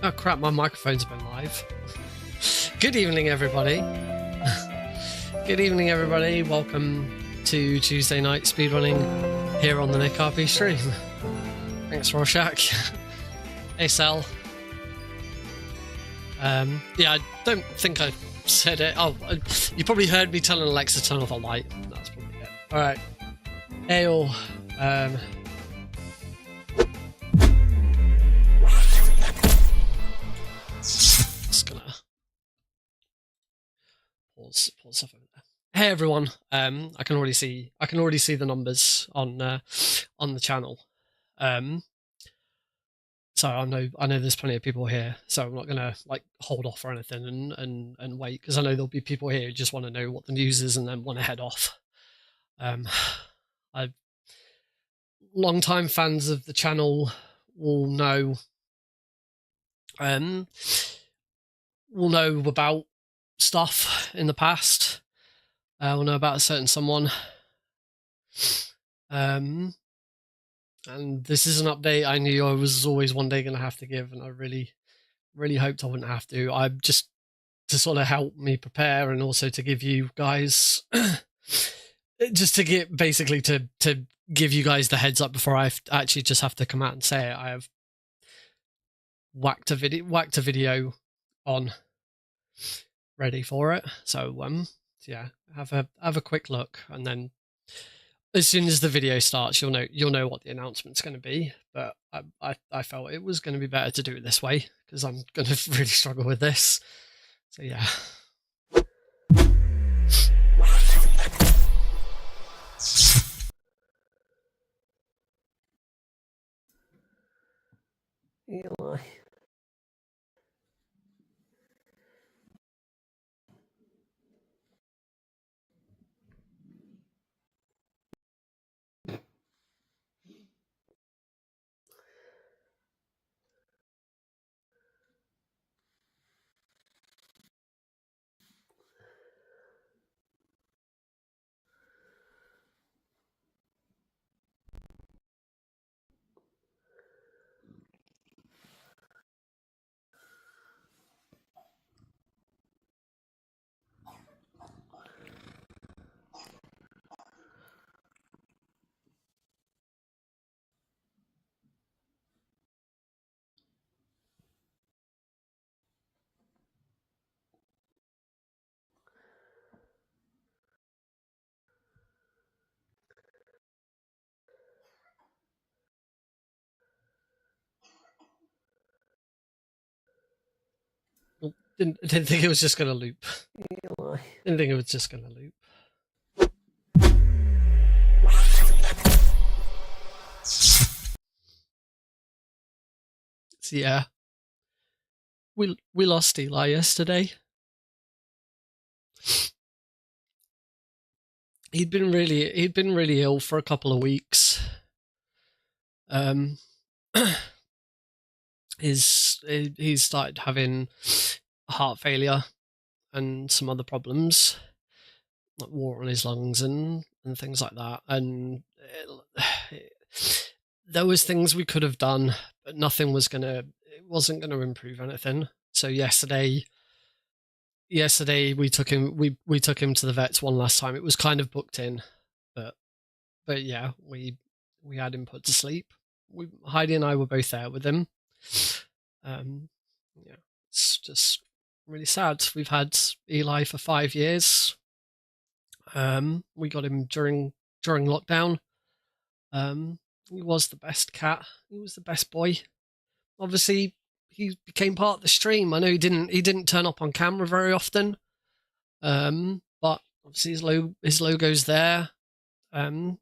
Oh crap, my microphone's been live. Good evening, everybody. Good evening, everybody. Welcome to Tuesday night speedrunning here on the Nick RP stream. Thanks, Rorschach. Hey, Sal. Yeah, I don't think I said it. Oh, you probably heard me telling Alexa to turn off the light. That's probably it. Alright. Hey, all. Just gonna pause stuff over there. Hey everyone, I can already see the numbers on the channel. So I know there's plenty of people here, so I'm not gonna like hold off or anything and wait, because I know there'll be people here who just want to know what the news is and then want to head off. Long-time fans of the channel will know about stuff in the past. We'll know about a certain someone. And this is an update I knew I was always one day going to have to give, and I really, really hoped I wouldn't have to. I just to sort of help me prepare, and also to give you guys, just to get basically to give you guys the heads up before I actually just have to come out and say it. I have whacked a video on ready for it. So yeah, have a quick look, and then as soon as the video starts, you'll know what the announcement's going to be. But I felt it was going to be better to do it this way, because I'm going to really struggle with this. So yeah. Eli. Didn't think it was just going to loop. Didn't think it was just going to loop. So yeah, we lost Eli yesterday. He'd been really ill for a couple of weeks. He started having heart failure and some other problems, like water on his lungs and things like that. And there was things we could have done, but nothing was it wasn't gonna improve anything. So yesterday we took him to the vets one last time. It was kind of booked in, but yeah, we had him put to sleep. Heidi and I were both there with him. Yeah, it's just really sad. We've had Eli for 5 years. We got him during lockdown. He was the best cat. He was the best boy. Obviously, he became part of the stream. I know he didn't turn up on camera very often. But obviously his logo's there. And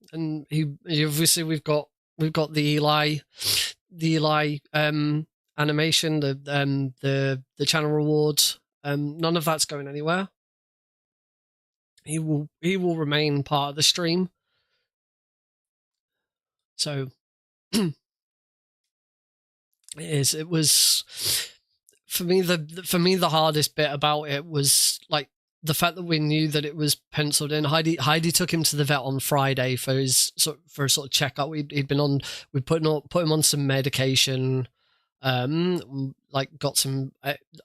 he obviously we've got the Eli animation, the channel rewards. None of that's going anywhere. He will remain part of the stream. So it was for me the hardest bit about it was like the fact that we knew that it was penciled in. Heidi took him to the vet on Friday for a sort of checkup. We put him on some medication. like got some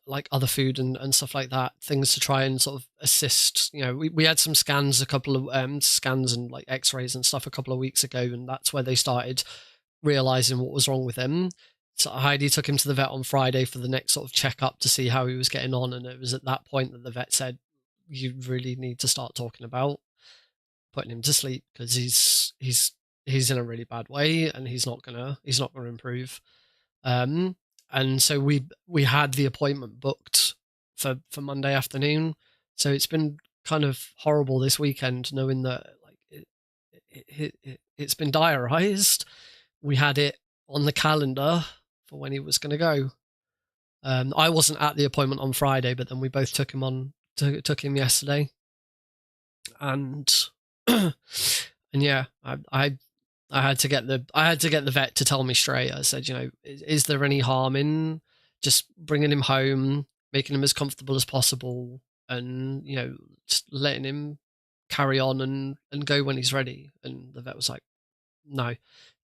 like other food and stuff like that, things to try and sort of assist. We had some scans, a couple of scans and like x-rays and stuff a couple of weeks ago, and that's where they started realizing what was wrong with him. So Heidi took him to the vet on Friday for the next sort of checkup to see how he was getting on, and it was at that point that the vet said, you really need to start talking about putting him to sleep, because he's in a really bad way and he's not gonna improve. And so we had the appointment booked for Monday afternoon. So it's been kind of horrible this weekend, knowing that like it's been diarized. We had it on the calendar for when he was going to go. I wasn't at the appointment on Friday, but then we both took him yesterday, and and yeah, I had to get the vet to tell me straight. I said, is there any harm in just bringing him home, making him as comfortable as possible, and just letting him carry on and go when he's ready? And the vet was like, no,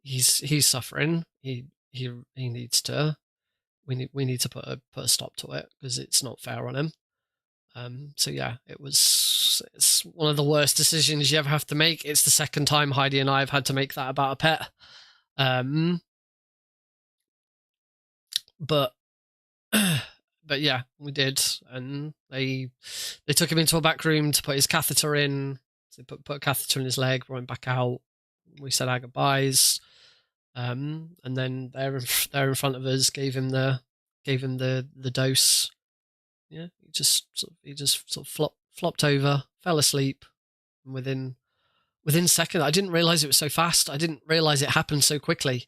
he's suffering. He needs to. We need to put a stop to it, because it's not fair on him. So yeah, it's one of the worst decisions you ever have to make. It's the second time Heidi and I have had to make that about a pet. But yeah, we did, and they took him into a back room to put his catheter in. So they put a catheter in his leg, brought him back out. We said our goodbyes, and then they're in front of us, gave him the dose. Yeah, he just sort of flopped over, fell asleep, and within seconds. I didn't realize it was so fast. I didn't realize it happened so quickly.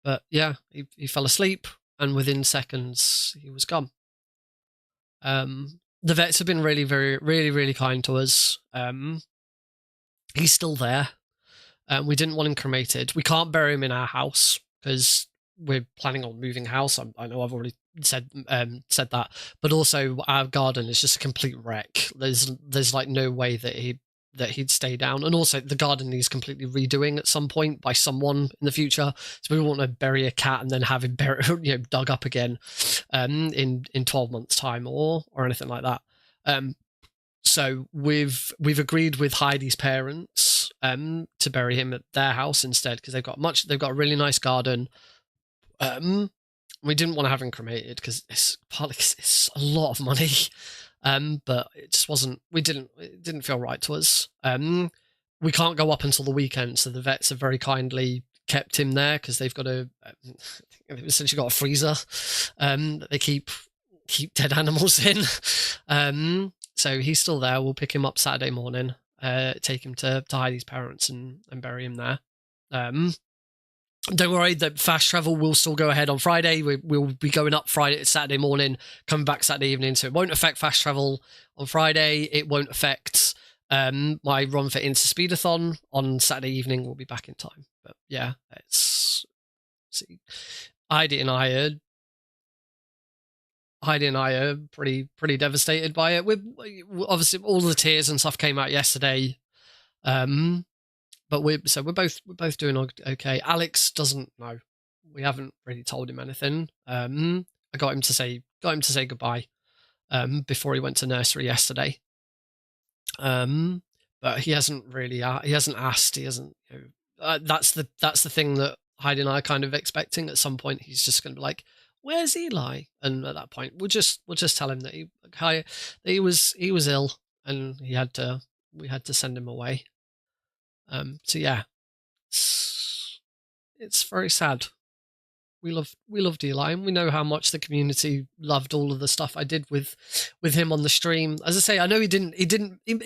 But yeah, he fell asleep, and within seconds he was gone. The vets have been really, very, really, really kind to us. He's still there. We didn't want him cremated. We can't bury him in our house because we're planning on moving house. I know I've already said that, but also our garden is just a complete wreck. There's like no way that he'd stay down, and also the garden needs completely redoing at some point by someone in the future. So we don't want to bury a cat and then have him dug up again in 12 months time or anything like that. So we've agreed with Heidi's parents to bury him at their house instead, because they've got a really nice garden. We didn't want to have him cremated because it's a lot of money. But it just wasn't. It didn't feel right to us. We can't go up until the weekend, so the vets have very kindly kept him there because they've got they've essentially got a freezer that they keep dead animals in. So he's still there. We'll pick him up Saturday morning, take him to Heidi's parents and bury him there. Don't worry, the fast travel will still go ahead on Friday. We'll be going up Saturday morning, coming back Saturday evening. So it won't affect fast travel on Friday. It won't affect my run for InstaSpeedathon on Saturday evening. We'll be back in time. But yeah, Heidi and I are pretty devastated by it. We're obviously, all the tears and stuff came out yesterday. But we're both doing okay. Alex doesn't know. We haven't really told him anything. I got him to say goodbye before he went to nursery yesterday. But he hasn't asked. He hasn't. That's the thing that Heidi and I are kind of expecting. At some point, he's just going to be like, "Where's Eli?" And at that point, we'll just tell him that he was ill and we had to send him away. So yeah, it's very sad. We loved Eli, and we know how much the community loved all of the stuff I did with him on the stream. As I say, I know he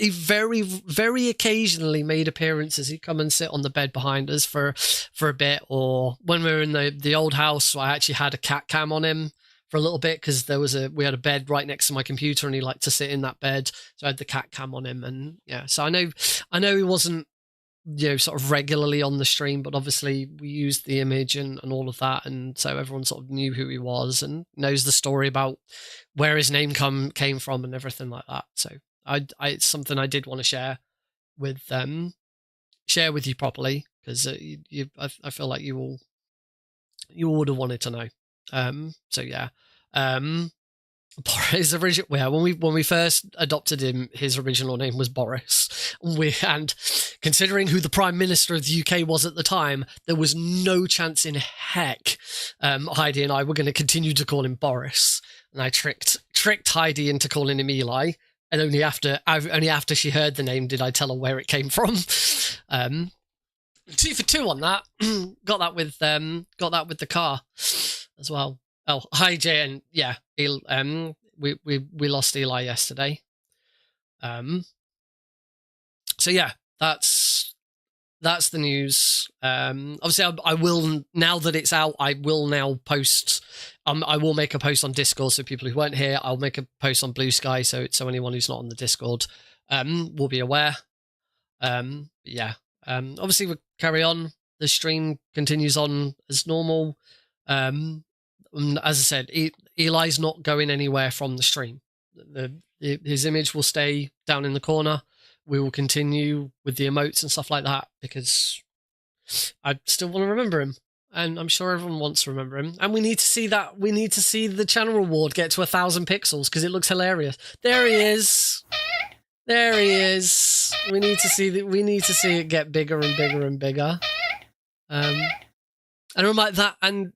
very, very occasionally made appearances. He'd come and sit on the bed behind us for a bit, or when we were in the old house, I actually had a cat cam on him for a little bit because we had a bed right next to my computer and he liked to sit in that bed, so I had the cat cam on him. And yeah, so I know he wasn't sort of regularly on the stream, but obviously we used the image and all of that, and so everyone sort of knew who he was and knows the story about where his name came from and everything like that. So it's something I did want to share with you properly, because I feel like you all would have wanted to know. So yeah. His original, yeah, when we first adopted him, his original name was Boris. And considering who the Prime Minister of the UK was at the time, there was no chance in heck Heidi and I were going to continue to call him Boris. And I tricked Heidi into calling him Eli. And only after she heard the name did I tell her where it came from. 2 for 2 on that. got that with the car as well. Oh, hi Jay, and yeah, we lost Eli yesterday. So yeah, that's the news. Obviously, I will, now that it's out, I will now post. I will make a post on Discord, so people who weren't here, I'll make a post on Blue Sky, so anyone who's not on the Discord will be aware. Yeah. Obviously, we'll carry on. The stream continues on as normal. As I said, Eli's not going anywhere from the stream. His image will stay down in the corner. We will continue with the emotes and stuff like that because I still want to remember him, and I'm sure everyone wants to remember him. And we need to see that. We need to see the channel reward get to 1,000 pixels because it looks hilarious. There he is. There he is. We need to see that. We need to see it get bigger and bigger and bigger. And I'm like that, and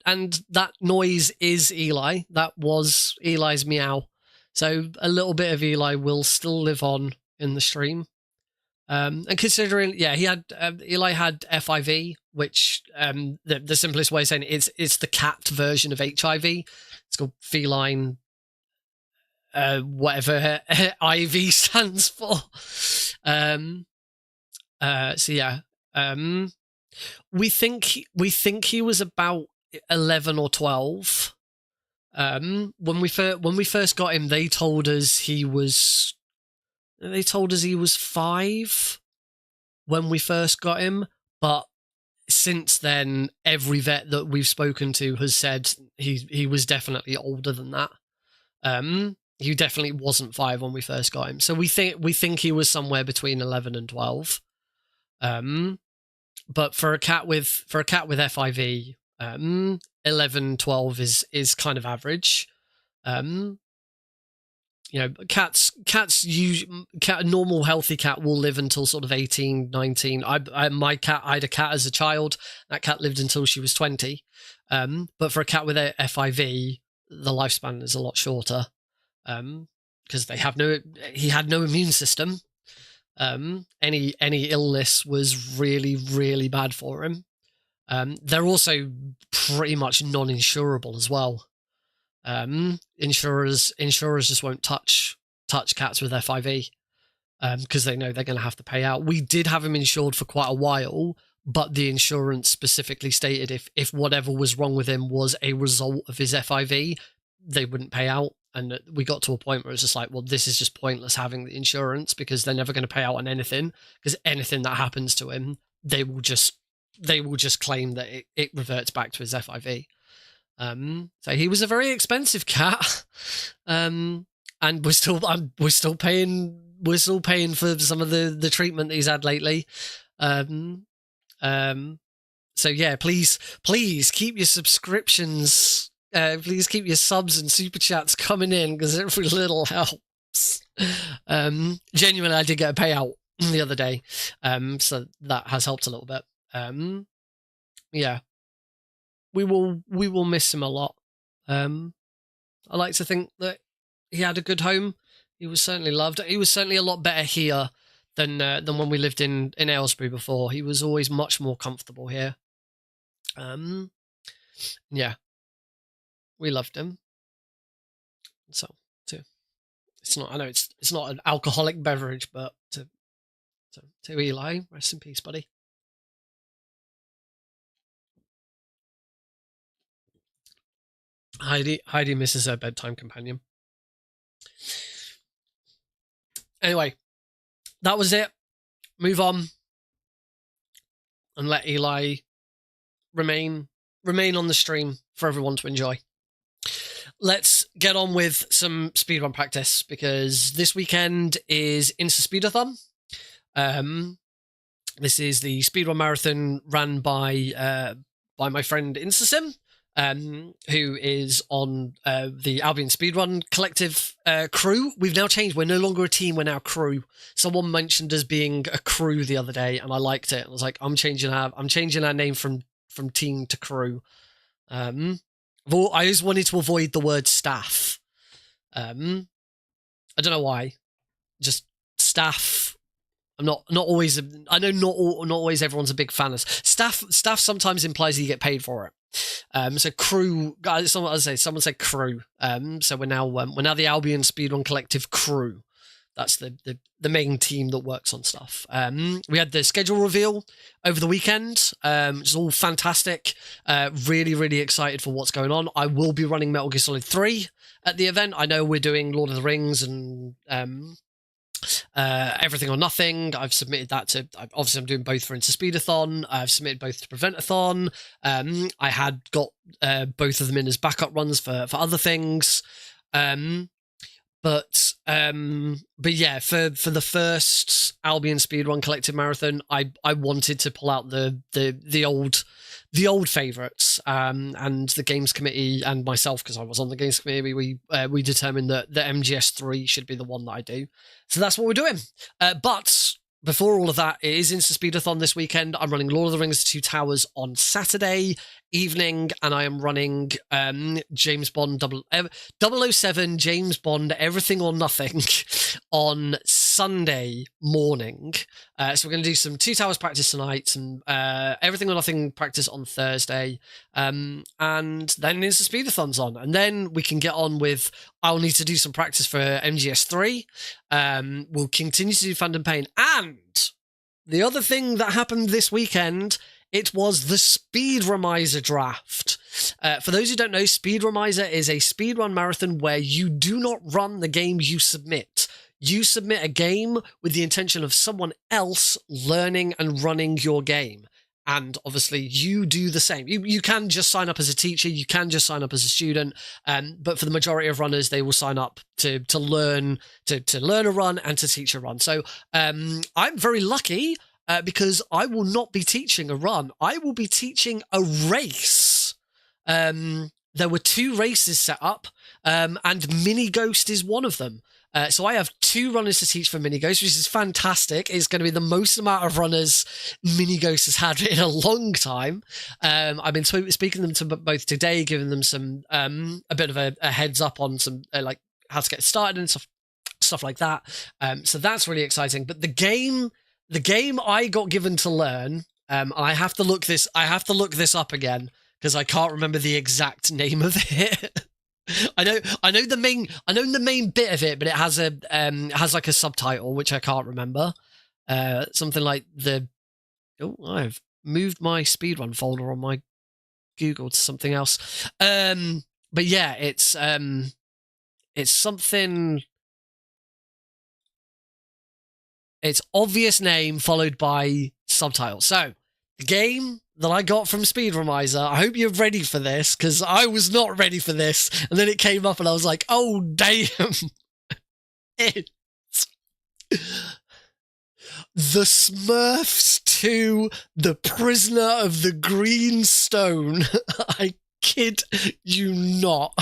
that noise is Eli. That was Eli's meow. So a little bit of Eli will still live on in the stream. And considering, yeah, Eli had FIV, which the simplest way of saying it's the cat version of HIV. It's called feline, whatever IV stands for. So yeah. We think he was about 11 or 12. When we first got him, they told us he was 5 when we first got him. But since then, every vet that we've spoken to has said he was definitely older than that. He definitely wasn't 5 when we first got him. So we think he was somewhere between 11 and 12. But for a cat with FIV, 11, 12 is kind of average. You know, a normal healthy cat will live until sort of 18, 19. I had a cat as a child. That cat lived until she was 20. But for a cat with a FIV, the lifespan is a lot shorter. Because he had no immune system. Any illness was really, really bad for him. They're also pretty much non-insurable as well. Insurers just won't touch cats with FIV because they know they're going to have to pay out. We did have him insured for quite a while, but the insurance specifically stated if whatever was wrong with him was a result of his FIV, they wouldn't pay out. And we got to a point where it's just like, well, this is just pointless having the insurance because they're never going to pay out on anything, because anything that happens to him, they will just claim that it reverts back to his FIV. So he was a very expensive cat. And we're still paying for some of the treatment that he's had lately. So yeah, please keep your subscriptions. Please keep your subs and super chats coming in because every little helps. Genuinely, I did get a payout the other day, so that has helped a little bit. Yeah, we will miss him a lot. I like to think that he had a good home. He was certainly loved. He was certainly a lot better here than when we lived in Aylesbury before. He was always much more comfortable here. Yeah. We loved him. So, it's not. I know it's not an alcoholic beverage, but to Eli, rest in peace, buddy. Heidi misses her bedtime companion. Anyway, that was it. Move on and let Eli remain on the stream for everyone to enjoy. Let's get on with some speedrun practice because this weekend is InstaSpeedathon. This is the speedrun marathon ran by my friend InstaSim. who is on the Albion Speedrun Collective crew. We've now changed. We're no longer a team. We're now crew. Someone mentioned us being a crew the other day, and I liked it. I was like, I'm changing our name from team to crew. I always wanted to avoid the word staff. I don't know why. Just staff. I'm not always. I know not always everyone's a big fan of staff. Staff sometimes implies you get paid for it. So crew, guys. Someone said crew. So we're now the Albion Speedrun Collective crew. That's the main team that works on stuff. We had the schedule reveal over the weekend. It's all fantastic. Really, really excited for what's going on. I will be running Metal Gear Solid 3 at the event. I know we're doing Lord of the Rings and Everything or Nothing. I've submitted that to, obviously I'm doing both for InstaSpeedathon. I've submitted both to Preventathon. I had got both of them in as backup runs for other things. But yeah, for the first Albion Speedrun Collective Marathon, I wanted to pull out the old favourites, and the Games Committee and myself, because I was on the Games Committee, we determined that the MGS3 should be the one that I do. So that's what we're doing. But before all of that, it is InstaSpeedathon this weekend. I'm running Lord of the Rings 2 Towers on Saturday evening, and I am running James Bond 007, James Bond, Everything or Nothing on Sunday morning. So we're going to do some 2 Towers practice tonight, some Everything or Nothing practice on Thursday, and then InstaSpeedathon's on, and then we can get on with, I'll need to do some practice for MGS3. We'll continue to do Phantom Pain, and the other thing that happened this weekend, it was the Speedrumizer draft. For those who don't know, Speedrumizer is a speedrun marathon where you do not run the game you submit. You submit a game with the intention of someone else learning and running your game. And obviously you do the same. You can just sign up as a teacher, you can just sign up as a student, but for the majority of runners, they will sign up to learn a run and to teach a run. So I'm very lucky because I will not be teaching a run. I will be teaching a race. There were 2 races set up, and Mini Ghost is one of them. So I have 2 runners to teach for Mini Ghost, which is fantastic. It's going to be the most amount of runners Mini Ghost has had in a long time. I've been speaking to them both today, giving them some a bit of a heads up on some like how to get started and stuff like that. So that's really exciting. But the game I got given to learn, I have to look this up again because I can't remember the exact name of it. I know the main bit of it, but it has like a subtitle which I can't remember. Something like I've moved my speedrun folder on my Google to something else. But yeah, it's something. It's obvious name followed by subtitle. So the game that I got from Speedrumizer, I hope you're ready for this, because I was not ready for this, and then it came up and I was like, oh damn. It's The Smurfs 2, The Prisoner of the Green Stone. I kid you not.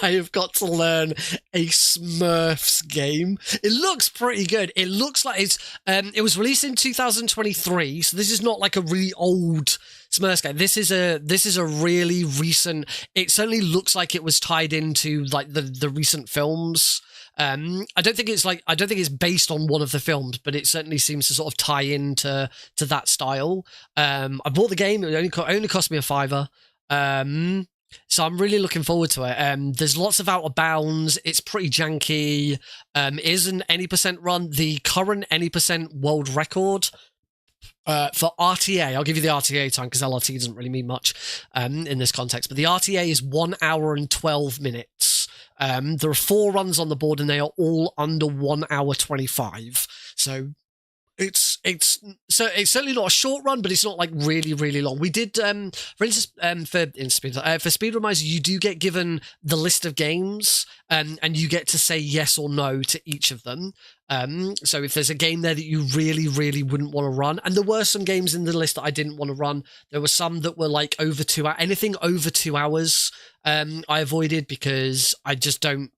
I have got to learn a Smurfs game. It looks pretty good. It looks like it was released in 2023, so this is not like a really old Smurfs game. This is a really recent. It certainly looks like it was tied into like the recent films. I don't think it's based on one of the films, but it certainly seems to sort of tie into that style. I bought the game. It only cost me a $5. So I'm really looking forward to it. There's lots of out of bounds. It's pretty janky. It is an any percent run. The current any percent world record for RTA, I'll give you the RTA time because LRT doesn't really mean much in this context, but the RTA is 1 hour and 12 minutes. There are 4 runs on the board and they are all under 1 hour 25. So it's it's certainly not a short run, but it's not like really long. We did for instance for Speedrun Miser, you do get given the list of games, and you get to say yes or no to each of them. So if there's a game there that you really wouldn't want to run, and there were some games in the list that I didn't want to run. There were some that were like over 2 hours. Anything over 2 hours, I avoided because I just don't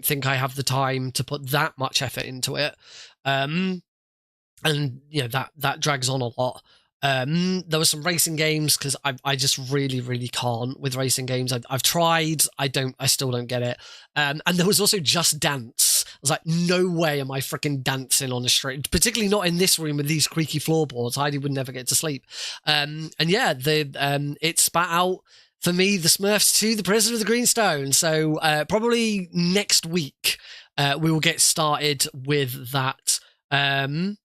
think I have the time to put that much effort into it. And you know that drags on a lot. There were some racing games because I just really can't with racing games. I've tried, I still don't get it. And there was also Just Dance. I was like, no way am I freaking dancing on the street, particularly not in this room with these creaky floorboards. Heidi would never get to sleep. And yeah, it spat out for me the Smurfs 2, The Prisoner of the Greenstone. So probably next week we will get started with that. No,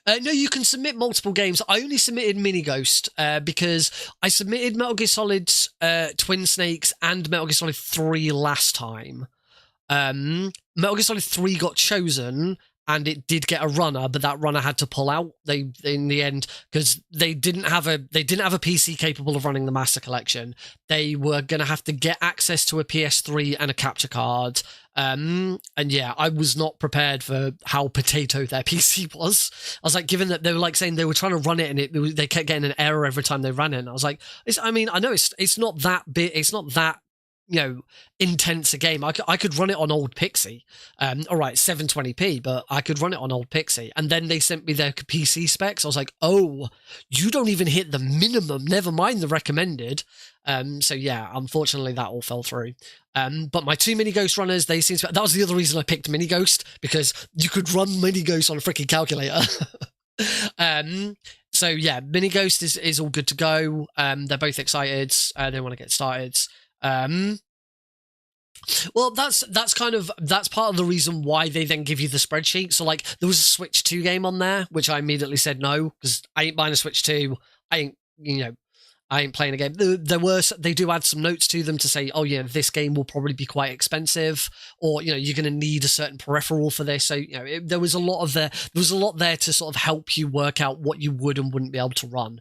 you can submit multiple games. I only submitted Mini Ghost because I submitted Metal Gear Solid Twin Snakes and Metal Gear Solid 3 last time. Metal Gear Solid 3 got chosen and it did get a runner, but that runner had to pull out. They in the end, because they didn't have a PC capable of running the Master Collection. They were going to have to get access to a PS3 and a capture card. And yeah, I was not prepared for how potato their PC was. I was like, given that they were like saying they were trying to run it and they kept getting an error every time they ran it. And I was like, I know it's not that big, it's not that, you know, intense a game. I could run it on old Pixie. All right, 720p, but I could run it on old Pixie. And then they sent me their PC specs. I was like, oh, you don't even hit the minimum, never mind the recommended. So yeah, unfortunately that all fell through. But my 2 Mini Ghost runners, they seem to, that was the other reason I picked Mini Ghost, because you could run Mini Ghost on a freaking calculator. So yeah, Mini Ghost is all good to go. They're both excited. They want to get started. Well, that's part of the reason why they then give you the spreadsheet. So like there was a Switch 2 game on there, which I immediately said no, because I ain't buying a Switch 2. I ain't playing a game. They do add some notes to them to say, oh yeah, this game will probably be quite expensive, or you know, you're going to need a certain peripheral for this. So you know, there was a lot there to sort of help you work out what you would and wouldn't be able to run.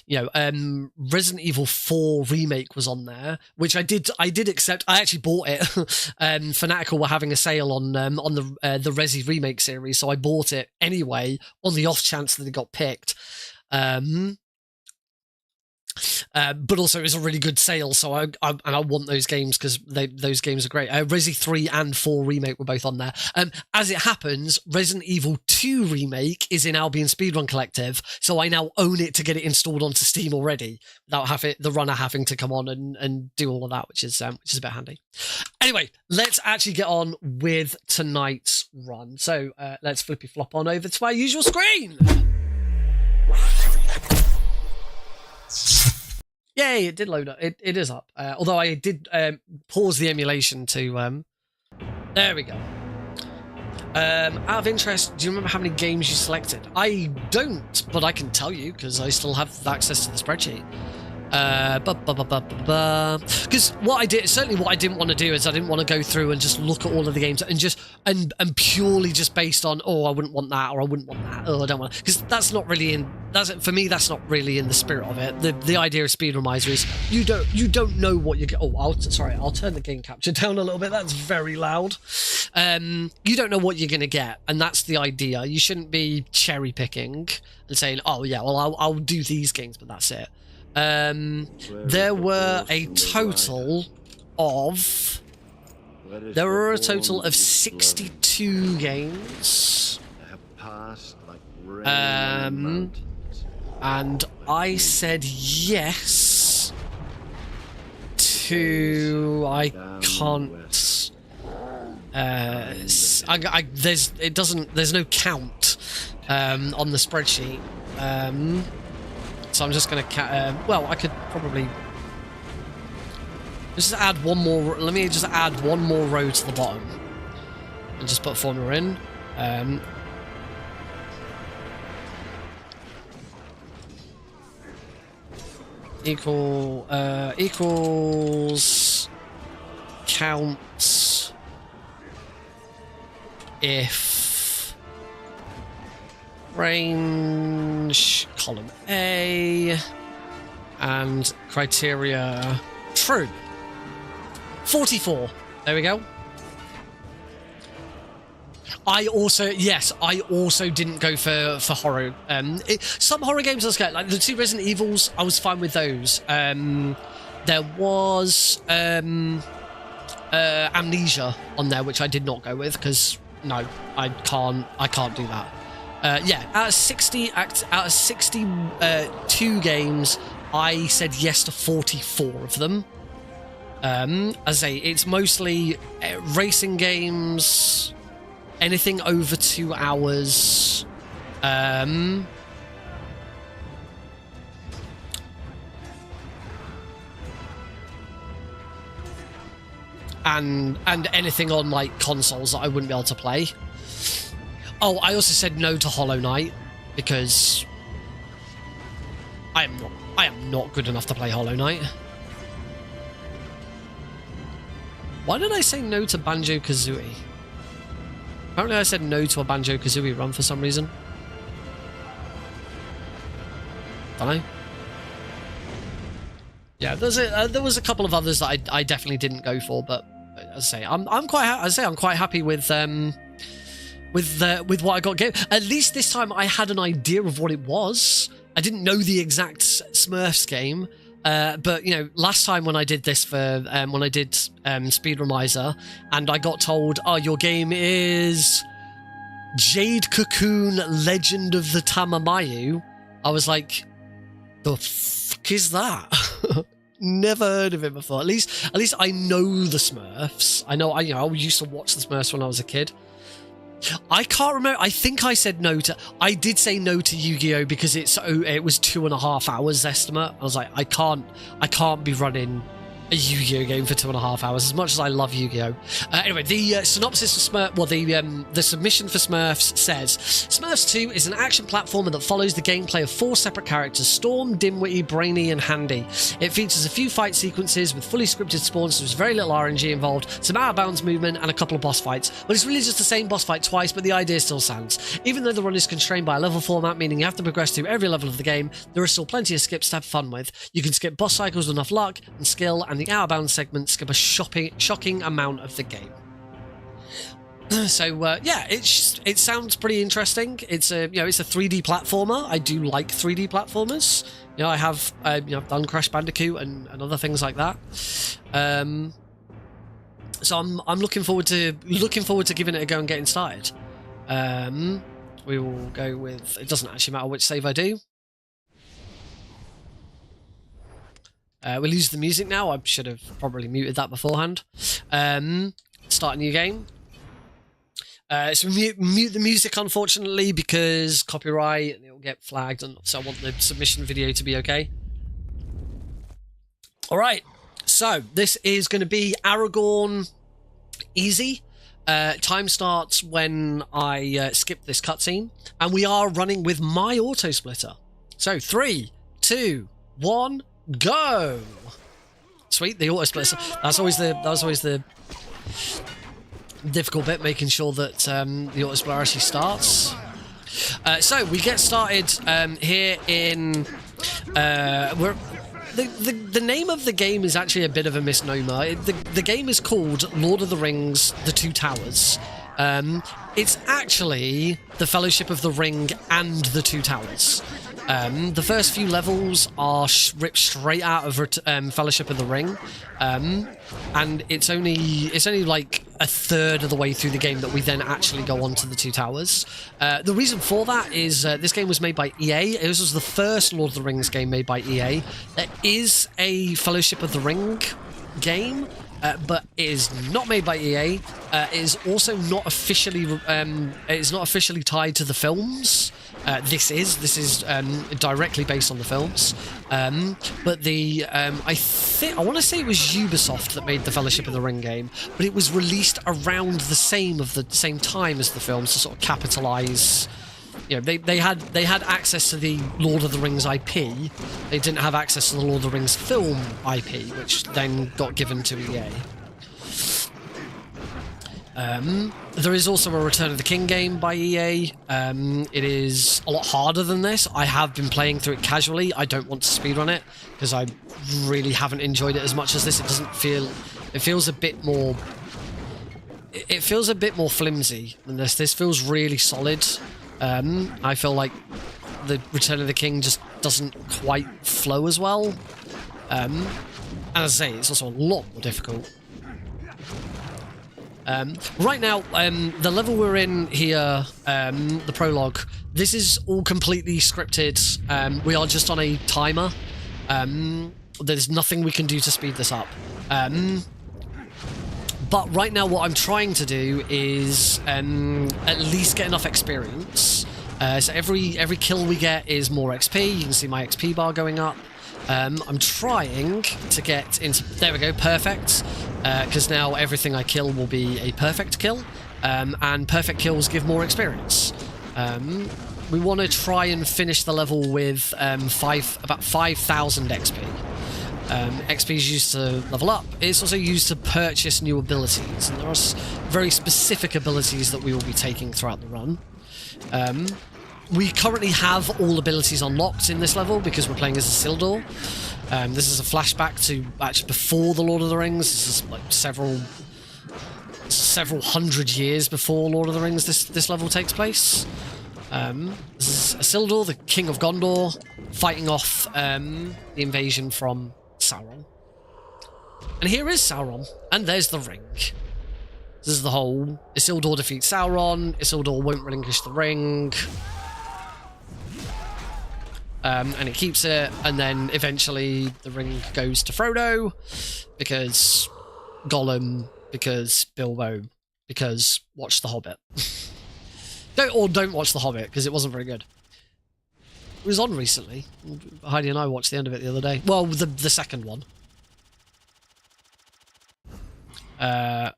Resident Evil 4 remake was on there, which I did accept. I actually bought it. Fanatical were having a sale on the Resi remake series, so I bought it anyway on the off chance that it got picked. But also it was a really good sale, so I want those games because those games are great. Resi 3 and 4 remake were both on there. As it happens, Resident Evil 2 remake is in Albion Speedrun Collective, so I now own it to get it installed onto Steam already without the runner having to come on and do all of that, which is a bit handy. Anyway, let's actually get on with tonight's run. So let's flippy flop on over to our usual screen. Yay, it did load up. It is up. Although I did pause the emulation to... there we go. Out of interest, do you remember how many games you selected? I don't, but I can tell you because I still have access to the spreadsheet. Because what I didn't want to do is I didn't want to go through and just look at all of the games and purely just based on, oh, I wouldn't want that, or I wouldn't want that, oh, I don't want, because that's not really for me that's not really in the spirit of it. The idea of Speedrun Miser is you don't know what you get. Oh, I'll turn the game capture down a little bit. That's very loud. You don't know what you're gonna get, and that's the idea. You shouldn't be cherry picking and saying, oh yeah, well I'll do these games, but that's it. There were a total of 62 games. And I said yes to, I can't, there's no count on the spreadsheet. So I'm just going to, well, I could probably just add one more, let me just add one more row to the bottom and just put formula in. Equals counts if range, column A, and criteria true. 44. There we go. I also didn't go for horror. Some horror games I was scared, like the 2 Resident Evils, I was fine with those. There was Amnesia on there, which I did not go with because no, I can't do that. Yeah, out of 62 games, I said yes to 44 of them. As I say, it's mostly racing games, anything over 2 hours. And anything on like consoles that I wouldn't be able to play. Oh, I also said no to Hollow Knight because I am not good enough to play Hollow Knight. Why did I say no to Banjo-Kazooie? Apparently I said no to a Banjo-Kazooie run for some reason. Don't know. Yeah, there was a couple of others that I definitely didn't go for, but as I say, I'm quite happy with what I got. At least this time I had an idea of what it was. I didn't know the exact Smurfs game. But, you know, last time when I did this for, when I did Speedrunmizer, and I got told, oh, your game is Jade Cocoon Legend of the Tamamayu, I was like, the fuck is that? Never heard of it before. At least I know the Smurfs. I used to watch the Smurfs when I was a kid. I can't remember. I think I said no to... I did say no to Yu-Gi-Oh! Because it was 2.5 hours estimate. I was like, I can't be running a Yu-Gi-Oh! Game for 2.5 hours, as much as I love Yu-Gi-Oh! Anyway, the synopsis for Smurf... Well, the submission for Smurfs says, Smurfs 2 is an action platformer that follows the gameplay of 4 separate characters, Storm, Dimwitty, Brainy, and Handy. It features a few fight sequences with fully scripted spawns, so there's very little RNG involved, some out-of-bounds movement, and a couple of boss fights. But it's really just the same boss fight twice, but the idea still stands. Even though the run is constrained by a level format, meaning you have to progress through every level of the game, there are still plenty of skips to have fun with. You can skip boss cycles with enough luck and skill, and the out-of-bounds segments skip a shocking amount of the game. So yeah, it sounds pretty interesting. It's a it's a 3D platformer. I do like 3D platformers. You know, I have I've done Crash Bandicoot and other things like that. So I'm looking forward to giving it a go and getting started. We will go with, it doesn't actually matter which save I do. We'll use the music now. I should have probably muted that beforehand. Start a new game. So mute the music, unfortunately, because copyright, and it'll get flagged, and so I want the submission video to be okay. All right, so this is going to be Aragorn easy. Time starts when I skip this cutscene, and we are running with my auto splitter. So 3, 2, 1, go! Sweet, the auto splitter. That's always the difficult bit, making sure that the auto splitter actually starts. So we get started here in the name of the game is actually a bit of a misnomer. The game is called Lord of the Rings: The Two Towers. It's actually the Fellowship of the Ring and the Two Towers. The first few levels are ripped straight out of Fellowship of the Ring, and it's only like a third of the way through the game that we then actually go on to the Two Towers. The reason for that is this game was made by EA. This was the first Lord of the Rings game made by EA. There is a Fellowship of the Ring game, but it is not made by EA. It is also not officially tied to the films. This is directly based on the films, but I want to say it was Ubisoft that made the Fellowship of the Ring game, but it was released around the same time as the films to sort of capitalize. You know, they had access to the Lord of the Rings IP. They didn't have access to the Lord of the Rings film IP, which then got given to EA. There is also a Return of the King game by EA. It is a lot harder than this. I have been playing through it casually. I don't want to speedrun it because I really haven't enjoyed it as much as this. It doesn't feel... It feels a bit more... It feels a bit more flimsy than this. This feels really solid. I feel like the Return of the King just doesn't quite flow as well. And as I say, it's also a lot more difficult. Right now, the level we're in here, the prologue, this is all completely scripted. We are just on a timer. There's nothing we can do to speed this up. But right now what I'm trying to do is at least get enough experience. So every kill we get is more XP. You can see my XP bar going up. I'm trying to get into... There we go, perfect. Because now everything I kill will be a perfect kill. And perfect kills give more experience. We want to try and finish the level with about 5,000 XP. XP is used to level up. It's also used to purchase new abilities. And there are very specific abilities that we will be taking throughout the run. We currently have all abilities unlocked in this level because we're playing as Isildur. This is a flashback to actually before the Lord of the Rings. This is like several hundred years before Lord of the Rings this level takes place. This is Isildur, the King of Gondor, fighting off the invasion from Sauron. And here is Sauron, and there's the ring. This is the whole Isildur defeats Sauron, Isildur won't relinquish the ring. And it keeps it, and then eventually the ring goes to Frodo, because Gollum, because Bilbo, because watch The Hobbit. Don't watch The Hobbit, because it wasn't very good. It was on recently. Heidi and I watched the end of it the other day. Well, the second one. I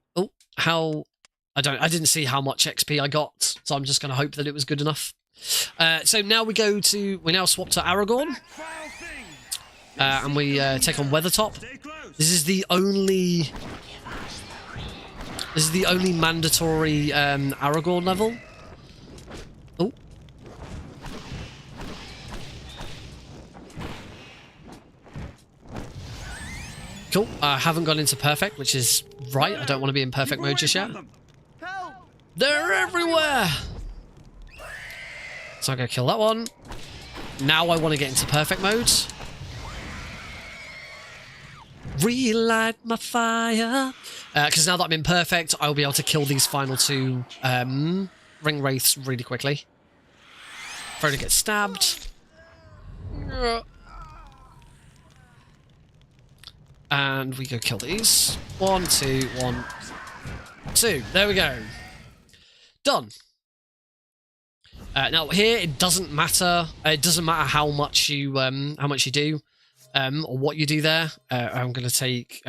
didn't see how much XP I got, so I'm just going to hope that it was good enough. So now we now swap to Aragorn, and we take on Weathertop. This is the only mandatory Aragorn level. Oh, cool. I haven't gone into perfect, which is right. I don't want to be in perfect mode just yet. They're everywhere. So I'm going to kill that one. Now I want to get into perfect mode. Relight my fire. Because now that I'm in perfect, I'll be able to kill these final two ring wraiths really quickly. Frodo gets stabbed. And we go kill these. 1, 2, 1, 2. There we go. Done. Now here it doesn't matter. It doesn't matter how much you do, or what you do there. I'm going to take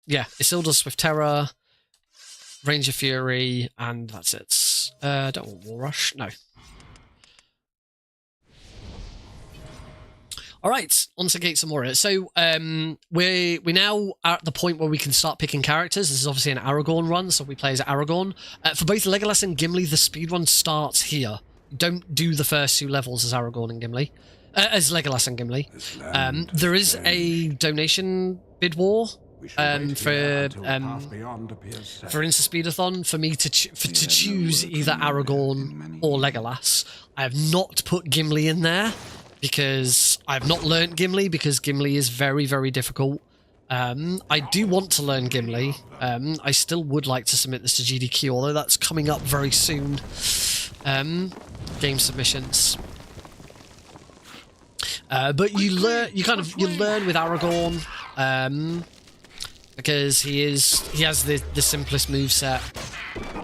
Isildur's Swift Terror, Range of Fury, and that's it. Don't want War Rush. No. All right, on to Gates of Moria. So we now are at the point where we can start picking characters. This is obviously an Aragorn run, so we play as Aragorn. For both Legolas and Gimli, the speedrun starts here. Don't do the first 2 levels as Aragorn and Gimli, as Legolas and Gimli. There is a donation bid war for InstaSpeedathon for me to choose either Aragorn or Legolas. I have not put Gimli in there, because I've not learnt Gimli, because Gimli is very, very difficult. I do want to learn Gimli. I still would like to submit this to GDQ, although that's coming up very soon. Game submissions. But you learn with Aragorn, because he has the simplest moveset,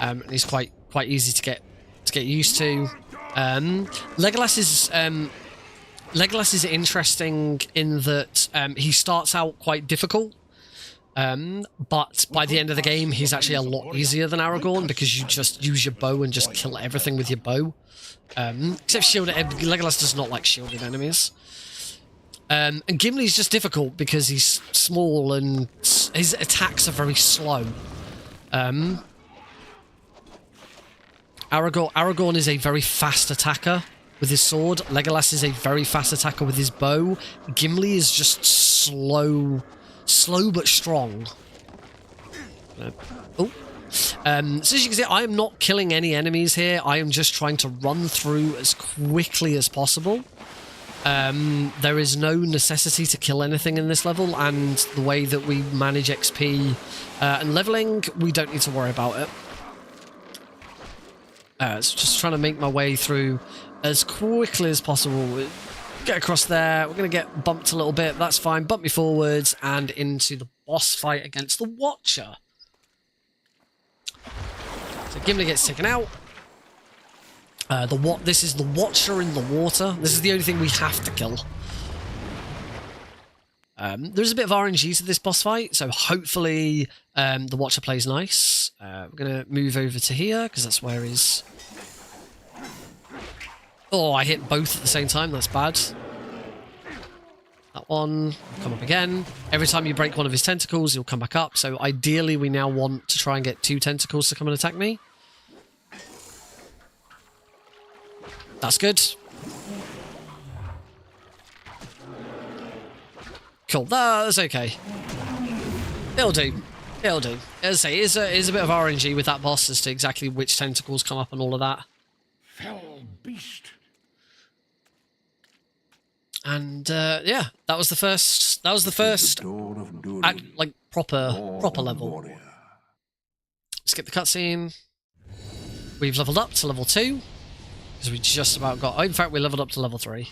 and he's quite easy to get used to. Legolas is interesting in that he starts out quite difficult, but by the end of the game, he's actually a lot easier than Aragorn, because you just use your bow and just kill everything with your bow. Except shielded. Legolas does not like shielded enemies. And Gimli's just difficult because he's small and his attacks are very slow. Aragorn is a very fast attacker with his sword. Legolas is a very fast attacker with his bow. Gimli is just slow but strong. So as you can see, I am not killing any enemies here. I am just trying to run through as quickly as possible. There is no necessity to kill anything in this level, and the way that we manage XP and leveling, we don't need to worry about it. So just trying to make my way through as quickly as possible. Get across there. We're going to get bumped a little bit. That's fine. Bump me forwards and into the boss fight against the Watcher. So Gimli gets taken out. This is the Watcher in the water. This is the only thing we have to kill. There's a bit of RNG to this boss fight, so hopefully the Watcher plays nice. We're going to move over to here, because that's where he's... Oh, I hit both at the same time. That's bad. That one. Come up again. Every time you break one of his tentacles, he'll come back up. So ideally, we now want to try and get 2 tentacles to come and attack me. That's good. Cool. That's okay. It'll do. It'll do. As I say, it is a bit of RNG with that boss as to exactly which tentacles come up and all of that. Fell beast. And yeah, that was the first. That was the first, like proper level. Skip the cutscene. We've leveled up to level 2 because we just about got. Oh, in fact, we leveled up to level 3.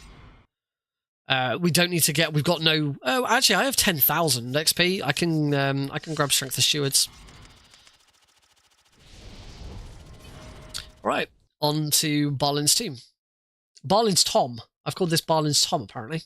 We don't need to get. We've got no. Oh, actually, I have 10,000 XP. I can grab Strength of Stewards. Right, on to Barlin's team. Barlin's Tom. I've called this Barlin's Tom, apparently.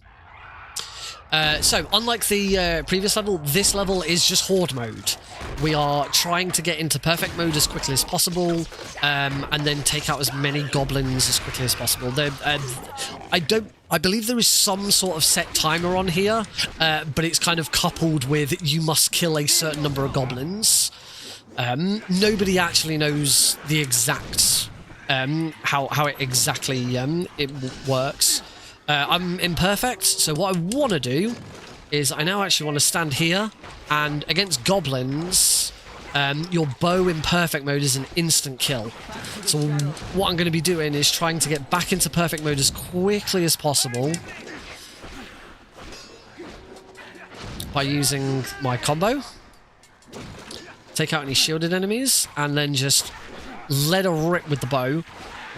So, unlike the previous level, this level is just Horde mode. We are trying to get into perfect mode as quickly as possible, and then take out as many goblins as quickly as possible. I believe there is some sort of set timer on here, but it's kind of coupled with you must kill a certain number of goblins. Nobody actually knows the exact how it exactly it works. I'm imperfect, so what I want to do is I now actually want to stand here, and against goblins, your bow in perfect mode is an instant kill. So what I'm going to be doing is trying to get back into perfect mode as quickly as possible by using my combo. Take out any shielded enemies, and then just let her rip with the bow.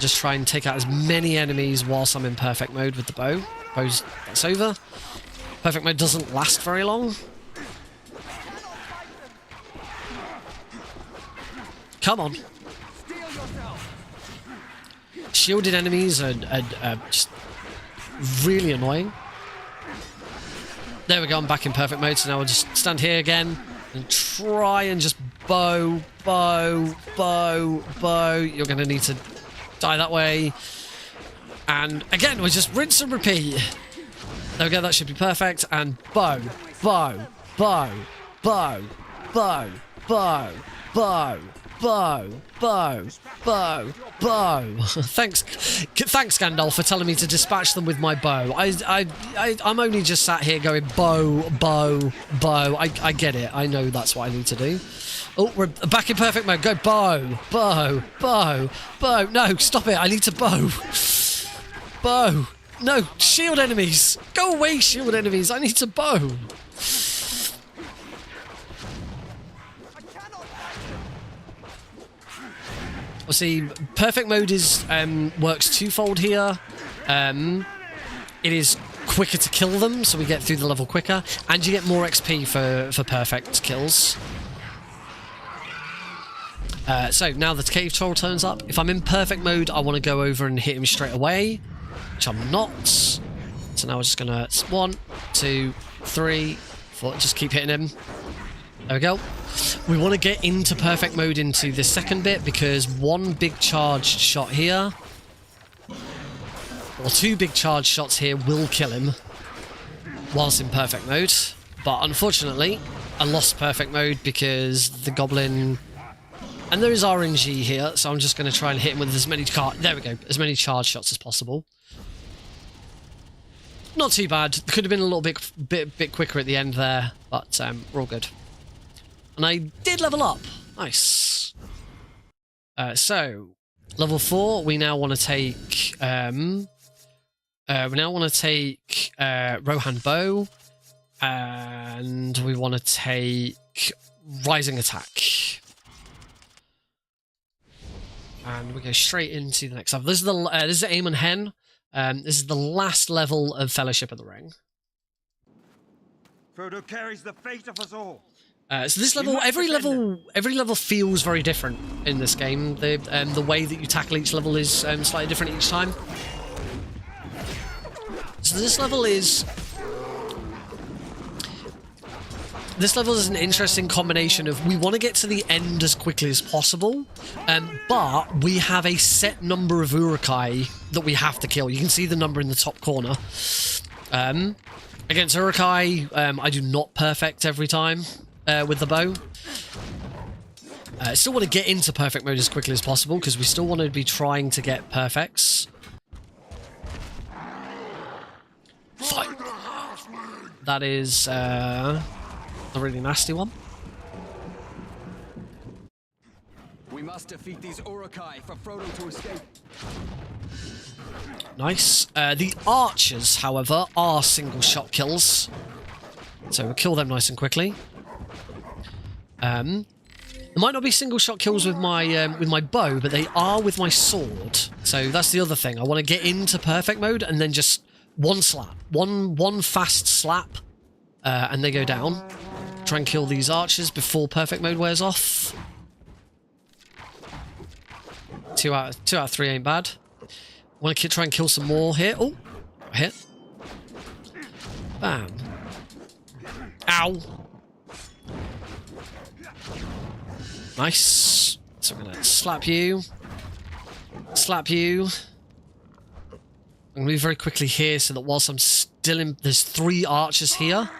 Just try and take out as many enemies whilst I'm in perfect mode with the bow. That's over. Perfect mode doesn't last very long. Come on. Shielded enemies are just really annoying. There we go, I'm back in perfect mode, so now we'll just stand here again and try and just bow. You're going to need to die that way. And again, we just rinse and repeat. There we go, that should be perfect. And bow. Thanks Gandalf for telling me to dispatch them with my bow. I'm only just sat here going bow. I get it. I know that's what I need to do. Oh, we're back in perfect mode. Go bow. No, stop it. I need to bow. No, shield enemies. Go away, shield enemies. I need to bow. Well, see, perfect mode is works twofold here. It is quicker to kill them, so we get through the level quicker, and you get more XP for perfect kills. So now the cave troll turns up. If I'm in perfect mode, I want to go over and hit him straight away, which I'm not. So now we're just gonna 1, 2, 3, 4. Just keep hitting him. There we go. We want to get into perfect mode into the second bit, because one big charged shot here, or 2 big charged shots here, will kill him whilst in perfect mode. But unfortunately, I lost perfect mode because the goblin And there is RNG here, so I'm just going to try and hit him with as many there we go, as many charge shots as possible. Not too bad. Could have been a little bit quicker at the end there, but we're all good. And I did level up. Nice. So level 4, we now want to take Rohan Bow, and we want to take Rising Attack. And we go straight into the next level. This is the Aemon Hen. This is the last level of Fellowship of the Ring. Frodo carries the fate of us all. So this level, every level feels very different in this game. The way that you tackle each level is slightly different each time. So this level is an interesting combination of, we want to get to the end as quickly as possible, but we have a set number of Uruk-hai that we have to kill. You can see the number in the top corner. Against Uruk-hai, I do not perfect every time with the bow. I still want to get into perfect mode as quickly as possible, because we still want to be trying to get perfects. Fight. That is a really nasty one. We must defeat these Uruk-hai for Frodo to escape. Nice. The archers, however, are single shot kills, so we'll kill them nice and quickly. There might not be single shot kills with my bow, but they are with my sword. So that's the other thing. I want to get into perfect mode and then just one slap, one fast slap, and they go down. Try and kill these archers before perfect mode wears off. 2 out of 3 ain't bad. Want to try and kill some more here. Oh, hit. Bam. Ow. Nice. So I'm going to slap you. Slap you. I'm going to move very quickly here so that whilst I'm still in... There's 3 archers here.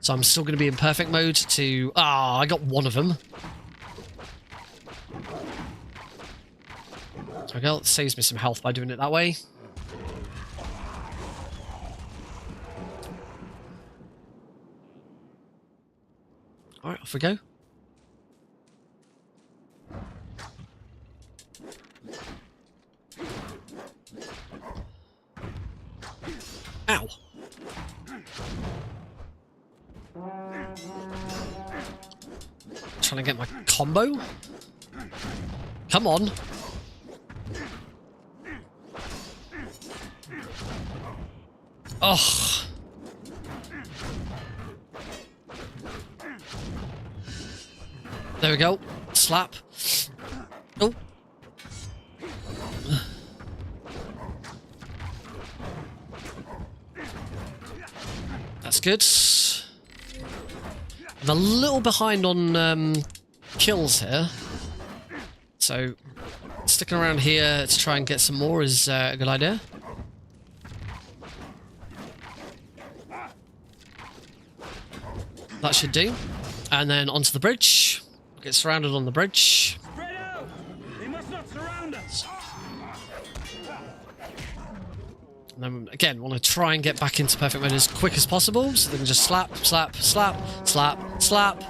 So I'm still going to be in perfect mode to... Ah, I got one of them. Okay, it saves me some health by doing it that way. Alright, off we go. Ow. Trying to get my combo. Come on. Oh. There we go. Slap. Oh. That's good. I'm a little behind on kills here, so sticking around here to try and get some more is a good idea. That should do. And then onto the bridge. Get surrounded on the bridge. Frodo! They must not surround us! And then again, want to try and get back into perfect mode as quick as possible, so they can just slap, slap, slap, slap, slap.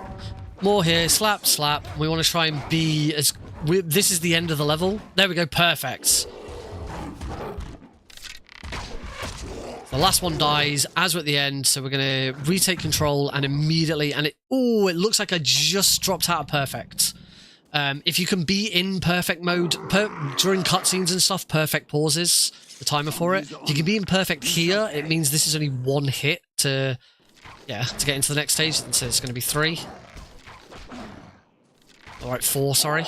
More here, slap, slap. We want to try and be as... This is the end of the level. There we go, perfect. The last one dies as we're at the end, so we're going to retake control and immediately... And it... Oh, it looks like I just dropped out of perfect. If you can be in perfect mode during cutscenes and stuff, perfect pauses the timer for it. If you can be in perfect here, it means this is only 1 hit to get into the next stage. So it's going to be 3. Alright, 4, sorry.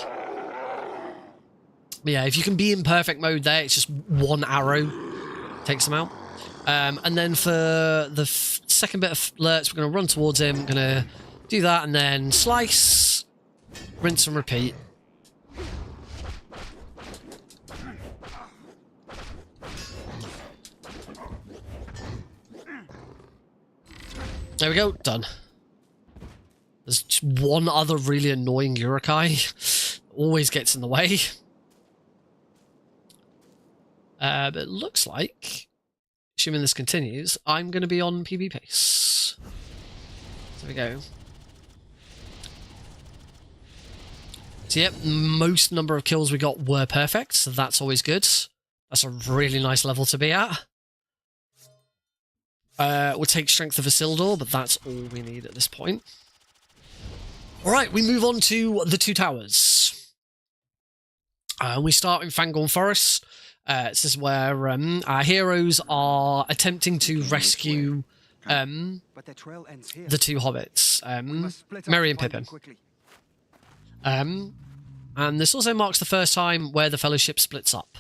But yeah, if you can be in perfect mode there, it's just 1 arrow takes them out. And then for the second bit of alerts, we're going to run towards him. Going to do that and then slice, rinse and repeat. There we go, done. There's just one other really annoying Uruk-hai always gets in the way. But it looks like, assuming this continues, I'm going to be on PB pace. There we go. So yep, most number of kills we got were perfect, so that's always good. That's a really nice level to be at. We'll take Strength of Isildur, but that's all we need at this point. Alright, we move on to the two towers. We start in Fangorn Forest. This is where our heroes are attempting to rescue the two hobbits, Merry and Pippin. And this also marks the first time where the Fellowship splits up.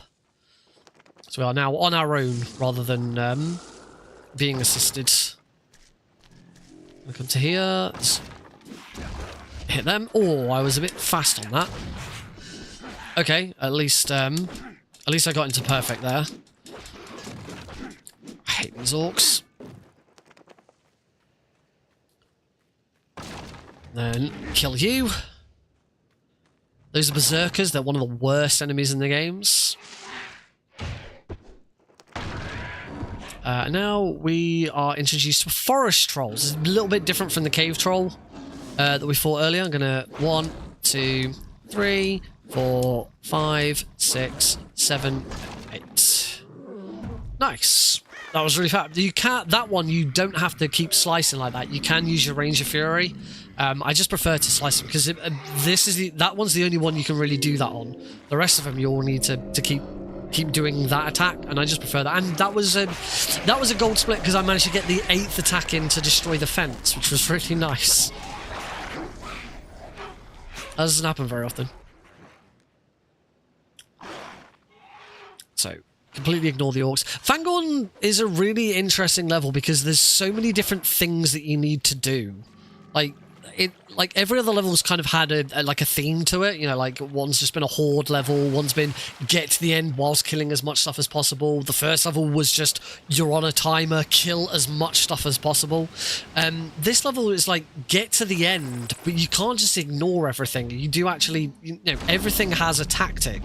So we are now on our own rather than being assisted. We'll come to here. Let's hit them. Oh, I was a bit fast on that. Okay, at least I got into perfect there. I hate these orcs. Then kill you. Those are berserkers. They're one of the worst enemies in the games. Now we are introduced to forest trolls. It's a little bit different from the cave troll that we fought earlier. I'm gonna 1, 2, 3, 4, 5, 6, 7, 8. Nice. That was really fast. You can't. That one you don't have to keep slicing like that. You can use your Range of Fury. I just prefer to slice them because that one's the only one you can really do that on. The rest of them you all need to keep doing that attack, and I just prefer that. And that was a gold split because I managed to get the 8th attack in to destroy the fence, which was really nice. That doesn't happen very often. So completely ignore the orcs. Fangorn is a really interesting level because there's so many different things that you need to do. Like every other level's kind of had a theme to it, you know, like one's just been a horde level, one's been get to the end whilst killing as much stuff as possible. The first level was just you're on a timer, kill as much stuff as possible. This level is like get to the end, but you can't just ignore everything. You do actually, you know, everything has a tactic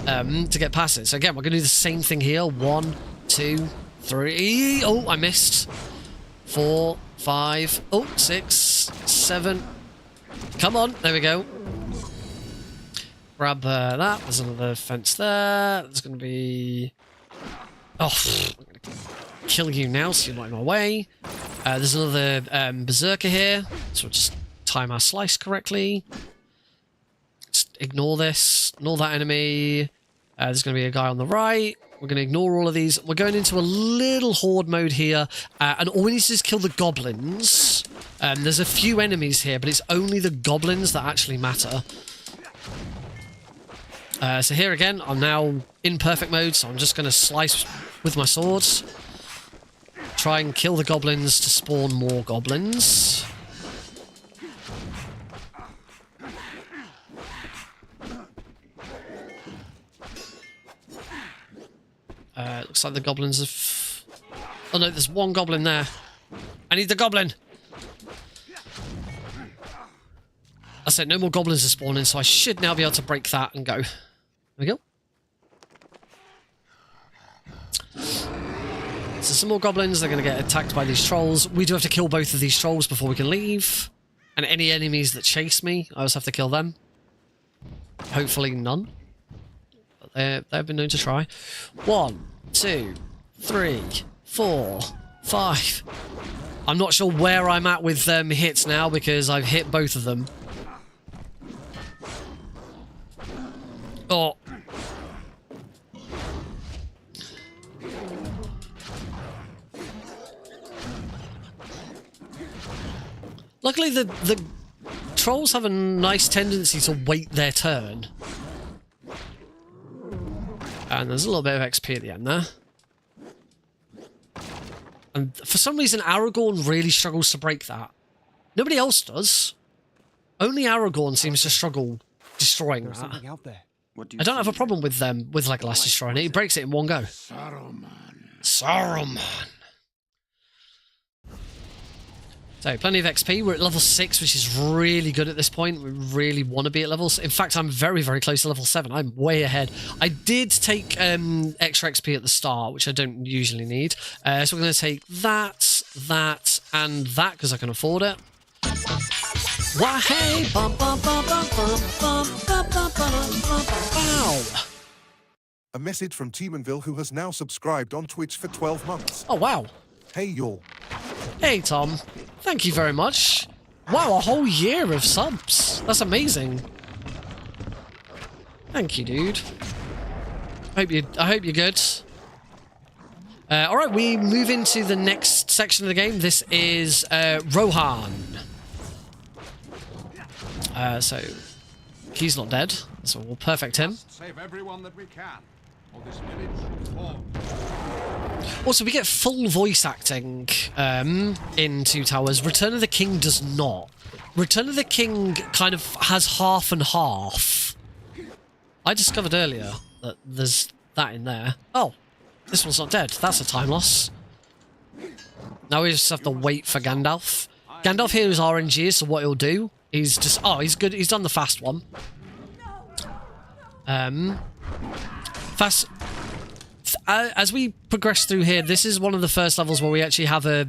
to get past it. So again, we're going to do the same thing here. 1, 2, 3. Oh, I missed. 4, 5. Oh, 6, 7. Come on, there we go. Grab that. There's another fence there. There's going to be... Oh, I'm going to kill you now so you're not in my way. There's another berserker here. So we'll just time our slice correctly. Just ignore this. Ignore that enemy. There's going to be a guy on the right. We're going to ignore all of these. We're going into a little horde mode here. And all we need to do is kill the goblins. There's a few enemies here, but it's only the goblins that actually matter. So here again, I'm now in perfect mode, so I'm just going to slice with my swords. Try and kill the goblins to spawn more goblins. Looks like the goblins have... Oh no, there's one goblin there. I need the goblin! I said no more goblins are spawning, so I should now be able to break that and go. There we go. So some more goblins, they're going to get attacked by these trolls. We do have to kill both of these trolls before we can leave. And any enemies that chase me, I also have to kill them. Hopefully none. But they've been known to try. 1, 2, 3, 4, 5. I'm not sure where I'm at with hits now because I've hit both of them. Oh. Luckily the trolls have a nice tendency to wait their turn. And there's a little bit of XP at the end there. And for some reason, Aragorn really struggles to break that. Nobody else does. Only Aragorn seems to struggle destroying that. Something out there. What I don't have a problem with Legolas destroying it. He breaks it in one go. Saruman. Saruman. So, plenty of XP. We're at level 6, which is really good at this point. We really want to be at levels. In fact, I'm very, very close to level 7. I'm way ahead. I did take extra XP at the start, which I don't usually need. So we're going to take that, and that, because I can afford it. Wow! A message from Teemanville, who has now subscribed on Twitch for 12 months. Oh, wow. Hey, y'all. Hey, Tom. Thank you very much. Wow, a whole year of subs. That's amazing. Thank you, dude. I hope you're good. All right, we move into the next section of the game. This is Rohan. So he's not dead, so we'll perfect him. Save everyone that we can, or this village will fall. Also, we get full voice acting in Two Towers. Return of the King does not. Return of the King kind of has half and half. I discovered earlier that there's that in there. Oh, this one's not dead. That's a time loss. Now we just have to wait for Gandalf. Gandalf here is RNG, so what he'll do, he's just... Oh, he's good. He's done the fast one. Fast... As we progress through here, this is one of the first levels where we actually have a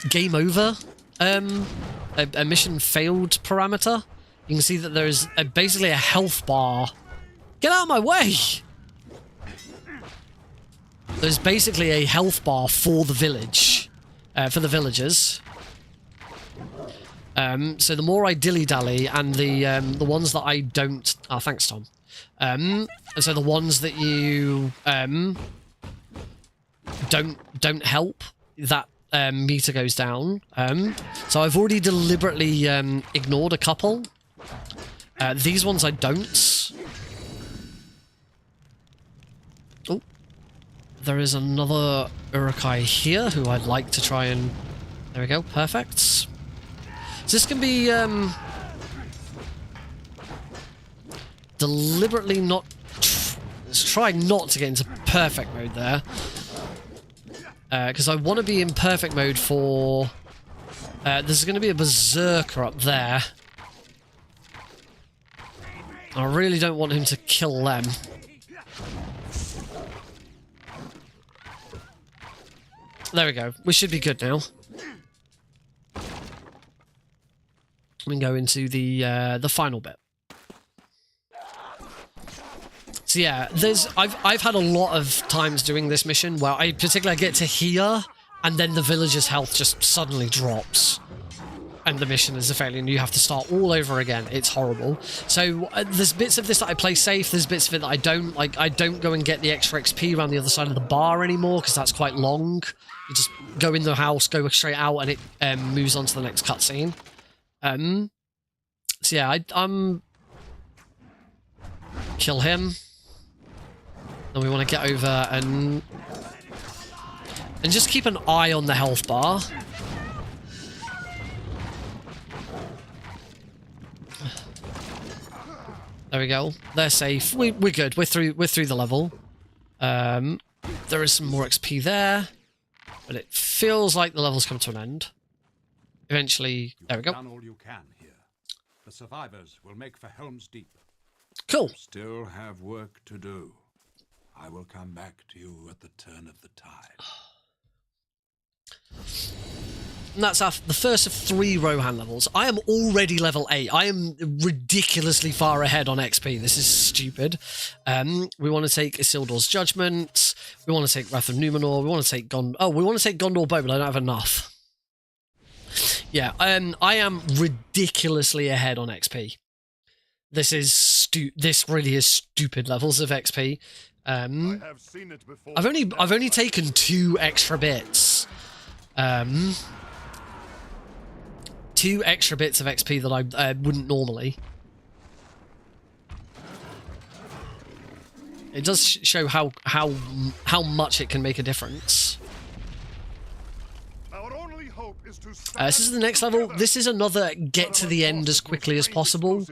game over, a mission failed parameter. You can see that there is basically a health bar. Get out of my way! There's basically a health bar for the village, for the villagers. So the more I dilly-dally, and the ones that I don't... Oh, thanks, Tom. And so the ones that you don't help, that meter goes down. So I've already deliberately ignored a couple. These ones I don't. Oh, there is another Urukai here who I'd like to try and... There we go, perfect. So this can be deliberately not... Let's try not to get into perfect mode there. Because I want to be in perfect mode for... there's going to be a berserker up there. I really don't want him to kill them. There we go. We should be good now. We can go into the final bit. So yeah, I've had a lot of times doing this mission where I particularly get to here, and then the villager's health just suddenly drops, and the mission is a failure, and you have to start all over again. It's horrible. So there's bits of this that I play safe. There's bits of it that I don't. Like, I don't go and get the extra XP around the other side of the bar anymore because that's quite long. You just go in the house, go straight out, and it moves on to the next cutscene. So yeah, I'm kill him. Then we want to get over and just keep an eye on the health bar. There we go. They're safe. We're good. We're through the level. There is some more XP there, but it feels like the level's come to an end. Eventually, there we go. Done all you can here. The survivors will make for Helm's Deep. Cool. Still have work to do. I will come back to you at the turn of the tide. And that's the first of 3 Rohan levels. I am already level 8. I am ridiculously far ahead on XP. This is stupid. We want to take Isildur's Judgment. We want to take Wrath of Numenor. We want to take we want to take Gondor Bow, but I don't have enough. Yeah, I am ridiculously ahead on XP. This is this really is stupid levels of XP. I've only taken 2 extra bits. 2 extra bits of XP that I wouldn't normally. It does show how much it can make a difference. This is the next level. This is another get to the end as quickly as possible,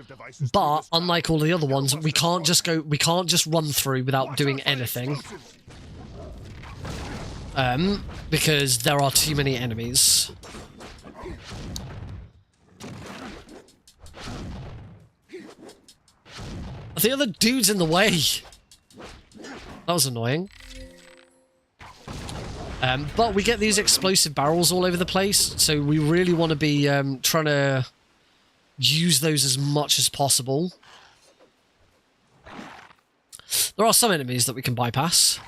but unlike all the other ones, we can't just run through without doing anything. because there are too many enemies. The other dude's in the way. That was annoying. But we get these explosive barrels all over the place, so we really want to be trying to use those as much as possible. There are some enemies that we can bypass.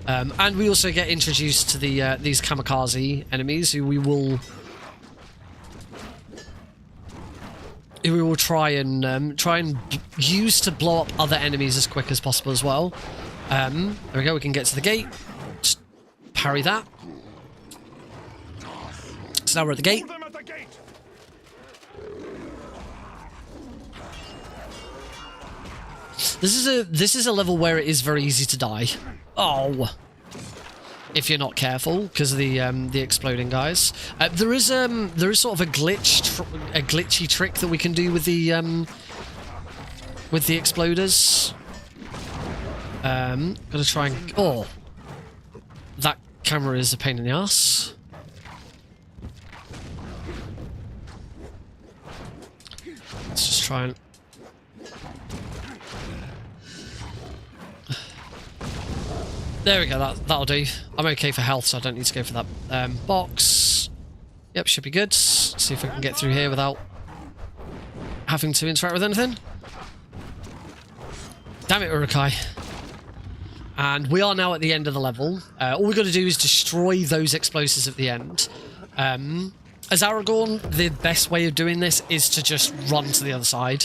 And we also get introduced to the these kamikaze enemies who we will try and use to blow up other enemies as quick as possible as well. There we go, we can get to the gate. Just parry that. So now we're at the gate. This is a level where it is very easy to die. Oh, if you're not careful because of the exploding guys. There is sort of a glitchy trick that we can do with the exploders. Gotta try and that camera is a pain in the ass. Let's just try and. There we go, that'll do. I'm okay for health, so I don't need to go for that box. Yep, should be good. See if I can get through here without having to interact with anything. Damn it, Urukai. And we are now at the end of the level. All we've got to do is destroy those explosives at the end. As Aragorn, the best way of doing this is to just run to the other side.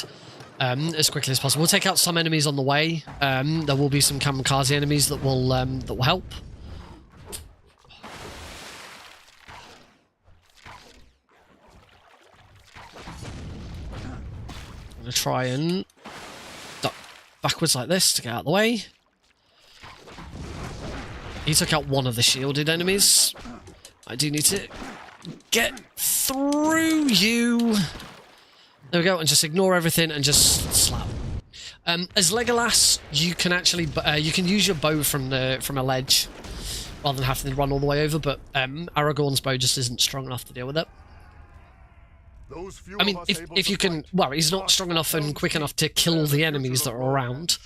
As quickly as possible. We'll take out some enemies on the way. There will be some kamikaze enemies that will help. I'm gonna try and duck backwards like this to get out of the way. He took out one of the shielded enemies. I do need to get through you. There we go, and just ignore everything and just slap. As Legolas, you can actually you can use your bow from a ledge rather than having to run all the way over. But Aragorn's bow just isn't strong enough to deal with it. I mean, if you can, well, he's not strong enough and quick enough to kill all the enemies that are around.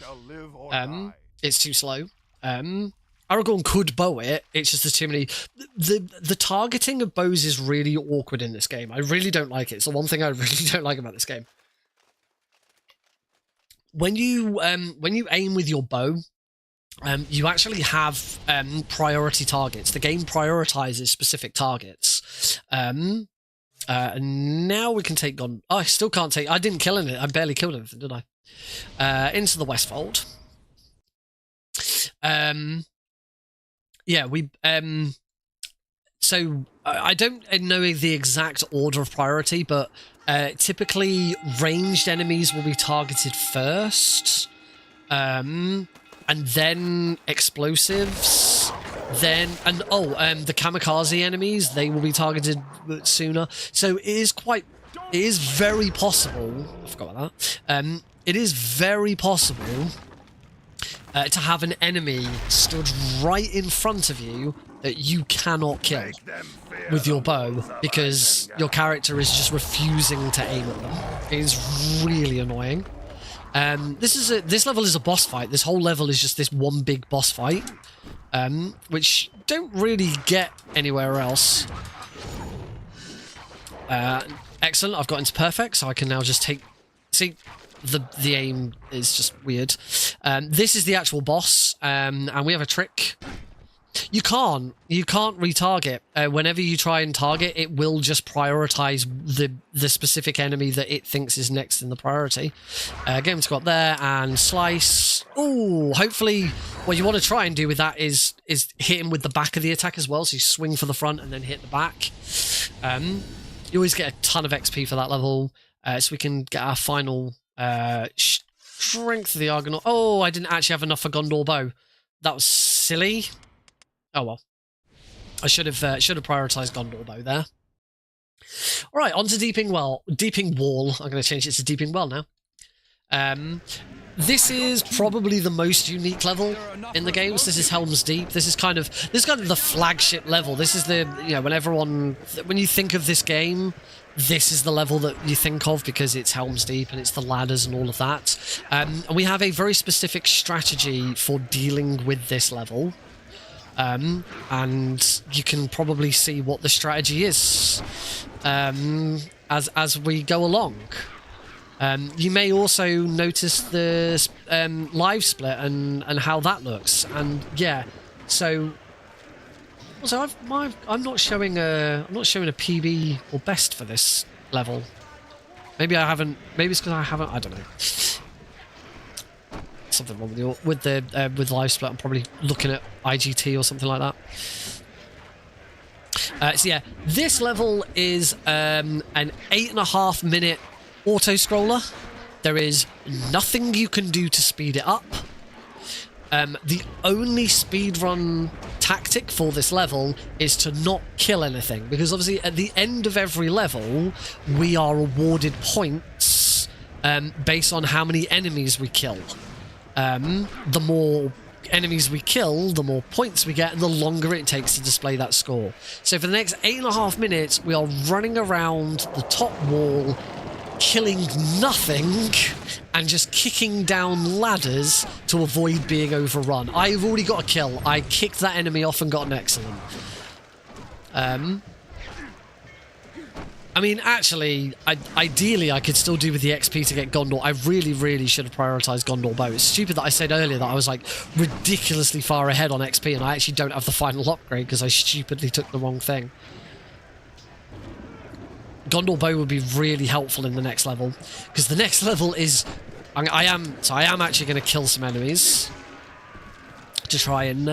It's too slow. Aragorn could bow it, it's just there's too many. The targeting of bows is really awkward in this game. I really don't like it. It's the one thing I really don't like about this game. When you aim with your bow, you actually have priority targets. The game prioritizes specific targets. And now we can take Gondor. Oh, I still can't take. I didn't kill anything. I barely killed anything, did I? Into the Westfold. Yeah, we so I don't know the exact order of priority, but typically ranged enemies will be targeted first, and then explosives, then the kamikaze enemies, they will be targeted sooner. So it is very possible. I forgot about that. It is very possible to have an enemy stood right in front of you that you cannot kill with your bow because your character is just refusing to aim at them. It is really annoying. This level is a boss fight. This whole level is just this one big boss fight, which don't really get anywhere else. Excellent, I've got into perfect, so I can now just take... See, the aim is just weird. This is the actual boss, and we have a trick. You can't retarget. Whenever you try and target, it will just prioritize the specific enemy that it thinks is next in the priority. Get him to go up there and slice. Ooh, hopefully what you want to try and do with that is hit him with the back of the attack as well. So you swing for the front and then hit the back. You always get a ton of XP for that level, so we can get our final strength of the Argonaut. Oh, I didn't actually have enough for Gondor bow. That was silly. Oh well. I should have prioritized Gondor bow there. Alright, on to Deeping Wall. I'm going to change it to Deeping Well now. This is probably the most unique level in the games. This is Helm's Deep. This is kind of the flagship level. This is the, you know, when you think of this game, this is the level that you think of because it's Helm's Deep and it's the ladders and all of that. And we have a very specific strategy for dealing with this level. And you can probably see what the strategy is as we go along. You may also notice the live split and how that looks, and yeah. So I'm not showing a PB or best for this level. Maybe I haven't. Maybe it's because I haven't. I don't know. Something wrong with live split. I'm probably looking at IGT or something like that. So yeah, this level is an 8.5 minute auto scroller. There is nothing you can do to speed it up. The only speedrun tactic for this level is to not kill anything, because obviously at the end of every level we are awarded points based on how many enemies we kill. The more enemies we kill, the more points we get, and the longer it takes to display that score. So for the next 8.5 minutes we are running around the top wall, killing nothing and just kicking down ladders to avoid being overrun. I've already got a kill. I kicked that enemy off and got an excellent. I mean, actually, ideally I could still do with the XP to get Gondor. I really should have prioritised Gondor Bow. It's stupid that I said earlier that I was like ridiculously far ahead on XP and I actually don't have the final upgrade because I stupidly took the wrong thing. Gondor Bow would be really helpful in the next level, because the next level is I am actually going to kill some enemies to try and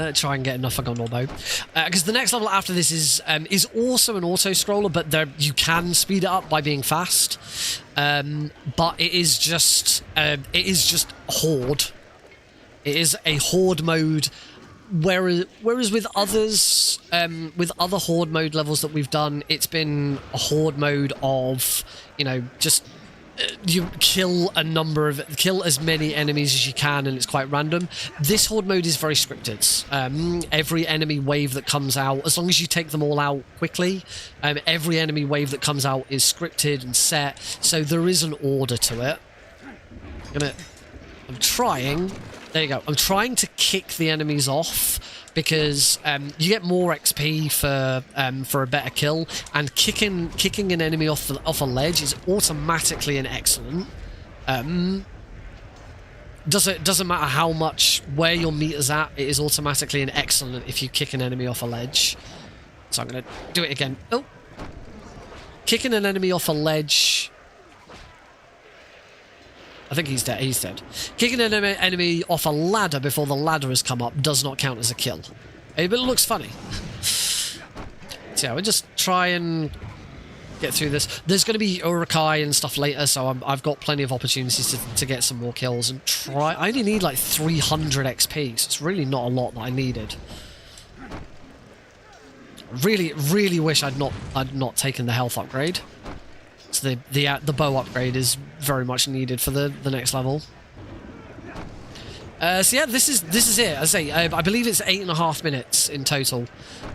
get enough for Gondor Bow, because the next level after this is also an auto scroller, but you can speed it up by being fast, but it is just horde. It is a horde mode. Whereas with others, with other horde mode levels that we've done, it's been a horde mode of, you know, just you kill as many enemies as you can, and it's quite random. This horde mode is very scripted. Every enemy wave that comes out, as long as you take them all out quickly, every enemy wave that comes out is scripted and set, so there is an order to it. I'm trying. There you go. I'm trying to kick the enemies off because you get more XP for a better kill, and kicking an enemy off a ledge is automatically an excellent. Doesn't matter how much where your meter's at, it is automatically an excellent if you kick an enemy off a ledge. So I'm gonna do it again. Oh, kicking an enemy off a ledge. I think he's dead. He's dead. Kicking an enemy off a ladder before the ladder has come up does not count as a kill. But it looks funny. So yeah, we'll just try and get through this. There's going to be Urukai and stuff later, so I've got plenty of opportunities to get some more kills and try. I only need like 300 XP, so it's really not a lot that I needed. Really wish I'd not taken the health upgrade. So the bow upgrade is very much needed for the next level. So yeah, this is it. I say I believe it's 8.5 minutes in total.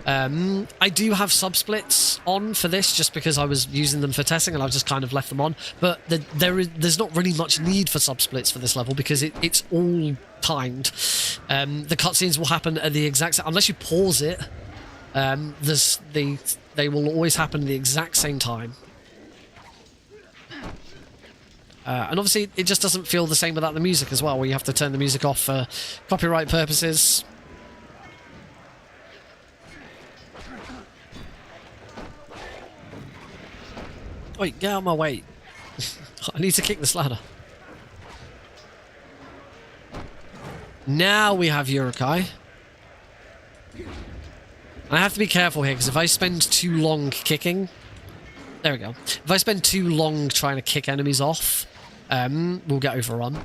I do have sub-splits on for this just because I was using them for testing and I've just kind of left them on. But there's not really much need for sub-splits for this level because it's all timed. The cutscenes will happen at the exact same, unless you pause it. They will always happen at the exact same time. And obviously, it just doesn't feel the same without the music as well, where you have to turn the music off for copyright purposes. Wait, get out of my way. I need to kick this ladder. Now we have Urukai. I have to be careful here, because if I spend too long kicking... There we go. If I spend too long trying to kick enemies off, we'll get overrun.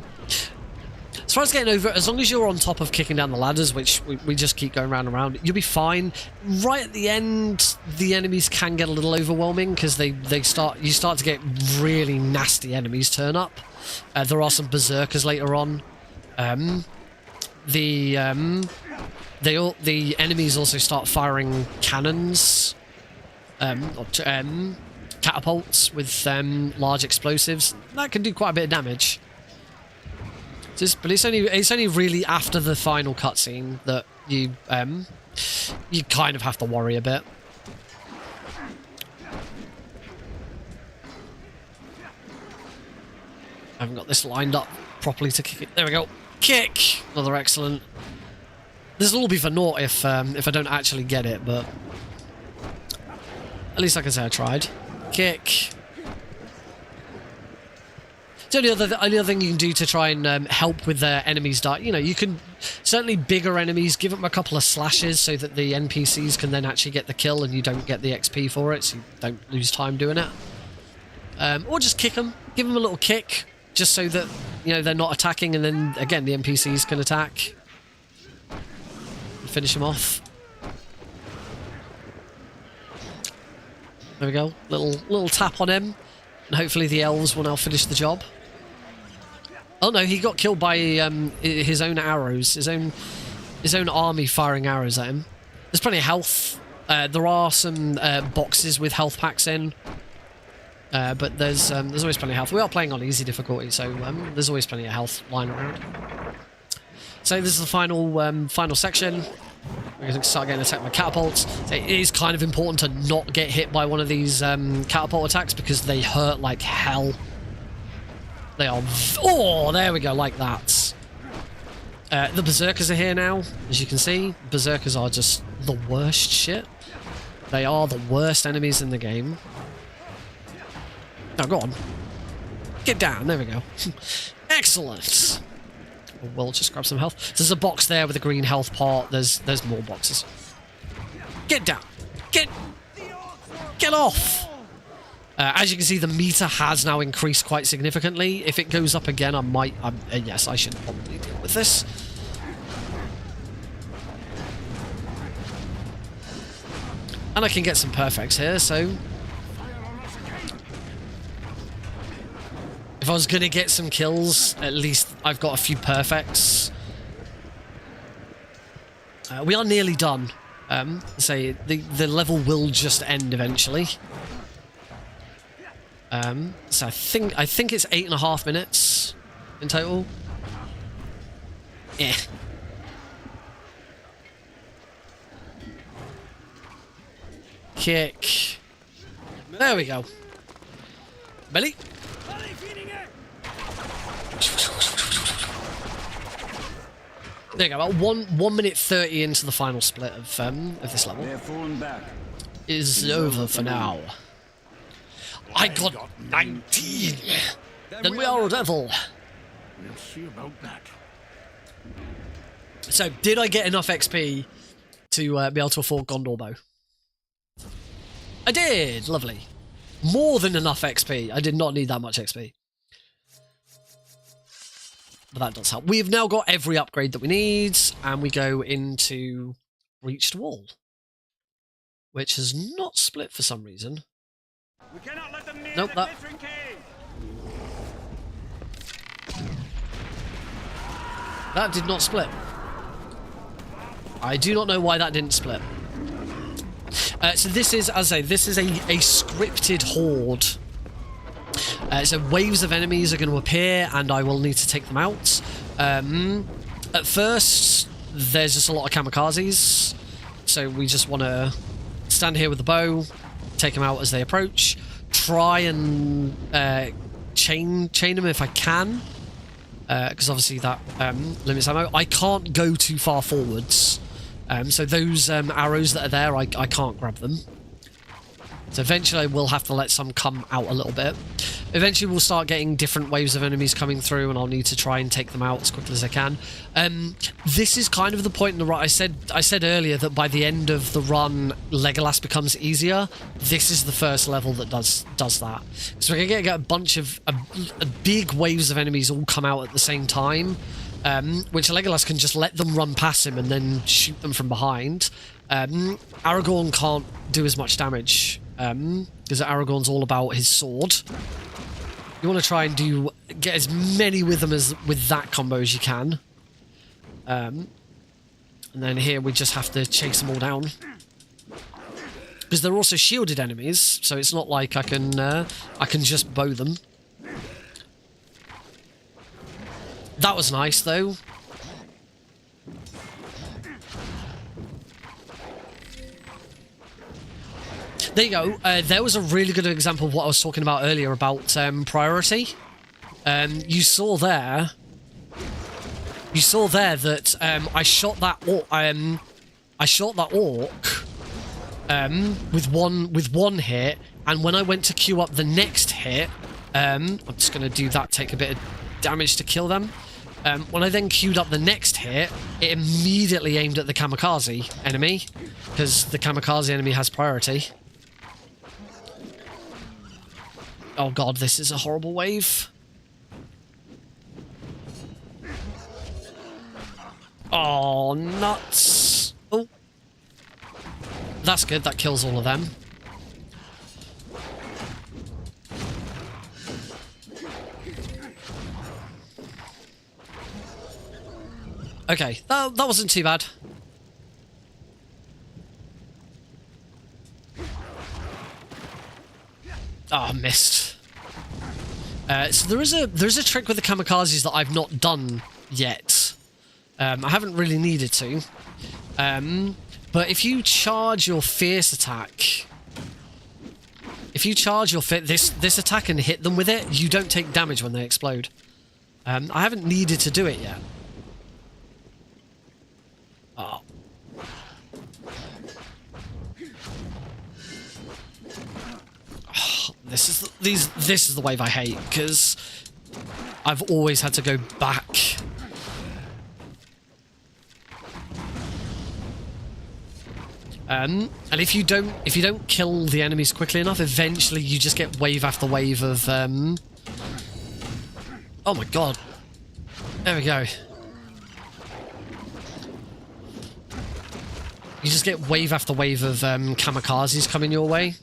As far as getting over, as long as you're on top of kicking down the ladders, which we just keep going round and round, you'll be fine. Right at the end, the enemies can get a little overwhelming because you start to get really nasty enemies turn up. There are some berserkers later on. the enemies also start firing cannons, catapults with large explosives. That can do quite a bit of damage. But it's only really after the final cutscene that you kind of have to worry a bit. I haven't got this lined up properly to kick it. There we go. Kick! Another excellent. This will all be for naught if I don't actually get it, but at least I can say I tried. Kick. The only other thing you can do to try and help with the enemies die, you know, you can certainly bigger enemies, give them a couple of slashes so that the NPCs can then actually get the kill and you don't get the XP for it, so you don't lose time doing it. Or just kick them, give them a little kick, just so that, you know, they're not attacking, and then again the NPCs can attack. Finish them off. There we go. Little tap on him, and hopefully the elves will now finish the job. Oh no, he got killed by his own arrows, his own army firing arrows at him. There's plenty of health. There are some boxes with health packs in, but there's always plenty of health. We are playing on easy difficulty, so there's always plenty of health lying around. So this is the final section. We're going to start getting attacked by catapults. It is kind of important to not get hit by one of these catapult attacks because they hurt like hell. They are... Oh, there we go, like that. The berserkers are here now, as you can see. Berserkers are just the worst shit. They are the worst enemies in the game. Now, go on. Get down, there we go. Excellent. We'll just grab some health. There's a box there with a green health pot. There's more boxes. Get down. Get off. As you can see, the meter has now increased quite significantly. If it goes up again, I might... yes, I should probably deal with this. And I can get some perfects here, so... If I was going to get some kills, at least I've got a few perfects. We are nearly done. Say the level will just end eventually. So I think it's 8.5 minutes in total. Yeah. Kick. There we go. Belly. There you go. About 1 minute 30 into the final split of this level. They're falling back. Is over for now. I got 19. Then we are a level. We'll see about that. So, did I get enough XP to be able to afford Gondor Bow? I did. Lovely. More than enough XP. I did not need that much XP. But that does help. We've now got every upgrade that we need, and we go into Reached Wall, which has not split for some reason. We cannot let them near Nope, the that... glittering cave. That did not split. I do not know why that didn't split. So this is, as I say, this is a scripted horde. So waves of enemies are going to appear, and I will need to take them out. At first, there's just a lot of kamikazes, so we just want to stand here with the bow, take them out as they approach, try and chain them if I can, because obviously that limits ammo. I can't go too far forwards, so those arrows that are there, I can't grab them. So eventually I will have to let some come out a little bit. Eventually we'll start getting different waves of enemies coming through, and I'll need to try and take them out as quickly as I can. This is kind of the point in the run. I said earlier that by the end of the run, Legolas becomes easier. This is the first level that does that. So we're going to get a bunch of big waves of enemies all come out at the same time, which Legolas can just let them run past him and then shoot them from behind. Aragorn can't do as much damage, because Aragorn's all about his sword. You want to try and get as many with them as with that combo as you can. And then here we just have to chase them all down. Because they're also shielded enemies, so it's not like I can just bow them. That was nice, though. There you go. There was a really good example of what I was talking about earlier about priority. You saw there that I shot that orc with one hit, and when I went to queue up the next hit, I'm just going to do that, take a bit of damage to kill them. When I then queued up the next hit, it immediately aimed at the kamikaze enemy, because the kamikaze enemy has priority. Oh god, this is a horrible wave. Oh, nuts. Oh. That's good, that kills all of them. Okay, that wasn't too bad. Oh, missed. So there is a trick with the kamikazes that I've not done yet. I haven't really needed to. But if you charge your fierce attack, this attack and hit them with it, you don't take damage when they explode. I haven't needed to do it yet. Oh. This is the wave I hate, because I've always had to go back. And if you don't kill the enemies quickly enough, eventually you just get wave after wave of oh my god. There we go. You just get wave after wave of kamikazes coming your way.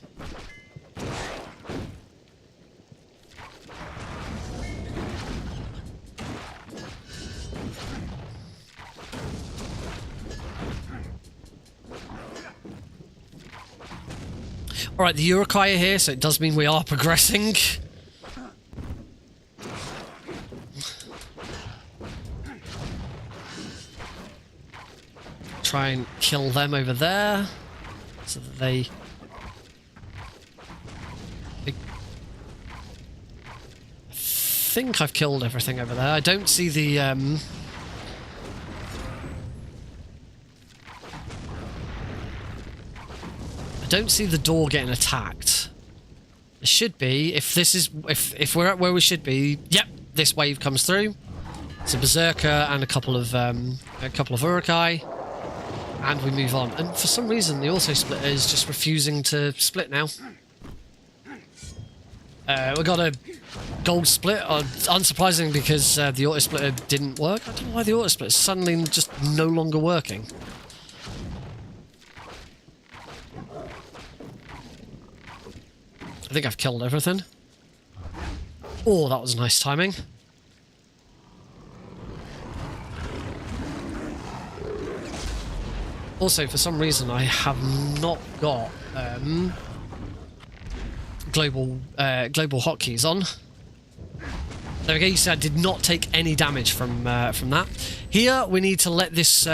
Alright, the Urukai are here, so it does mean we are progressing. Try and kill them over there, so that they... I think I've killed everything over there. I don't see the... I don't see the door getting attacked. It should be, if we're at where we should be. Yep, this wave comes through. It's a berserker and a couple of urukai. And we move on. And for some reason, the auto splitter is just refusing to split now. We got a gold split, unsurprising, because the auto splitter didn't work. I don't know why the auto splitter is suddenly just no longer working. I think I've killed everything. Oh, that was nice timing. Also, for some reason, I have not got global hotkeys on. There we go. You see, I did not take any damage from that. Here, we need to let this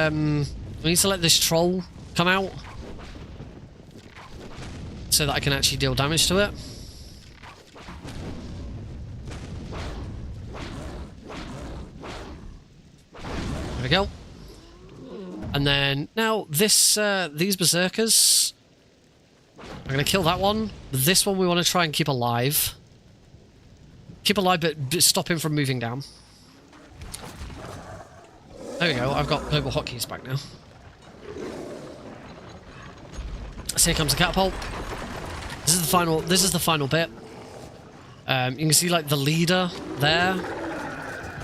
troll come out so that I can actually deal damage to it. There we go. And then, now, these berserkers, I'm going to kill that one. This one we want to try and keep alive. Keep alive, but stop him from moving down. There we go, I've got global hotkeys back now. So here comes the catapult. This is the final bit. You can see, like, the leader there.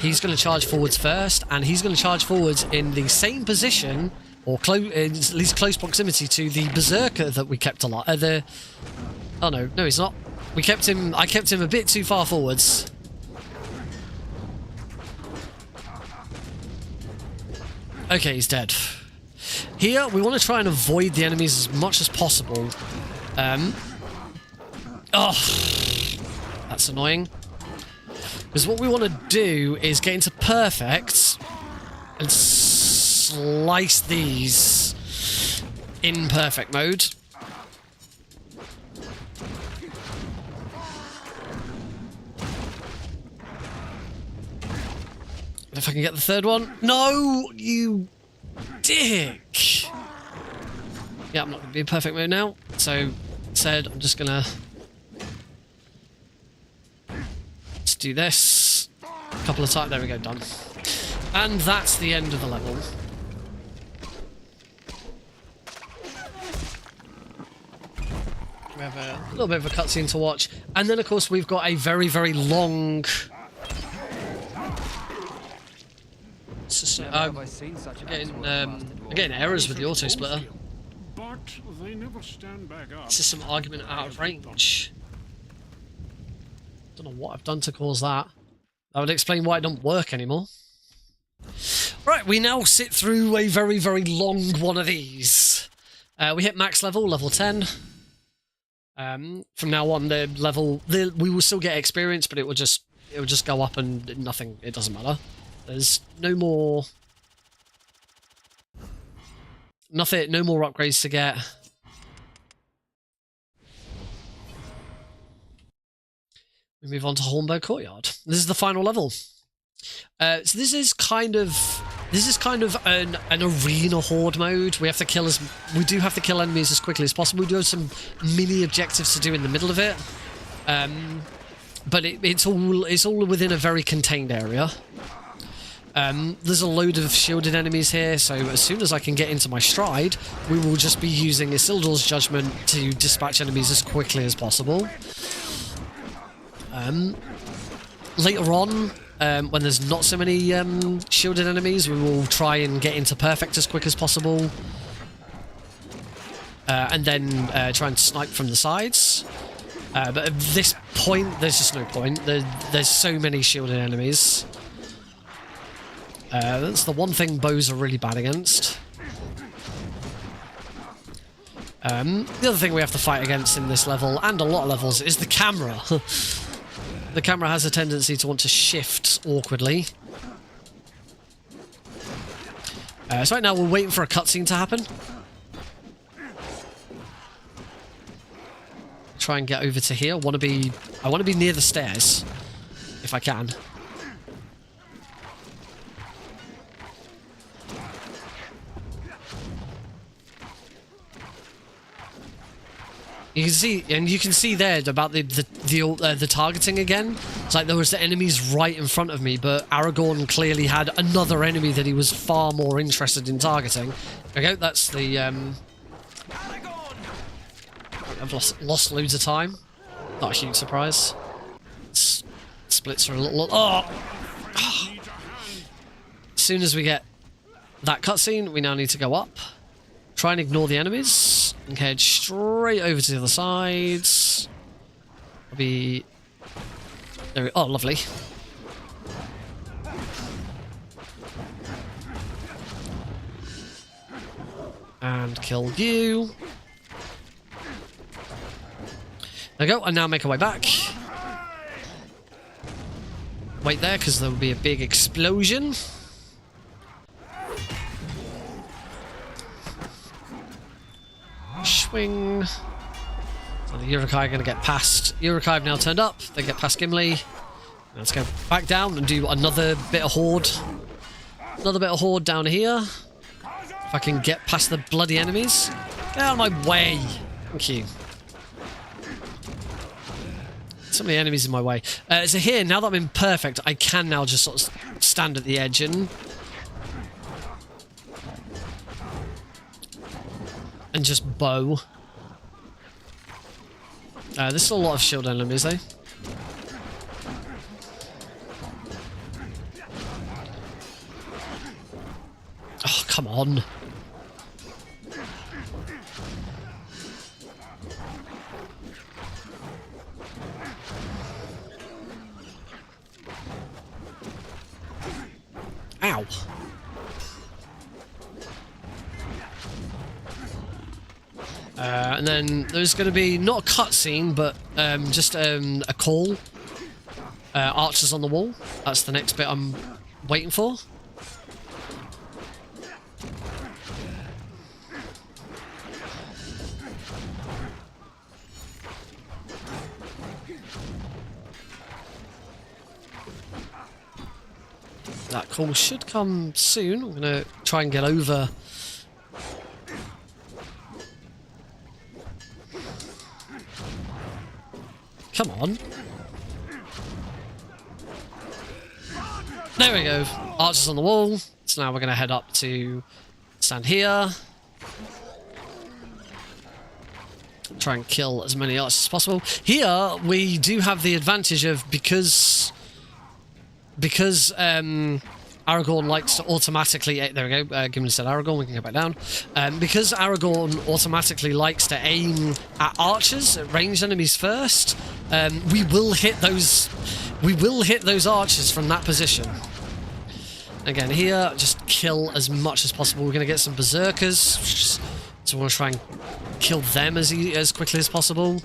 He's going to charge forwards first, and he's going to charge forwards in the same position, or at least close proximity to the berserker that we kept alive. Oh no, he's not. I kept him a bit too far forwards. Okay, he's dead. Here, we want to try and avoid the enemies as much as possible. Oh, that's annoying. Because what we want to do is get into perfect and slice these in perfect mode. If I can get the third one. No, you dick. Yeah, I'm not going to be in perfect mode now. So, instead, I'm just going to... Let's do this. A couple of times. There we go, done. And that's the end of the level. We have a little bit of a cutscene to watch. And then, of course, we've got a very, very long... Again, errors with the auto splitter. But they never stand back up. This is some argument out of range. Don't know what I've done to cause that. That would explain why it don't work anymore. Right, we now sit through a very, very long one of these. We hit max level, level 10. From now on, we will still get experience, but it will just go up and nothing. It doesn't matter. There's no more... Nothing, no more upgrades to get. We move on to Hornberg Courtyard. This is the final level. So this is kind of an arena horde mode. We do have to kill enemies as quickly as possible. We do have some mini objectives to do in the middle of it. But it's all within a very contained area. There's a load of shielded enemies here, so as soon as I can get into my stride, we will just be using Isildur's Judgment to dispatch enemies as quickly as possible. Later on, when there's not so many shielded enemies, we will try and get into perfect as quick as possible. And then try and snipe from the sides. But at this point, there's just no point. There's so many shielded enemies. That's the one thing bows are really bad against. The other thing we have to fight against in this level, and a lot of levels, is the camera. The camera has a tendency to want to shift awkwardly. So right now we're waiting for a cutscene to happen. Try and get over to here. I want to be near the stairs, if I can. You can see there about the targeting again. It's like there was the enemies right in front of me, but Aragorn clearly had another enemy that he was far more interested in targeting. There we go. That's the. I've lost loads of time. Not a huge surprise. Splits are a little. Oh! As soon as we get that cutscene, we now need to go up. Try and ignore the enemies. And head straight over to the other sides. There we, oh, lovely. And kill you. There we go, and now make our way back. Wait there, because there will be a big explosion. Swing. So the Uruk-hai are going to get past. Uruk-hai have now turned up. They get past Gimli. Now let's go back down and do another bit of horde. Another bit of horde down here. If I can get past the bloody enemies. Get out of my way. Thank you. So many enemies in my way. So here, now that I'm in perfect, I can now just sort of stand at the edge and just bow. There's still a lot of shield enemies though. Oh, come on. Ow. And then there's going to be not a cutscene, but just a call. Archers on the wall. That's the next bit I'm waiting for. That call should come soon. I'm going to try and get over. Come on. There we go. Archers on the wall. So now we're going to head up to stand here. Try and kill as many archers as possible. Here, we do have the advantage of because Aragorn likes to automatically... There we go, Gimli said Aragorn, we can go back down. Because Aragorn automatically likes to aim at archers, at ranged enemies first, we will hit those archers from that position. Again, here, just kill as much as possible. We're going to get some berserkers, so we want to try and kill them as quickly as possible.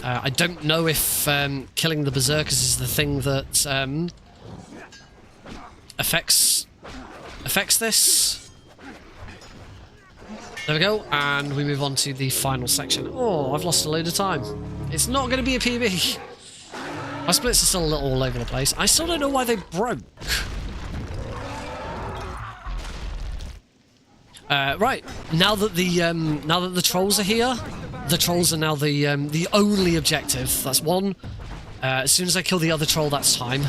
I don't know if killing the berserkers is the thing that affects this. There we go, and we move on to the final section. Oh, I've lost a load of time. It's not going to be a PB. My splits are still a little all over the place. I still don't know why they broke. Right, now that the trolls are here, the trolls are now the only objective. That's one. As soon as I kill the other troll, that's time.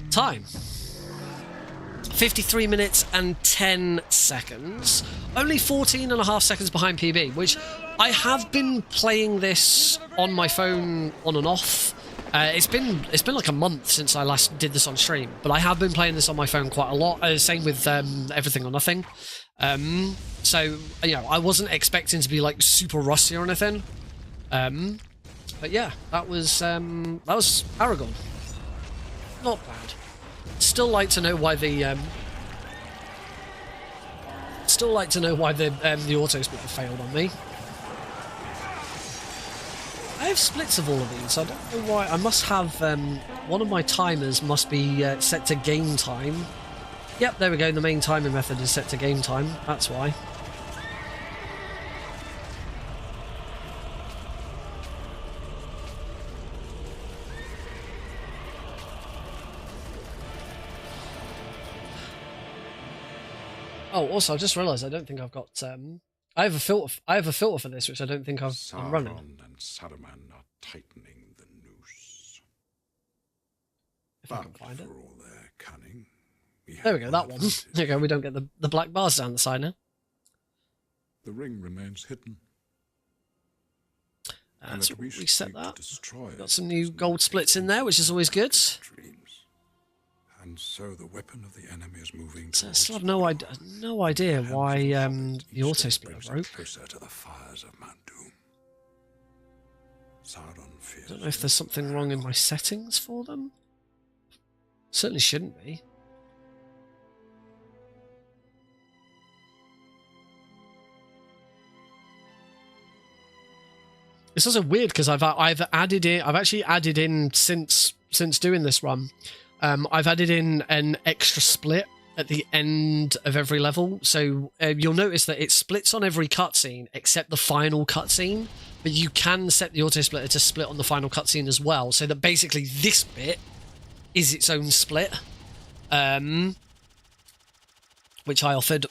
Time. 53 minutes and 10 seconds. Only 14.5 seconds behind PB, which I have been playing this on my phone on and off. It's been like a month since I last did this on stream, but I have been playing this on my phone quite a lot. Same with Everything or Nothing. So you know, I wasn't expecting to be like super rusty or anything. But yeah, that was Aragorn. Not bad. Still like to know why the auto splitter failed on me. I have splits of all of these, so I don't know why. I must have one of my timers must be set to game time. Yep, there we go. The main timing method is set to game time. That's why. Oh, also, I just realised I don't think I've got. I have a filter for this, which I don't think I'm running. Sauron and Saruman are tightening the noose. If I can find it. For all their cunning, There we go, that one. There we go. We don't get the black bars down the side now. The ring remains hidden. So we reset that. Got some new gold splits in there, which is always good. Dreams. And so the weapon of the enemy is moving. So I still have no idea why the auto splitter broke. Closer to the fires of Mount Doom. Sauron fears. I don't know if there's something wrong in my settings for them. Certainly shouldn't be. It's also weird because I've actually added in since doing this run. I've added in an extra split at the end of every level, so you'll notice that it splits on every cutscene except the final cutscene, but you can set the auto splitter to split on the final cutscene as well, so that basically this bit is its own split, which I offered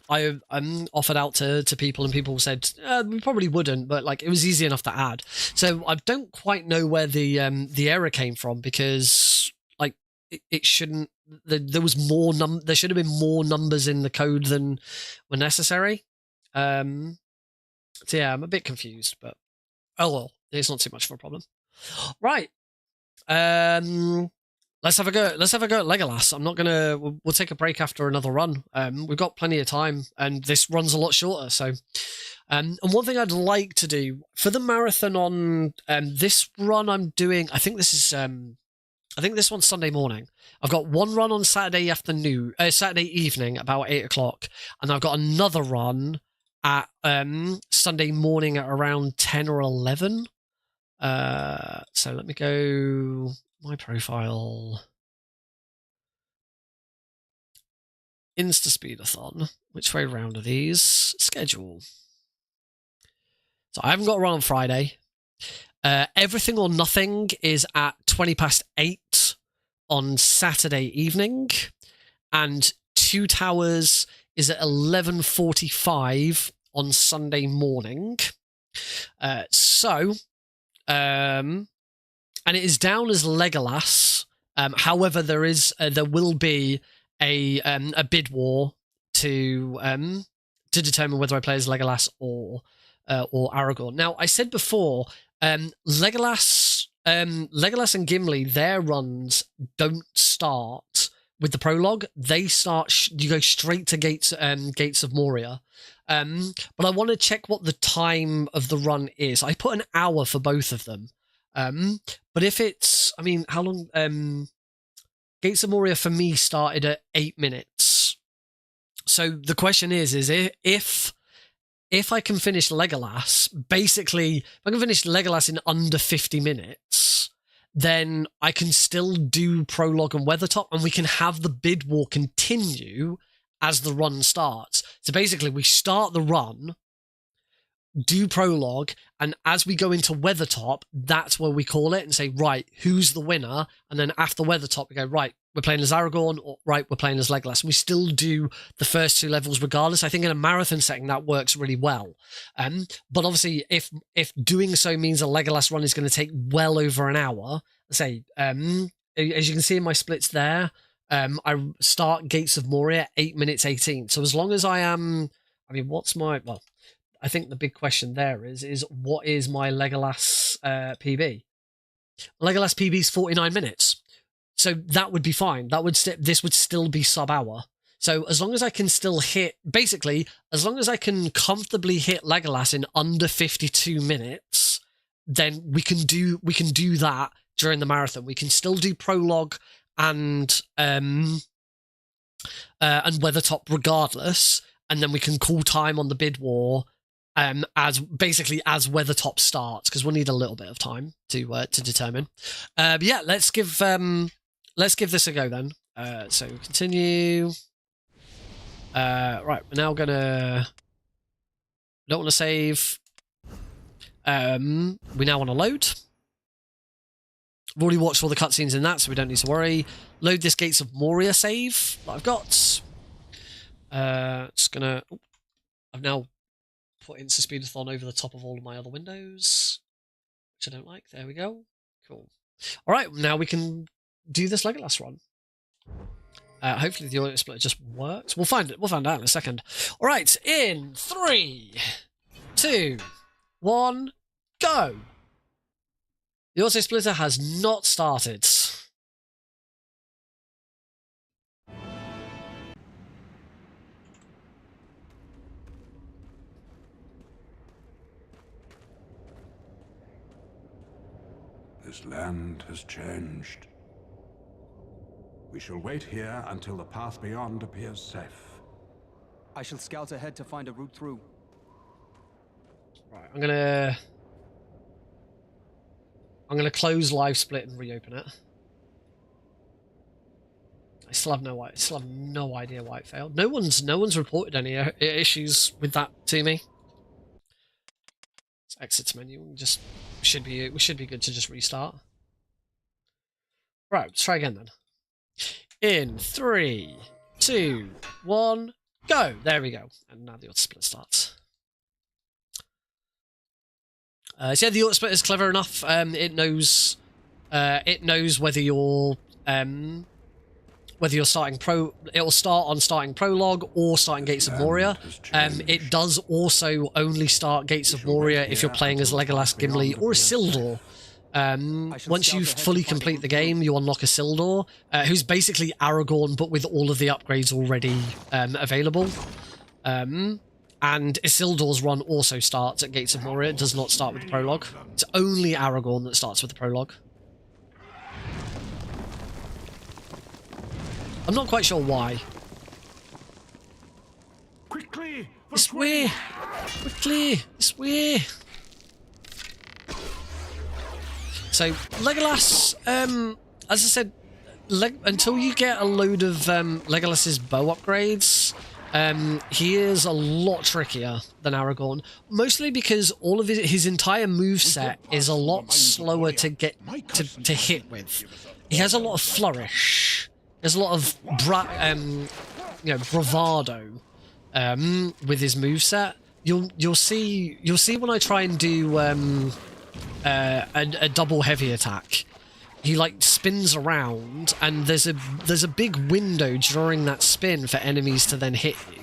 out to people, and people said we probably wouldn't, but like it was easy enough to add. So I don't quite know where the error came from, because it shouldn't. There was more there should have been more numbers in the code than were necessary. So yeah, I'm a bit confused, but oh well, it's not too much of a problem. Right. Let's have a go. Let's have a go at Legolas. I'm not gonna. We'll take a break after another run. We've got plenty of time, and this run's a lot shorter. So, and one thing I'd like to do for the marathon on this run, I'm doing. I think this is I think this one's Sunday morning. I've got one run on Saturday evening about 8 o'clock, and I've got another run at Sunday morning at around 10 or 11. So let me go my profile. InstaSpeedathon. Which way round are these? Schedule. So I haven't got a run on Friday. Everything or Nothing is at 8:20 on Saturday evening, and Two Towers is at 11:45 on Sunday morning. And it is down as Legolas. However, there will be a bid war to determine whether I play as Legolas or Aragorn. Now, I said before, Legolas and Gimli, their runs don't start with the prologue. They start. You go straight to Gates of Moria. But I want to check what the time of the run is. I put an hour for both of them. But if it's, I mean, how long? Gates of Moria for me started at 8 minutes. So the question is if I can finish Legolas, basically, if I can finish Legolas in under 50 minutes, then I can still do Prologue and Weathertop, and we can have the bid war continue as the run starts. So basically, we start the run, do Prologue, and as we go into Weathertop, that's where we call it and say, right, who's the winner? And then after Weathertop, we go, right, we're playing as Aragorn, or right, we're playing as Legolas. And we still do the first two levels regardless. I think in a marathon setting, that works really well. But obviously, if doing so means a Legolas run is going to take well over an hour, say, as you can see in my splits there, I start Gates of Moria 8 minutes 18. So as long as I am, I mean, well, I think the big question there is what is my Legolas PB? Legolas PB is 49 minutes. So that would be fine. This would still be sub-hour. So as long as I can still hit, basically, as long as I can comfortably hit Legolas in under 52 minutes, then we can do that during the marathon. We can still do Prologue and Weathertop regardless, and then we can call time on the bid war as Weathertop starts, because we'll need a little bit of time to determine. But yeah, let's give this a go then. So continue. Right, we're now gonna. Don't want to save. We now want to load. I've already watched all the cutscenes in that, so we don't need to worry. Load this Gates of Moria save that I've got. Just gonna. I've now put InstaSpeedathon over the top of all of my other windows, which I don't like. There we go. Cool. All right, now we can do this Legolas run. Hopefully the audio splitter just works. We'll find out in a second. All right, in 3, 2, 1, go. The audio splitter has not started. This land has changed. We shall wait here until the path beyond appears safe. I shall scout ahead to find a route through. Right, I'm gonna close live split and reopen it. I still have no idea why it failed. No one's reported any issues with that to me. Let's exit to menu. We should be good to just restart. Right, let's try again then. In 3, 2, 1, go. There we go. And now the auto split starts. So yeah, the auto split is clever enough. It knows whether you're starting it will start on starting Prologue or starting Gates of Moria. It does also only start Gates of Moria if you're playing as Legolas, Gimli, or Isildur. Once you fully complete the game, you unlock Isildur, who's basically Aragorn, but with all of the upgrades already available. And Isildur's run also starts at Gates of Moria. It does not start with the Prologue. It's only Aragorn that starts with the Prologue. I'm not quite sure why. Quickly! This way! Quickly! This way! So, Legolas, as I said, until you get a load of Legolas's bow upgrades, he is a lot trickier than Aragorn. Mostly because all of his entire moveset is a lot slower to get to hit with. He has a lot of flourish. There's a lot of bravado with his moveset. You'll see when I try and do a double heavy attack. He like spins around, and there's a big window during that spin for enemies to then hit you.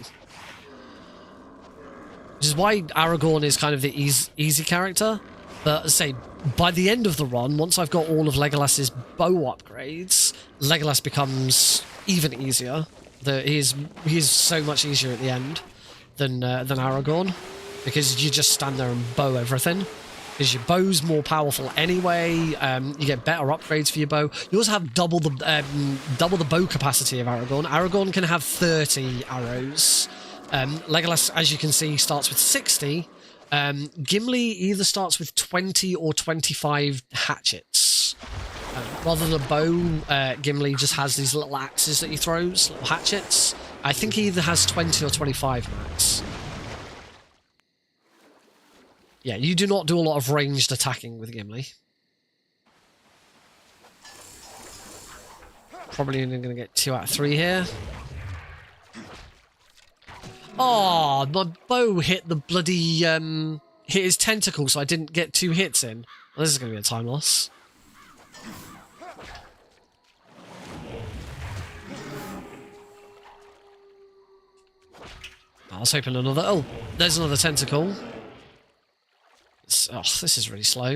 Which is why Aragorn is kind of the easy character. But as I say, by the end of the run, once I've got all of Legolas's bow upgrades, Legolas becomes even easier. He is so much easier at the end than Aragorn, because you just stand there and bow everything. Because your bow's more powerful anyway. You get better upgrades for your bow. You also have double the bow capacity of Aragorn. Aragorn can have 30 arrows. Legolas, as you can see, starts with 60. Gimli either starts with 20 or 25 hatchets. Rather than a bow, Gimli just has these little axes that he throws, little hatchets. I think he either has 20 or 25 max. Yeah, you do not do a lot of ranged attacking with Gimli. Probably only going to get 2 out of 3 here. Oh, my bow hit the bloody, hit his tentacle, so I didn't get 2 hits in. Well, this is going to be a time loss. I was hoping another... Oh, there's another tentacle. Oh, this is really slow.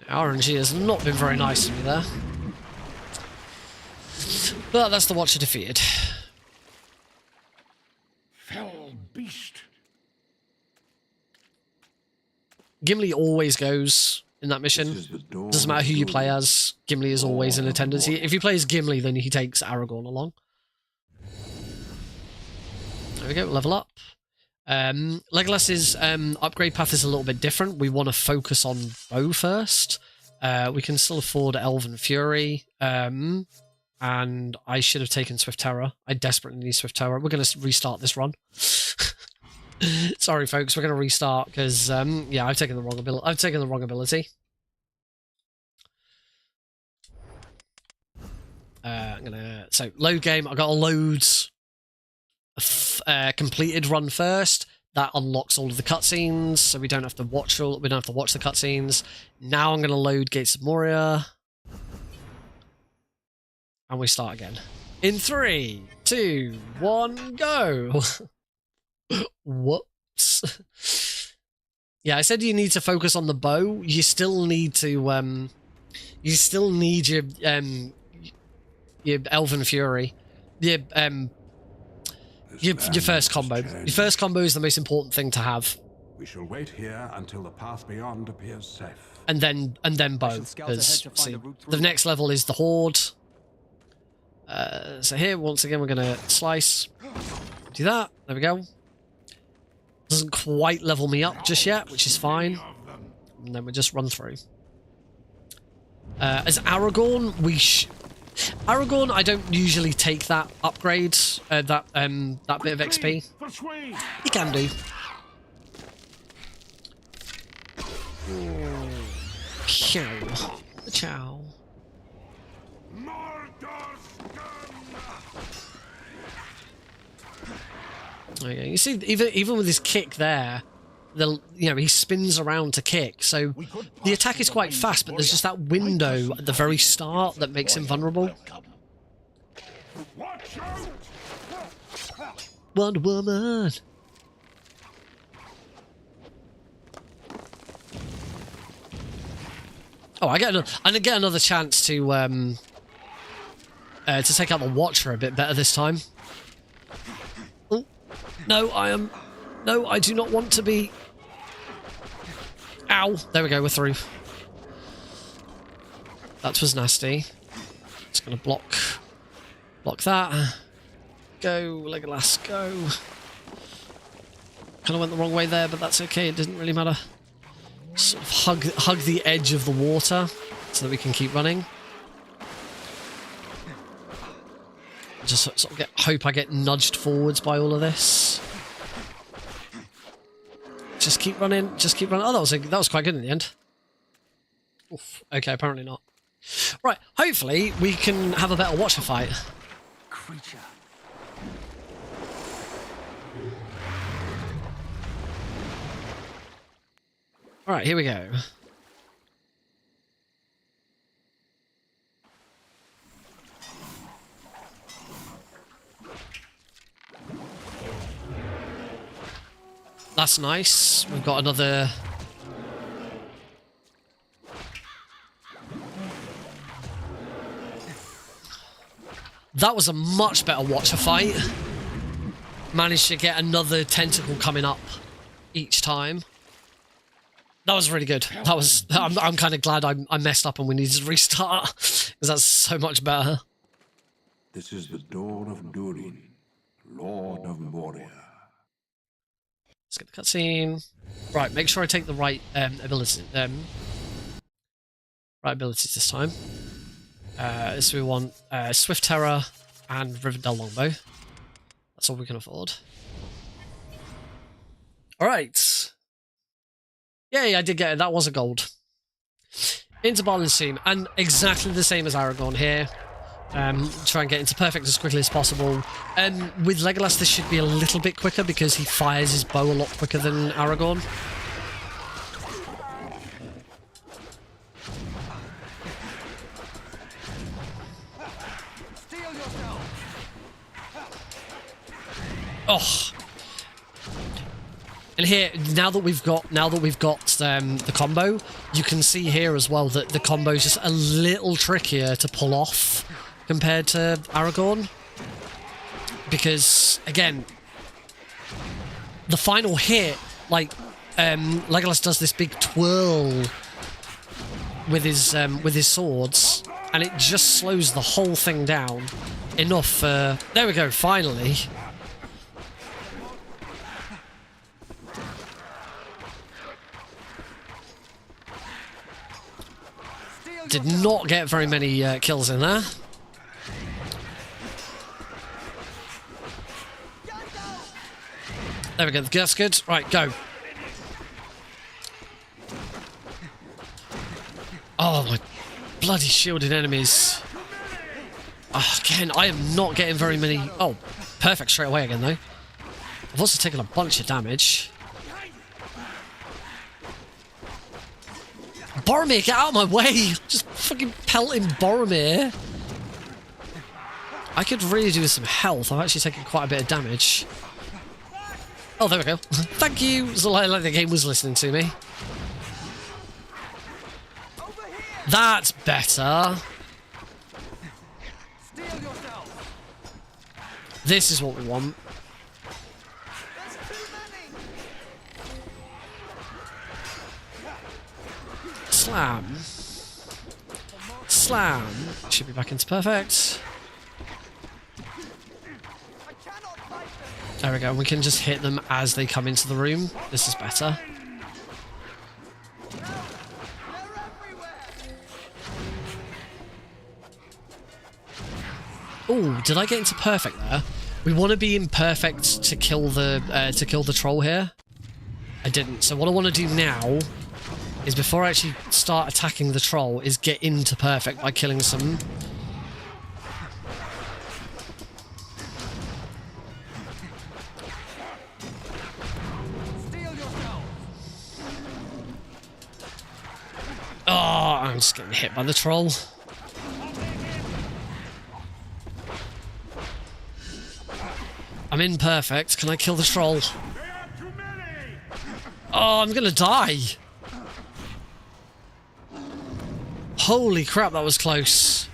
RNG has not been very nice to me there. But that's the Watcher defeated. Fell beast. Gimli always goes in that mission. Doesn't matter who you play as, Gimli is always in attendance. If you play as Gimli, then he takes Aragorn along. There we go, level up. Legolas's upgrade path is a little bit different. We want to focus on bow first. We can still afford Elven Fury. And I should have taken Swift Terror. I desperately need Swift Terror. We're going to restart this run. Sorry, folks. We're going to restart because, yeah, I've taken the wrong ability. I'm gonna load game. I got to load completed run first. That unlocks all of the cutscenes, so we don't have to watch the cutscenes. Now I'm going to load Gates of Moria. And we start again. In 3, 2, 1, go! Whoops. Yeah, I said you need to focus on the bow. You still need to, your Elven Fury. Your first combo. Your first combo is the most important thing to have. We shall wait here until the path beyond appears safe. And then bow. Because the next level is the Horde. So here, once again, we're going to slice. Do that. There we go. Doesn't quite level me up just yet, which is fine. And then we just run through. As Aragorn, Aragorn, I don't usually take that upgrade, that bit of XP. You can do. Chow. Chow. Okay, you see, even with his kick there, he spins around to kick, so the attack is quite fast, but there's just that window at the very start that makes him vulnerable. Wonder Woman! Oh, I get another chance to take out the Watcher a bit better this time. Oh, no, I do not want to be. Ow! There we go, we're through. That was nasty. Just gonna block Block that. Go, Legolas, go. Kind of went the wrong way there, but that's okay. It didn't really matter. Sort of hug the edge of the water so that we can keep running. Just sort of hope I get nudged forwards by all of this. Just keep running. Just keep running. Oh, that was quite good in the end. Oof. Okay, apparently not. Right. Hopefully we can have a better Watcher fight. Creature. All right. Here we go. That's nice. We've got another... That was a much better Watcher fight. Managed to get another tentacle coming up each time. That was really good. That was... I'm kind of glad I messed up and we needed to restart. Because that's so much better. This is the dawn of Durin, Lord of Moria. Let's get the cutscene. Right, make sure I take the right abilities. Right abilities this time. So we want Swift Terror and Rivendell Longbow. That's all we can afford. Alright. Yay, I did get it. That was a gold. Into Barlin's team. And exactly the same as Aragorn here. Try and get into perfect as quickly as possible. With Legolas, this should be a little bit quicker because he fires his bow a lot quicker than Aragorn. Oh. And here, now that we've got the combo, you can see here as well that the combo is just a little trickier to pull off compared to Aragorn. Because, again, the final hit, like, Legolas does this big twirl with his swords, and it just slows the whole thing down enough for... There we go, finally. Did not get very many kills in there. There we go, that's good. Right, go. Oh, my bloody shielded enemies. Oh, again, I am not getting very many... Oh, perfect straight away again, though. I've also taken a bunch of damage. Boromir, get out of my way! Just fucking pelting Boromir. I could really do with some health. I've actually taken quite a bit of damage. Oh, there we go. Thank you! It's like the game was listening to me. That's better. This is what we want. Slam. Slam. Should be back into perfect. There we go. We can just hit them as they come into the room. This is better. Oh, did I get into perfect there? We want to be in perfect to kill the troll here. I didn't. So what I want to do now is, before I actually start attacking the troll, is get into perfect by killing some. Oh, I'm just getting hit by the troll. I'm in perfect. Can I kill the troll? Oh, I'm gonna die. Holy crap, that was close.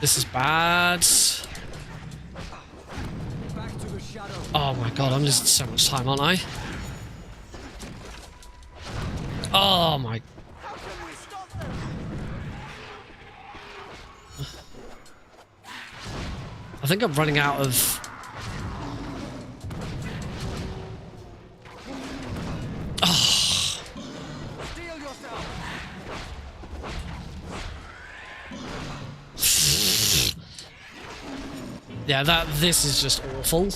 This is bad. Oh my god, I'm losing so much time, aren't I? Oh my... I think I'm running out of... Oh. Steel yourself. Yeah, this is just awful.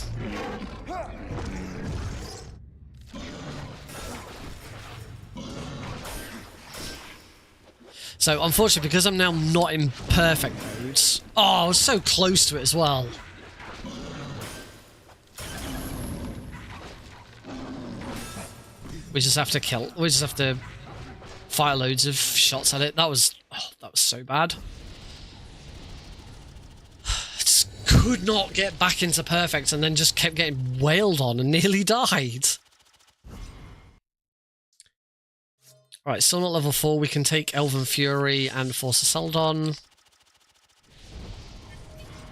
So, unfortunately, because I'm now not in perfect mode... Oh, I was so close to it as well. We just have to kill... We just have to fire loads of shots at it. That was so bad. I just could not get back into perfect and then just kept getting wailed on and nearly died. Right, still not level 4. We can take Elven Fury and Force of Seldon.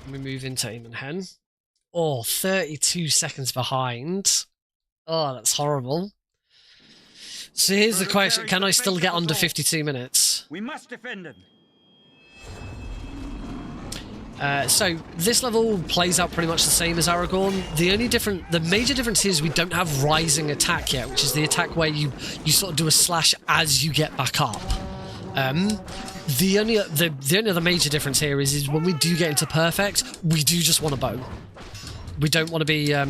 We move into Aim and Hen. Oh, 32 seconds behind. Oh, that's horrible. So here's the question. Can I still get under 52 minutes? We must defend them. So this level plays out pretty much the same as Aragorn. The major difference is we don't have rising attack yet, which is the attack where you sort of do a slash as you get back up. The only other major difference here is when we do get into perfect, we do just want a bow. We don't want to be it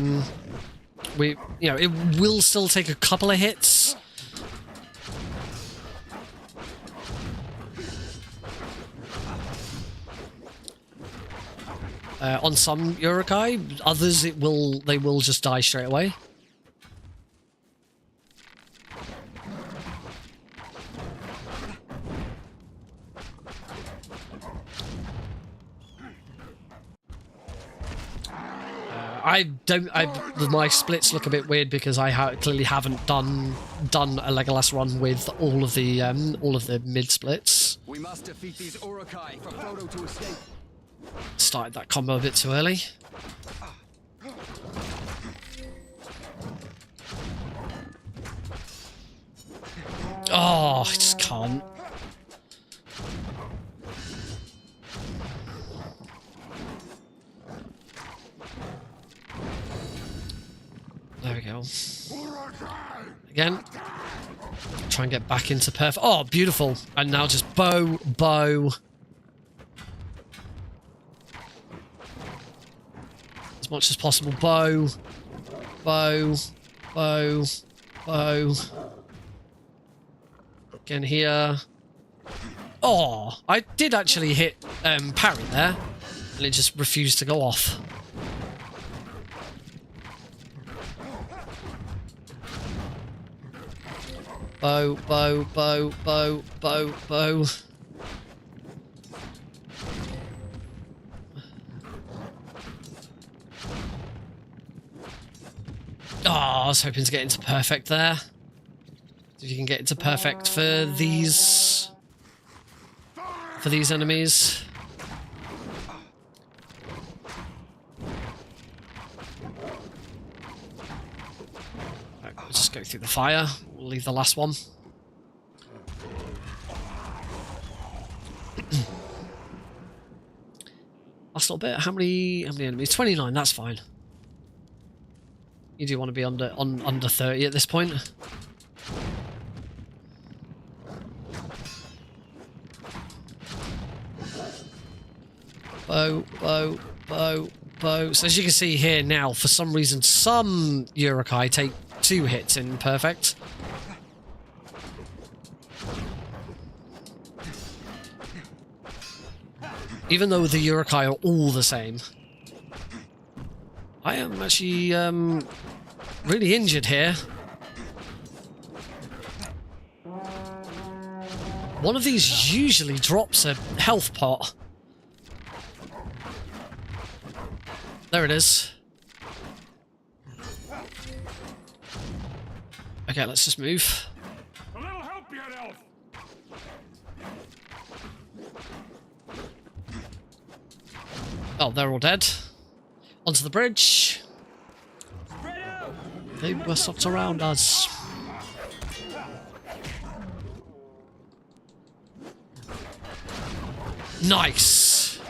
will still take a couple of hits. On some Urukai, others they will just die straight away. My splits look a bit weird because I clearly haven't done a Legolas run with all of the mid splits. We must defeat these Urukai for Frodo to escape. Started that combo a bit too early. Oh, I just can't. There we go. Again. Try and get back into perfect. Oh, beautiful. And now just bow. As much as possible. Bow. Again here. Oh, I did actually hit parry there. And it just refused to go off. Bow. Oh, I was hoping to get into perfect there. If you can get into perfect for these enemies. Right, we'll just go through the fire. We'll leave the last one. Last little bit. How many enemies? 29. That's fine. You do want to be under 30 at this point. Bow. So as you can see here now, for some reason, some Urukai take 2 hits in perfect. Even though the Urukai are all the same. I am actually really injured here. One of these usually drops a health pot. There it is. Okay, let's just move. A little help, you elf. Oh, they're all dead. Onto the bridge. They were sucked around us. Nice.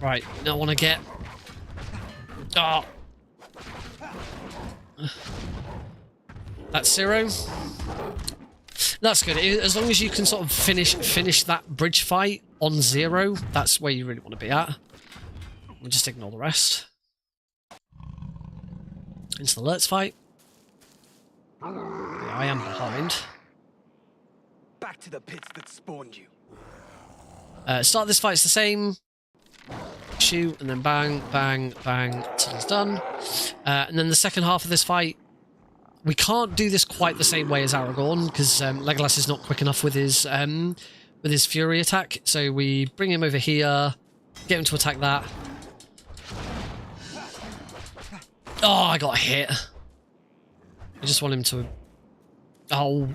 Right, now I want to get... Oh. That's 0. That's good. As long as you can sort of finish that bridge fight on 0, that's where you really want to be at. We'll just ignore the rest. Into the alerts fight. Yeah, I am behind. Back to the pits that spawned you. Start this fight's the same. Shoot, and then bang, bang, bang, until it's done. And then the second half of this fight, we can't do this quite the same way as Aragorn, because Legolas is not quick enough with his Fury attack. So we bring him over here, get him to attack that. Oh, I got hit. I just want him to... Oh.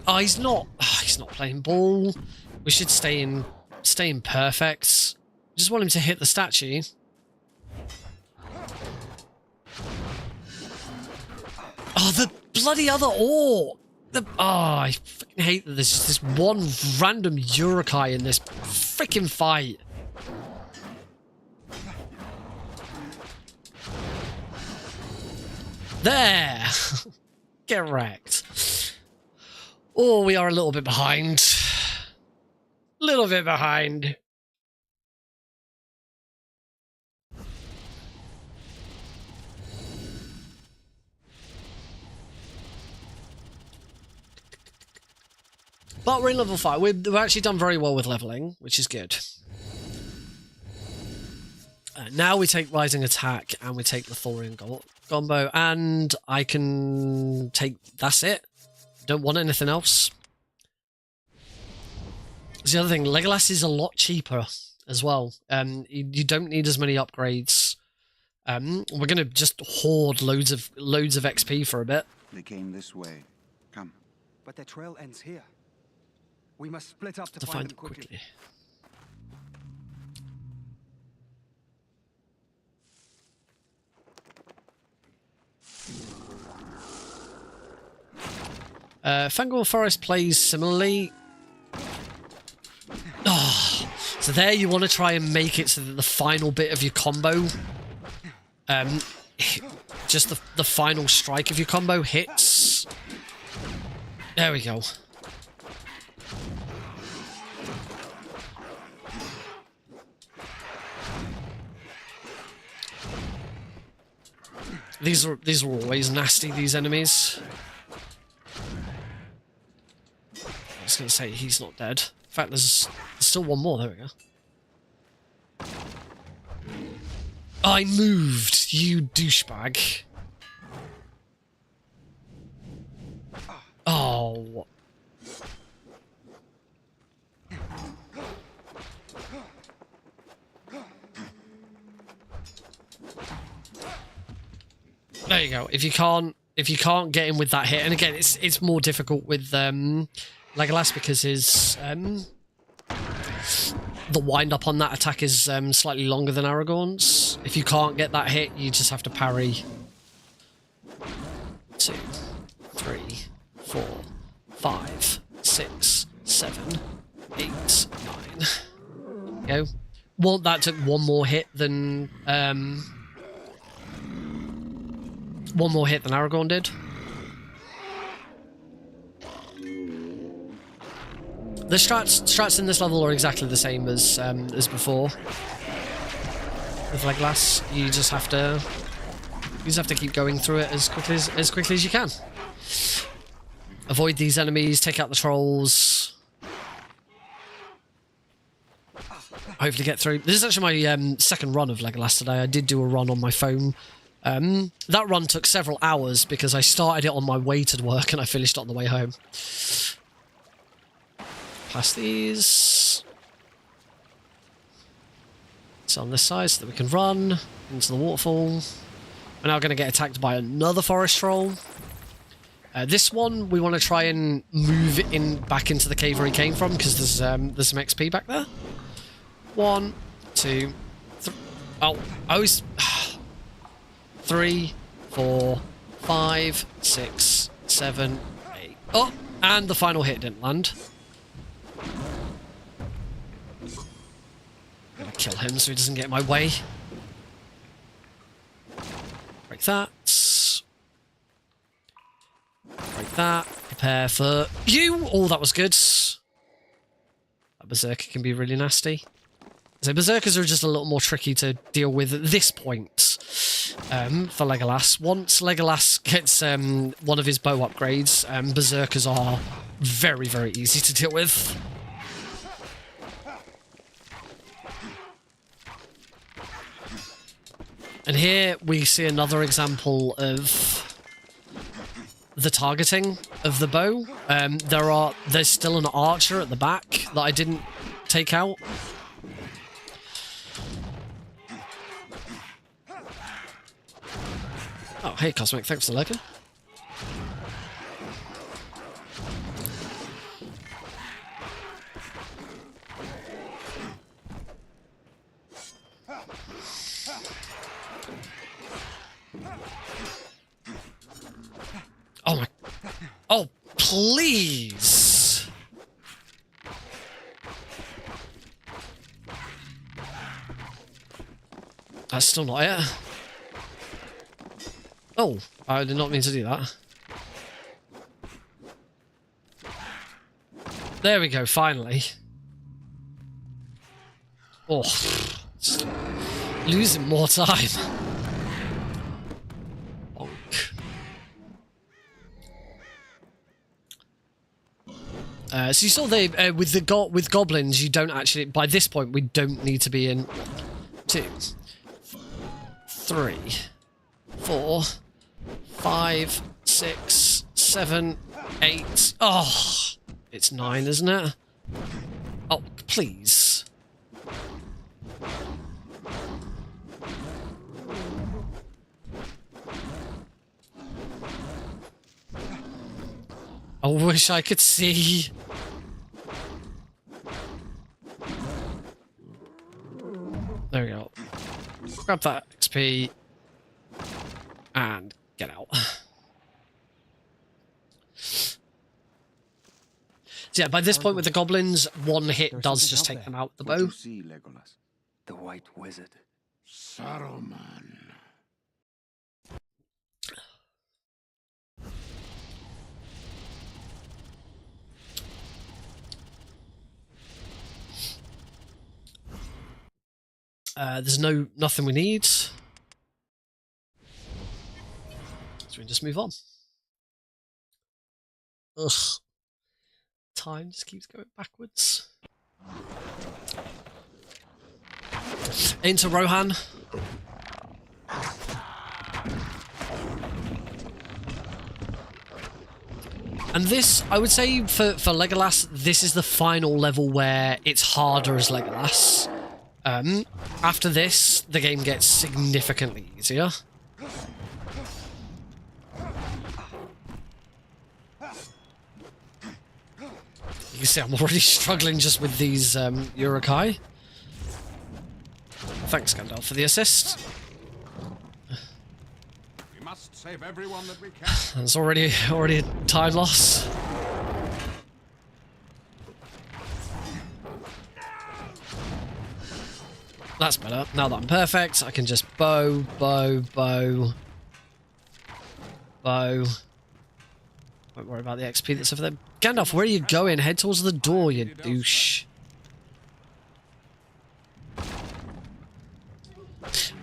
Oh, he's not playing ball. We should stay in perfect. Just want him to hit the statue. Oh, the bloody other orc! I fucking hate that there's just this one random Urukai in this freaking fight. There! Get wrecked. Oh, we are a little bit behind. Little bit behind. But we're in level 5. We've actually done very well with leveling, which is good. Now we take Rising Attack and we take the Thorian Gombo, and I can take... That's it. Don't want anything else. That's the other thing. Legolas is a lot cheaper as well. You don't need as many upgrades. We're going to just hoard loads of XP for a bit. They came this way. Come. But the trail ends here. We must split up to Find find them them quickly. Fangorn Forest plays similarly. Oh, so there you want to try and make it so that the final bit of your combo, just the final strike of your combo hits. There we go. These are always nasty, these enemies. I was going to say he's not dead. In fact, there's still one more. There we go. I moved, you douchebag. Oh. There you go. If you can't get him with that hit, and again, it's more difficult with Legolas because his the wind up on that attack is slightly longer than Aragorn's. If you can't get that hit, you just have to parry. 2, 3, 4, 5, 6, 7, 8, 9. Go. Well, that took one more hit than Aragorn did. The strats in this level are exactly the same as before. With Legolas, you just have to keep going through it as quickly as you can. Avoid these enemies, take out the trolls. Hopefully get through. This is actually my second run of Legolas today. I did do a run on my phone. That run took several hours because I started it on my way to work and I finished it on the way home. Past these. It's on this side so that we can run into the waterfall. We're now going to get attacked by another forest troll. This one we want to try and move back into the cave where he came from because there's some XP back there. 1, 2, 3. Oh, I was 3, 4, 5, 6, 7, 8. Oh, and the final hit didn't land. kill him so he doesn't get in my way. Break that. Break that. Prepare for you! Oh, that was good. That Berserker can be really nasty. So Berserkers are just a little more tricky to deal with at this point for Legolas. Once Legolas gets one of his bow upgrades, Berserkers are very, very easy to deal with. And here we see another example of the targeting of the bow. There's still an archer at the back that I didn't take out. Oh, hey Cosmic, thanks for lurking. Oh my... Oh, please! That's still not it. Oh, I did not mean to do that. There we go, finally. Oh, losing more time. Bonk. So you saw with goblins, you don't actually. By this point, we don't need to be in 2, 3, 4, 5, 6, 7, 8. Oh, it's 9, isn't it? Oh, please. I wish I could see. There we go. Grab that XP and get out. So yeah, by this point with the goblins, one hit does just take them out with the bow. What do you see, Legolas? The White Wizard. Saruman. There's nothing we need. So we can just move on. Ugh. Time just keeps going backwards. Into Rohan. And this, I would say, for Legolas, this is the final level where it's harder as Legolas. After this, the game gets significantly easier. You can see I'm already struggling just with these Urukai. Thanks, Gandalf, for the assist. We must save everyone that we can. There's already a time loss. That's better. Now that I'm perfect, I can just bow. Won't worry about the XP that's over there. Gandalf, where are you going? Head towards the door, you douche.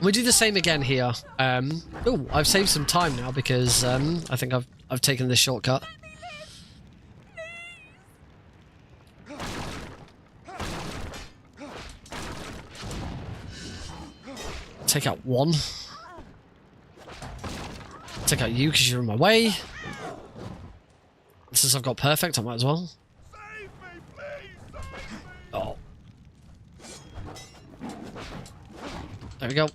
We do the same again here. Oh, I've saved some time now because I think I've taken this shortcut. Take out one. Take out you because you're in my way. Since I've got perfect, I might as well. Oh. There we go.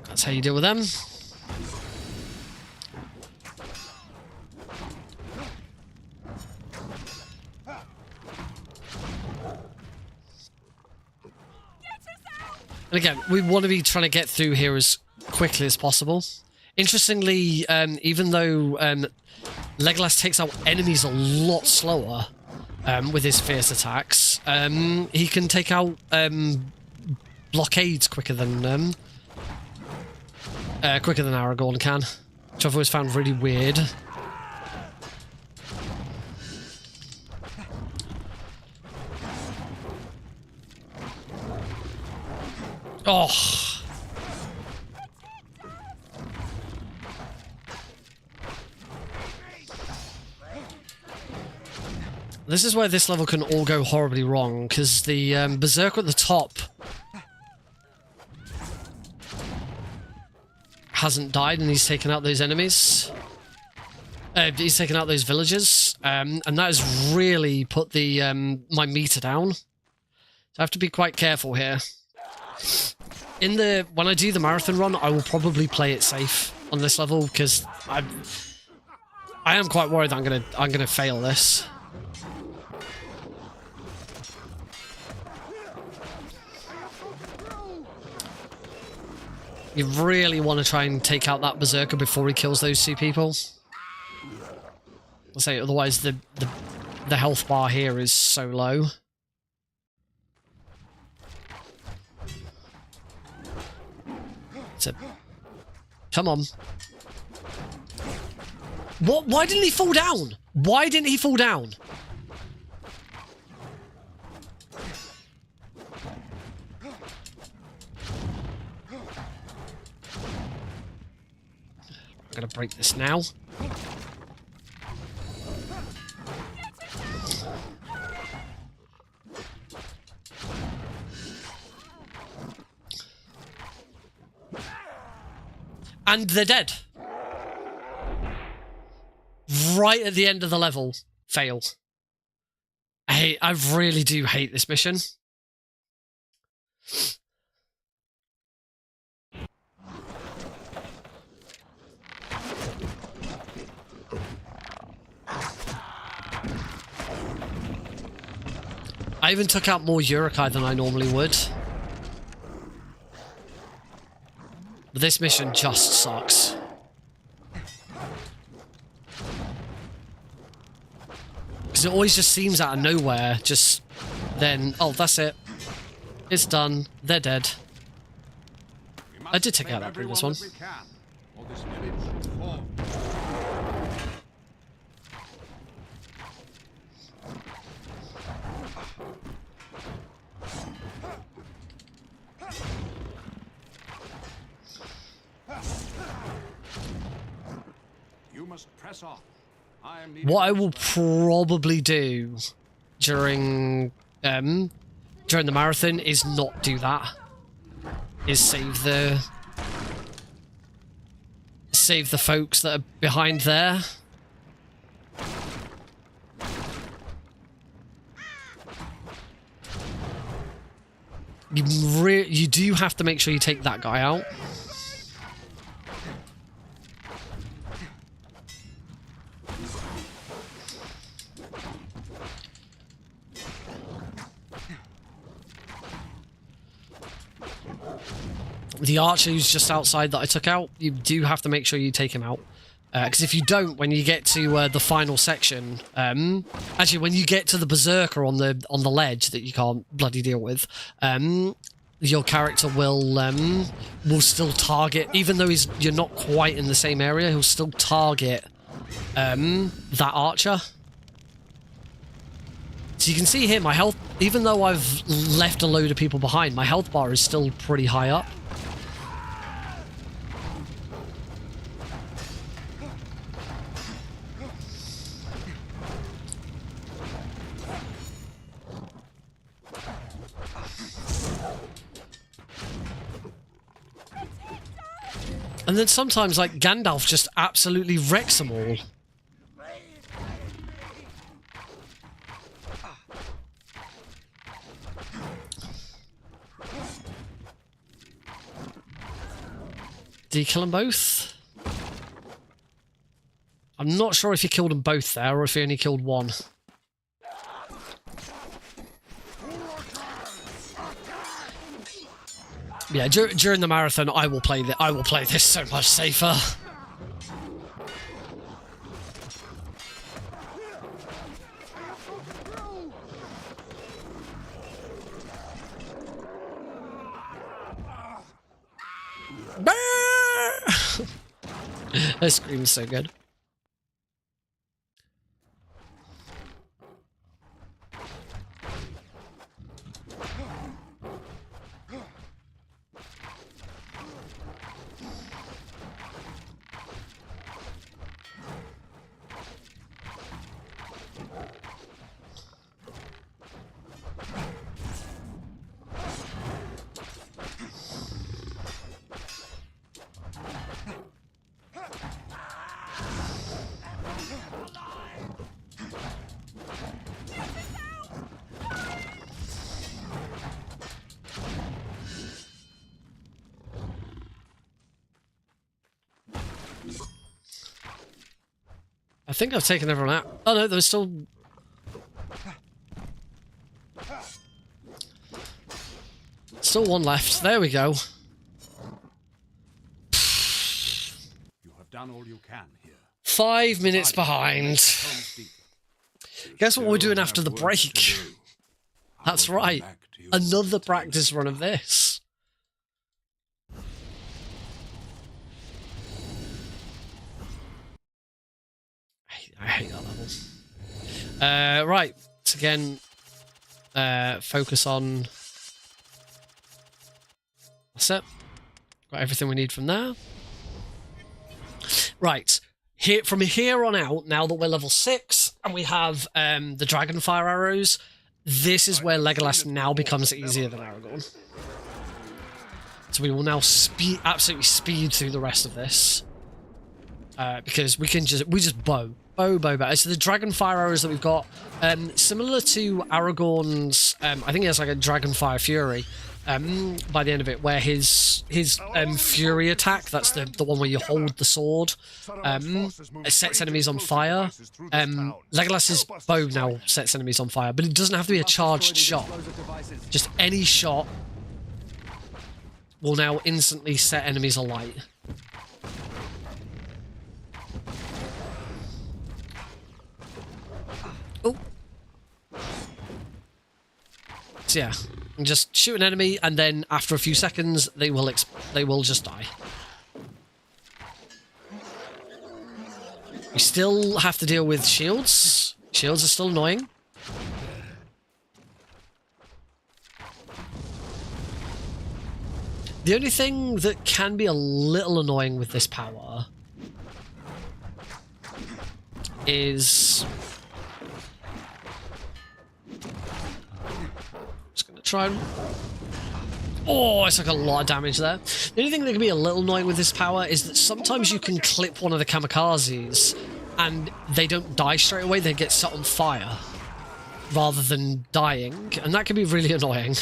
That's how you deal with them. And again, we want to be trying to get through here as quickly as possible. Interestingly, even though Legolas takes out enemies a lot slower with his fierce attacks, he can take out blockades quicker than Aragorn can, which I've always found really weird. Oh. This is where this level can all go horribly wrong, because the Berserker at the top hasn't died and he's taken out those enemies. He's taken out those villagers, and that has really put the my meter down. So I have to be quite careful here. When I do the marathon run, I will probably play it safe on this level, because I am quite worried that I'm gonna fail this. You really want to try and take out that Berserker before he kills those two people. I'll say, otherwise the health bar here is so low. So, come on. What? Why didn't he fall down? Why didn't he fall down? I'm gonna break this now. And they're dead. Right at the end of the level. Fail. I really do hate this mission. I even took out more Urukai than I normally would. But this mission just sucks. Because it always just seems out of nowhere, just then, oh, that's it. It's done. They're dead. I did take out that previous one. Press on. What I will probably do during the marathon is not do that. Is save the folks that are behind there. You do have to make sure you take that guy out. The archer who's just outside that I took out, you do have to make sure you take him out. Because if you don't, when you get to the final section, actually when you get to the Berserker on the ledge that you can't bloody deal with, your character will still target, even though you're not quite in the same area, he'll still target that archer. So you can see here, my health, even though I've left a load of people behind, my health bar is still pretty high up. And then sometimes, like, Gandalf just absolutely wrecks them all. Did he kill them both? I'm not sure if he killed them both there, or if he only killed one. Yeah, during the marathon, I will play this so much safer. Her scream's so good. I think I've taken everyone out. Oh no, there's still... Still one left. There we go. You have done all you can here. 5 minutes behind. Guess what we're doing after the break? That's right. Another practice run of this. I hate that level. Right. So again, focus on... That's it. Got everything we need from there. Right. From here on out, now that we're level 6 and we have the Dragonfire arrows, this is where Legolas now becomes easier than Aragorn. So we will now absolutely speed through the rest of this. Because we just bow. So the Dragonfire arrows that we've got, similar to Aragorn's, I think he has like a Dragonfire Fury, by the end of it, where his Fury attack, that's the one where you hold the sword, it sets enemies on fire. Legolas's bow now sets enemies on fire, but it doesn't have to be a charged shot. Just any shot will now instantly set enemies alight. Oh. So yeah, just shoot an enemy, and then after a few seconds, they will just die. We still have to deal with shields. Shields are still annoying. The only thing that can be a little annoying with this power is... Just gonna try and... Oh, it's like a lot of damage there. The only thing that can be a little annoying with this power is that sometimes you can clip one of the kamikazes and they don't die straight away, they get set on fire rather than dying, and that can be really annoying.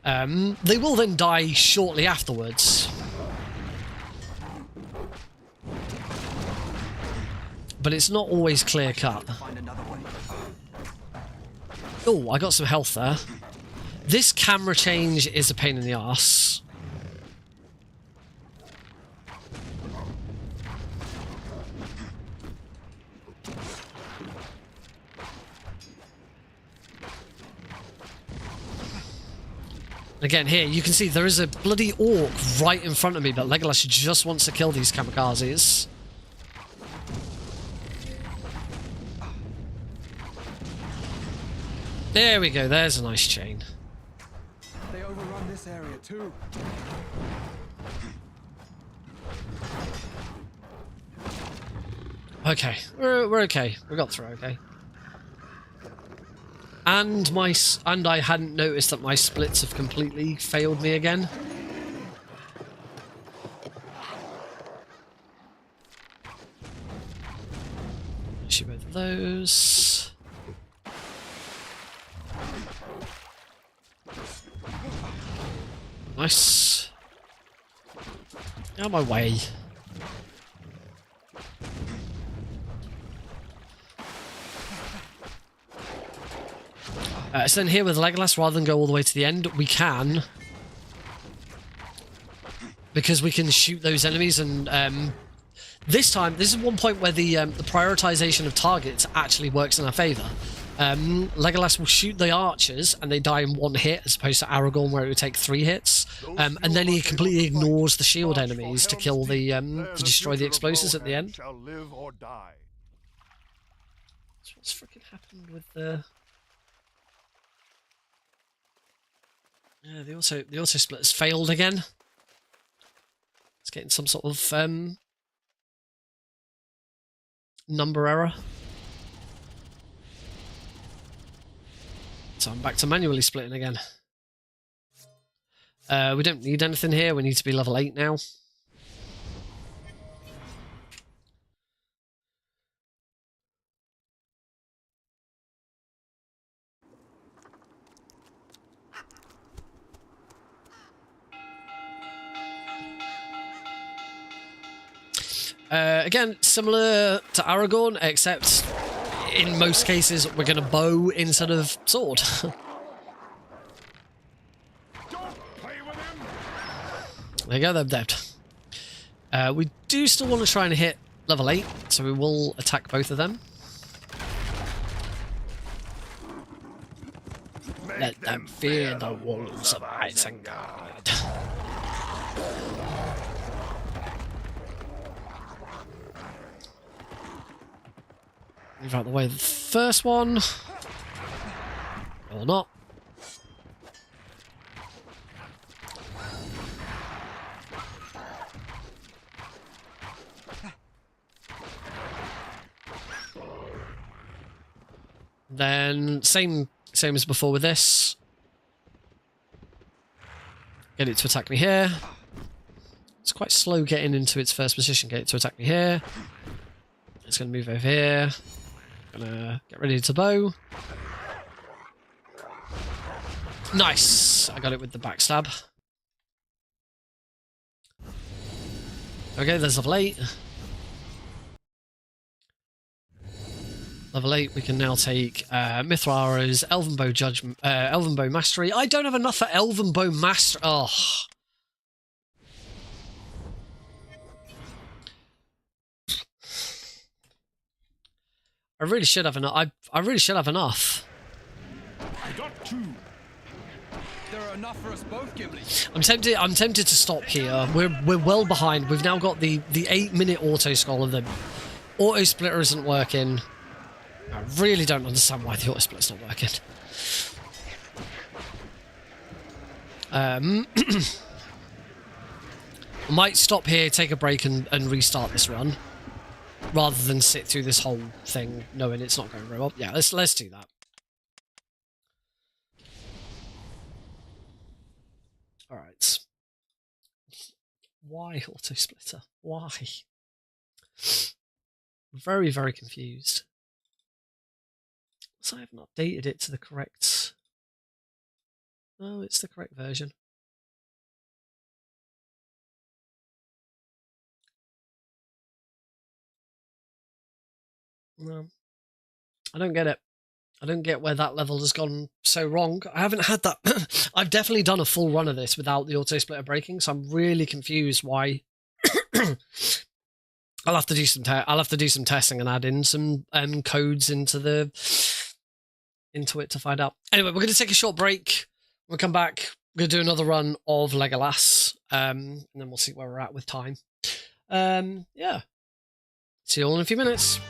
They will then die shortly afterwards. But it's not always clear cut. Oh, I got some health there. This camera change is a pain in the arse. Again, here, you can see there is a bloody orc right in front of me, but Legolas just wants to kill these kamikazes. There we go, there's a nice chain. They overrun this area too. Okay, we're okay. We got through okay. And I hadn't noticed that my splits have completely failed me again. Shoot both of those. Nice. Out of my way. So then here with Legolas, rather than go all the way to the end, we can, because we can shoot those enemies, and this time, this is one point where the prioritization of targets actually works in our favor. Legolas will shoot the archers and they die in one hit, as opposed to Aragorn where it would take 3 hits. And then he completely ignores the shield enemies to kill the to destroy the explosives at the end. Shall live or die. So what's freaking happened with the? Yeah, the auto splitter's failed again. It's getting some sort of number error. So I'm back to manually splitting again. We don't need anything here. We need to be level 8 now. Again, similar to Aragorn, except in most cases we're going to bow instead of sword. There you go, they're dead. We do still want to try and hit level 8, so we will attack both of them. Let them fear the wolves of Isengard. Move out the way of the first one. Or not. Then same as before with this. Get it to attack me here. It's quite slow getting into its first position. Get it to attack me here. It's going to move over here. Gonna get ready to bow. Nice! I got it with the backstab. Okay, there's level 8. Level 8, we can now take Mithrara's Elven Bow Judgment, Elven Bow Mastery. I don't have enough for Elven Bow Mastery. Oh. I really should have enough. I really should have enough. I got 2. There are enough for us both, Gimli. I'm tempted to stop here. We're well behind. We've now got the 8-minute auto scroll of the auto splitter isn't working. I really don't understand why the auto splitter's not working. I might stop here, take a break, and restart this run, rather than sit through this whole thing knowing it's not going very well. Yeah, let's do that. All right. Why auto splitter? Why? Very, very confused. So I haven't updated it to the correct... Oh, it's the correct version. No. I don't get it. I don't get where that level has gone so wrong. I haven't had that... I've definitely done a full run of this without the auto splitter breaking, so I'm really confused why... I'll have to do some testing and add in some codes into it to find out. Anyway, we're going to take a short break. We'll come back. We're going to do another run of Legolas, and then we'll see where we're at with time. Yeah. See you all in a few minutes.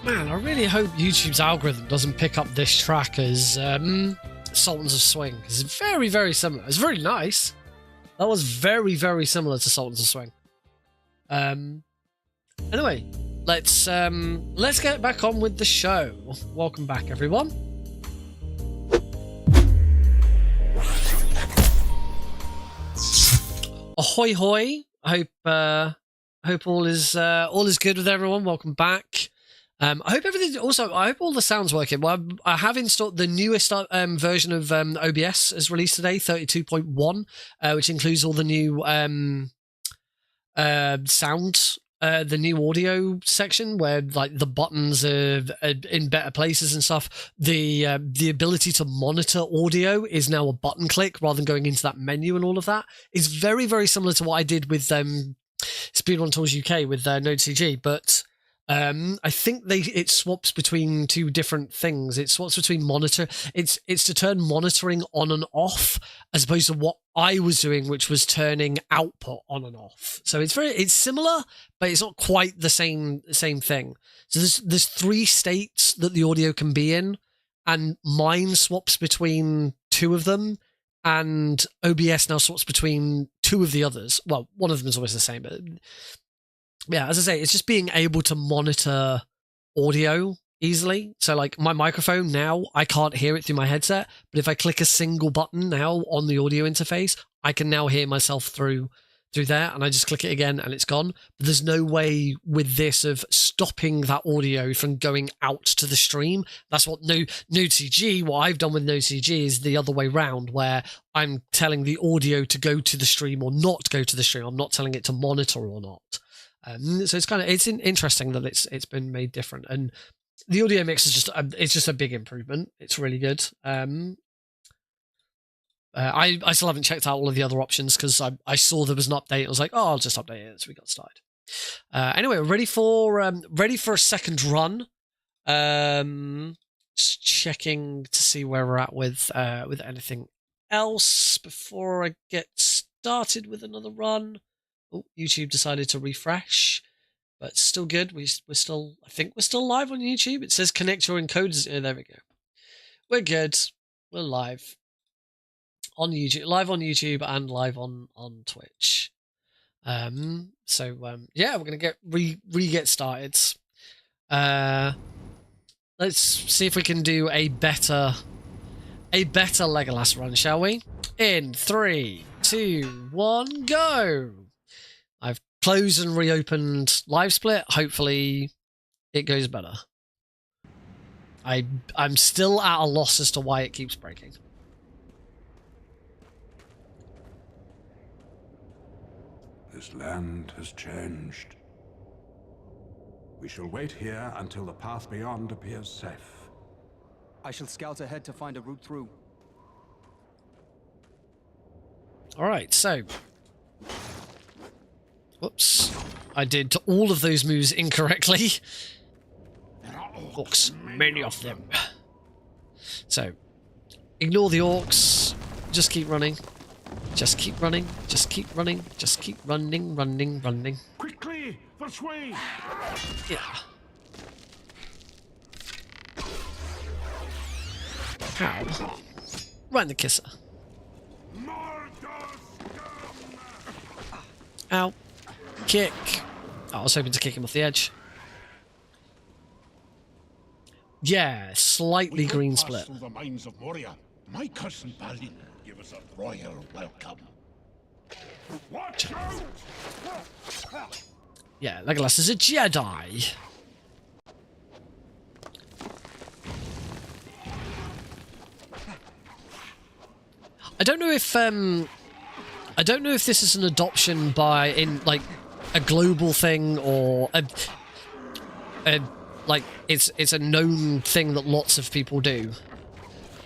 Man, I really hope YouTube's algorithm doesn't pick up this track as Sultans of Swing, because it's very, very similar. It's very nice. That was very, very similar to Sultans of Swing. Anyway, let's get back on with the show. Welcome back, everyone. Ahoy hoy! I hope all is good with everyone. Welcome back. I hope everything. Also, I hope all the sound's working. Well, I have installed the newest version of OBS is released today, 32.1, which includes all the new sound, the new audio section where like the buttons are in better places and stuff. The ability to monitor audio is now a button click rather than going into that menu and all of that. It's very, very similar to what I did with Speedrun Tools UK with NodeCG, but I think it swaps between two different things. It swaps between monitor. It's to turn monitoring on and off, as opposed to what I was doing, which was turning output on and off. So it's similar, but it's not quite the same thing. So there's 3 states that the audio can be in, and mine swaps between 2 of them, and OBS now swaps between 2 of the others. Well, one of them is always the same, but yeah, as I say, it's just being able to monitor audio easily. So like my microphone now, I can't hear it through my headset, but if I click a single button now on the audio interface, I can now hear myself through there, and I just click it again and it's gone. But there's no way with this of stopping that audio from going out to the stream. That's what NodeCG, what I've done with NodeCG is the other way round, where I'm telling the audio to go to the stream or not go to the stream. I'm not telling it to monitor or not. So it's interesting that it's been made different, and the audio mix is just a big improvement. It's really good. I still haven't checked out all of the other options because I saw there was an update. I was like, oh, I'll just update it. So we got started. Anyway, we're ready for a second run. Just checking to see where we're at with anything else before I get started with another run. Oh, YouTube decided to refresh, but still good. I think we're still live on YouTube. It says connect your encoders. There we go. We're good. We're live on YouTube, and live on Twitch. Yeah, we're gonna get get started. Let's see if we can do a better Legolas run, shall we? In 3, 2, 1, go! I've closed and reopened LiveSplit. Hopefully it goes better. I'm still at a loss as to why it keeps breaking. This land has changed. We shall wait here until the path beyond appears safe. I shall scout ahead to find a route through. Alright, so... Whoops. I did all of those moves incorrectly. Orcs, many of them. So, ignore the orcs. Just keep running. Just keep running. Just keep running. Just keep running, running. Quickly! This way! Yeah. How? Right in the kisser. Ow. Kick. Oh, I was hoping to kick him off the edge. Yeah, slightly green split. Through the mines of Moria. My cousin Balin give us a royal welcome. Watch out! Yeah, Legolas is a Jedi. I don't know if this is an adoption in like a global thing or like it's a known thing that lots of people do.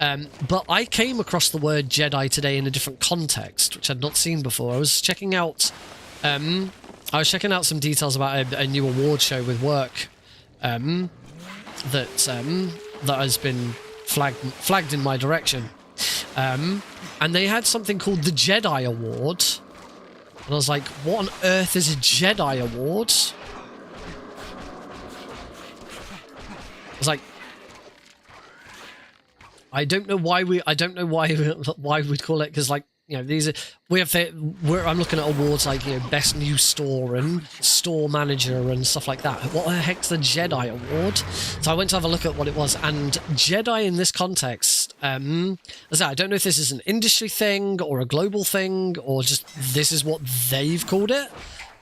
But I came across the word Jedi today in a different context, which I'd not seen before. I was checking out some details about a new award show with work that has been flagged in my direction. And they had something called the Jedi Award. And I was like, what on earth is a Jedi Award? It's like, I don't know why we'd call it, because like, you know, these are, I'm looking at awards like, you know, best new store and store manager and stuff like that. What the heck's the Jedi award? So I went to have a look at what it was, and Jedi in this context, as I say, I don't know if this is an industry thing or a global thing or just this is what they've called it.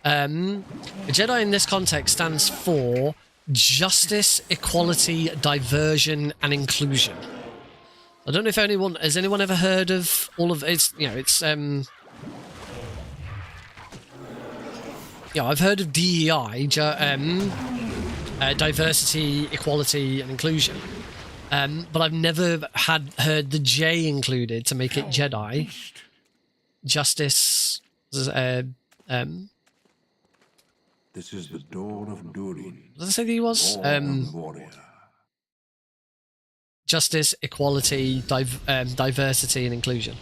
Jedi in this context stands for justice, equality, diversion, and inclusion. I don't know if has anyone ever heard of all of it's, you know, it's, yeah, I've heard of DEI, diversity, equality, and inclusion, but I've never heard the J included to make it Jedi. Justice, This is the dawn of Durin. What did I say that he was? Warrior. Justice, equality, diversity, and inclusion.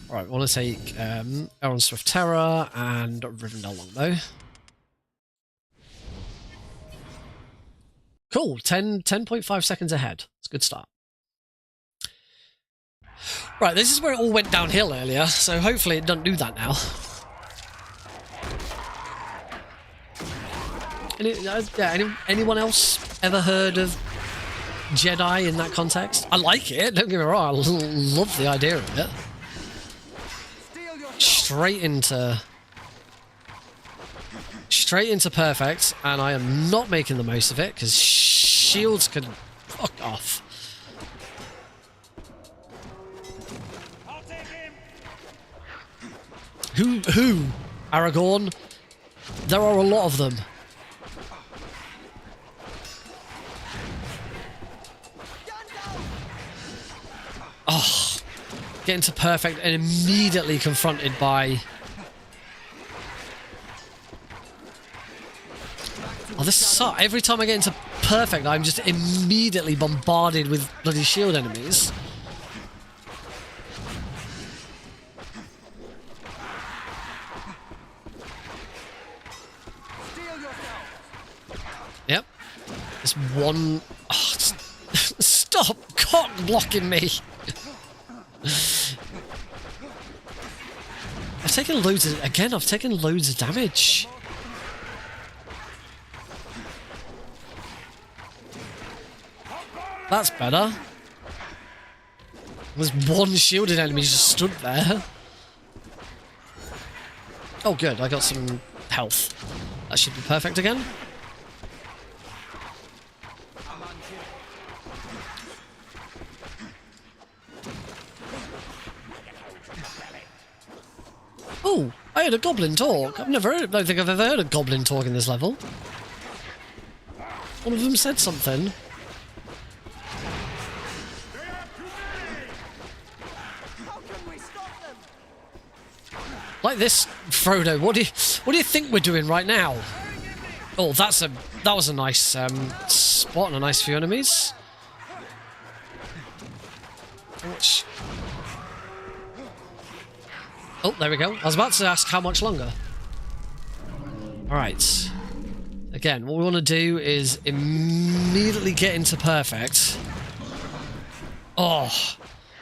Alright, I want to take Elrond Swift Terror and Rivendell Longbow. Cool, 10.5 seconds ahead. It's a good start. Right, this is where it all went downhill earlier, so hopefully it doesn't do that now. Anyone else ever heard of Jedi in that context? I like it, don't get me wrong, I love the idea of it. Straight into perfect, and I am not making the most of it because shields can fuck off. Who? Aragorn? There are a lot of them. Oh, getting to perfect and immediately confronted by... Oh, this sucks. Every time I get into perfect, I'm just immediately bombarded with bloody shield enemies. Yep. This one... Oh, stop cock blocking me! I've taken loads of... Again, I've taken loads of damage. That's better. There's one shielded enemy just stood there. Oh good, I got some health. That should be perfect again. Oh, I heard a goblin talk. I don't think I've ever heard a goblin talk in this level. One of them said something. Like this, Frodo. What do you think we're doing right now? Oh, that was a nice spot and a nice few enemies. Ouch. Oh, there we go. I was about to ask how much longer. Alright. Again, what we want to do is immediately get into perfect. Oh.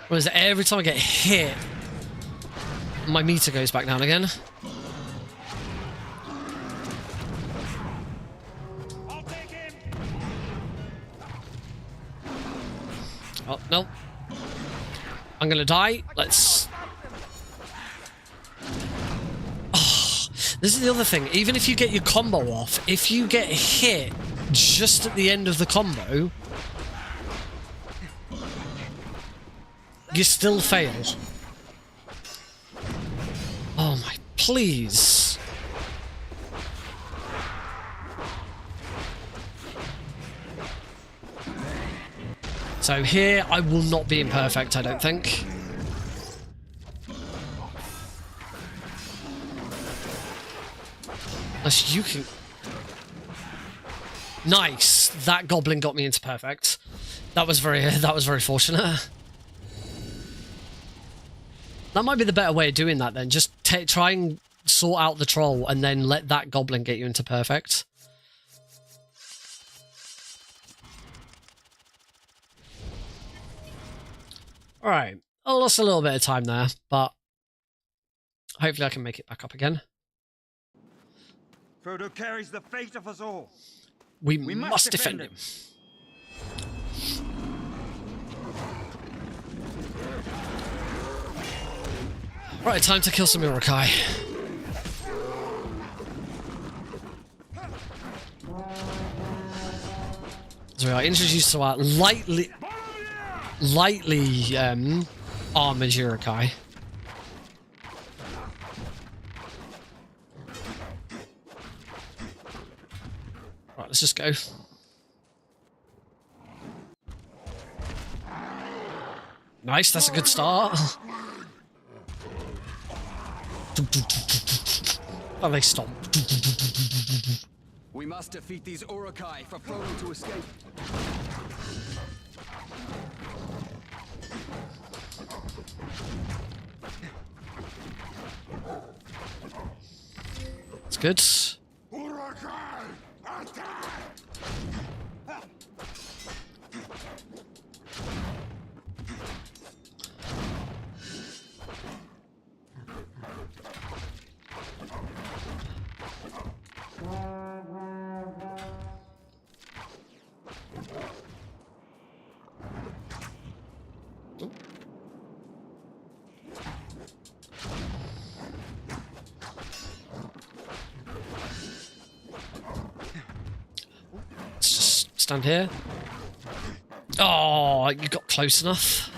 What is it? Every time I get hit, my meter goes back down again. Oh, no. I'm gonna die. Let's... Oh, this is the other thing. Even if you get your combo off, if you get hit just at the end of the combo, you still fail. Oh my, please. So here, I will not be imperfect, I don't think. Unless you can... Nice! That goblin got me into perfect. That was very fortunate. That might be the better way of doing that then. Just try and sort out the troll and then let that goblin get you into perfect. Alright, I lost a little bit of time there, but hopefully I can make it back up again. Frodo carries the fate of us all. We must defend him. Right, time to kill some Urukai. So we are introduced to our lightly armored Urukai. Right, let's just go. Nice, that's a good start. Oh, they stop. We must defeat these Urukai for Frodo to escape. It's good. Let's just stand here. Oh, you got close enough.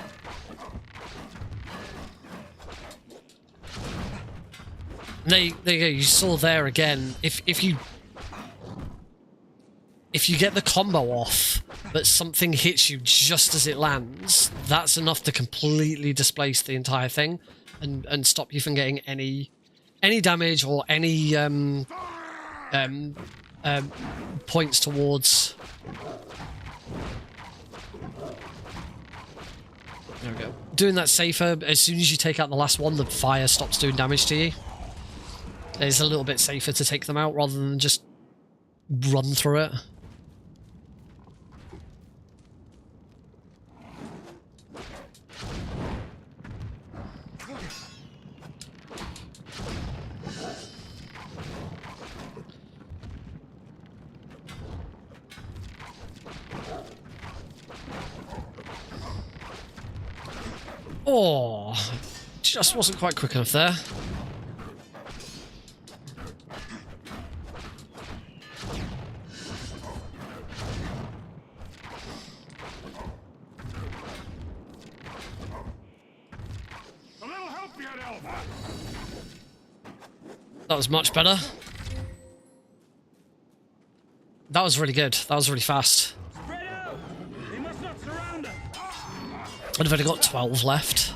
There you go. You saw there again. If you get the combo off, but something hits you just as it lands, that's enough to completely displace the entire thing, and stop you from getting any damage or any points towards. There we go. Doing that safer. As soon as you take out the last one, the fire stops doing damage to you. It's a little bit safer to take them out rather than just run through it. Oh, just wasn't quite quick enough there. That was much better. That was really good. That was really fast. I've only got 12 left.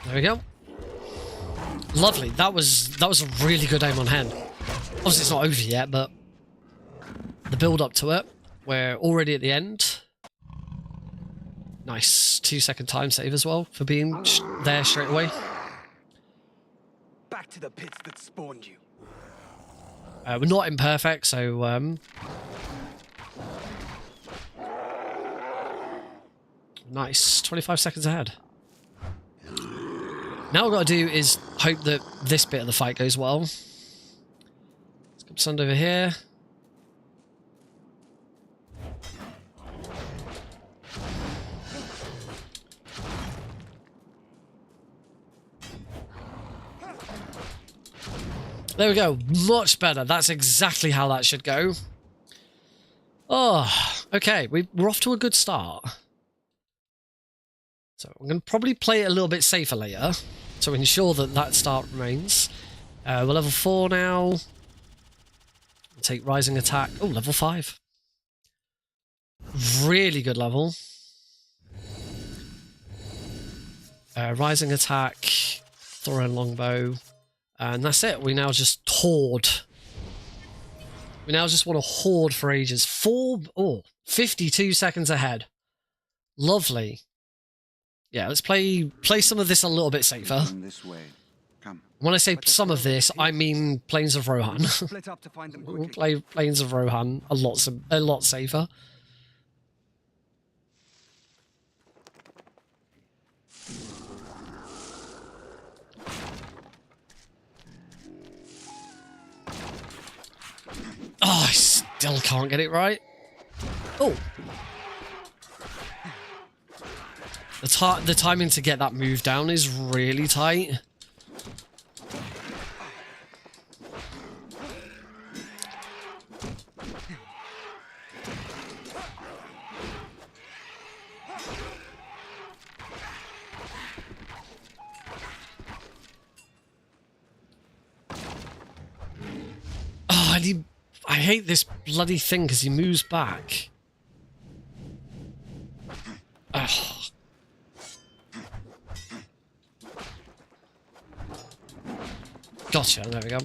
There we go. Lovely. That was a really good aim on hand. Obviously it's not over yet, but the build up to it, we're already at the end. Nice 2-second time save as well for being there straight away. Back to the pits that spawned you. We're not imperfect, so nice. 25 seconds ahead. Now what I've got to do is hope that this bit of the fight goes well. Let's come stand over here. There we go. Much better. That's exactly how that should go. Oh, okay. We're off to a good start. So I'm going to probably play it a little bit safer later to ensure that that start remains. We're level 4 now. We'll take Rising Attack. Oh, level 5. Really good level. Rising Attack, throw and longbow. And that's it. We now just hoard. We now just want to hoard for ages. 4... Oh, 52 seconds ahead. Lovely. Yeah, let's play some of this a little bit safer. This way. Come. When I say some of this, I mean Plains of Rohan. Split up to find them We'll quickly. play Plains of Rohan a lot safer. Oh, I still can't get it right. Oh. The timing to get that move down is really tight. Oh, I hate this bloody thing because he moves back. Ugh. Gotcha, there we go.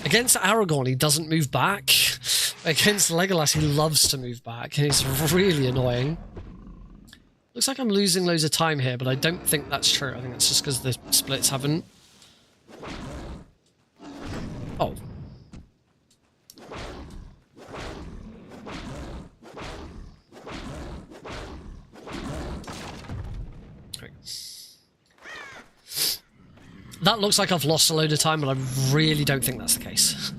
Against Aragorn, he doesn't move back. Against Legolas, he loves to move back, and it's really annoying. Looks like I'm losing loads of time here, but I don't think that's true. I think that's just because the splits haven't... Oh. That looks like I've lost a load of time, but I really don't think that's the case.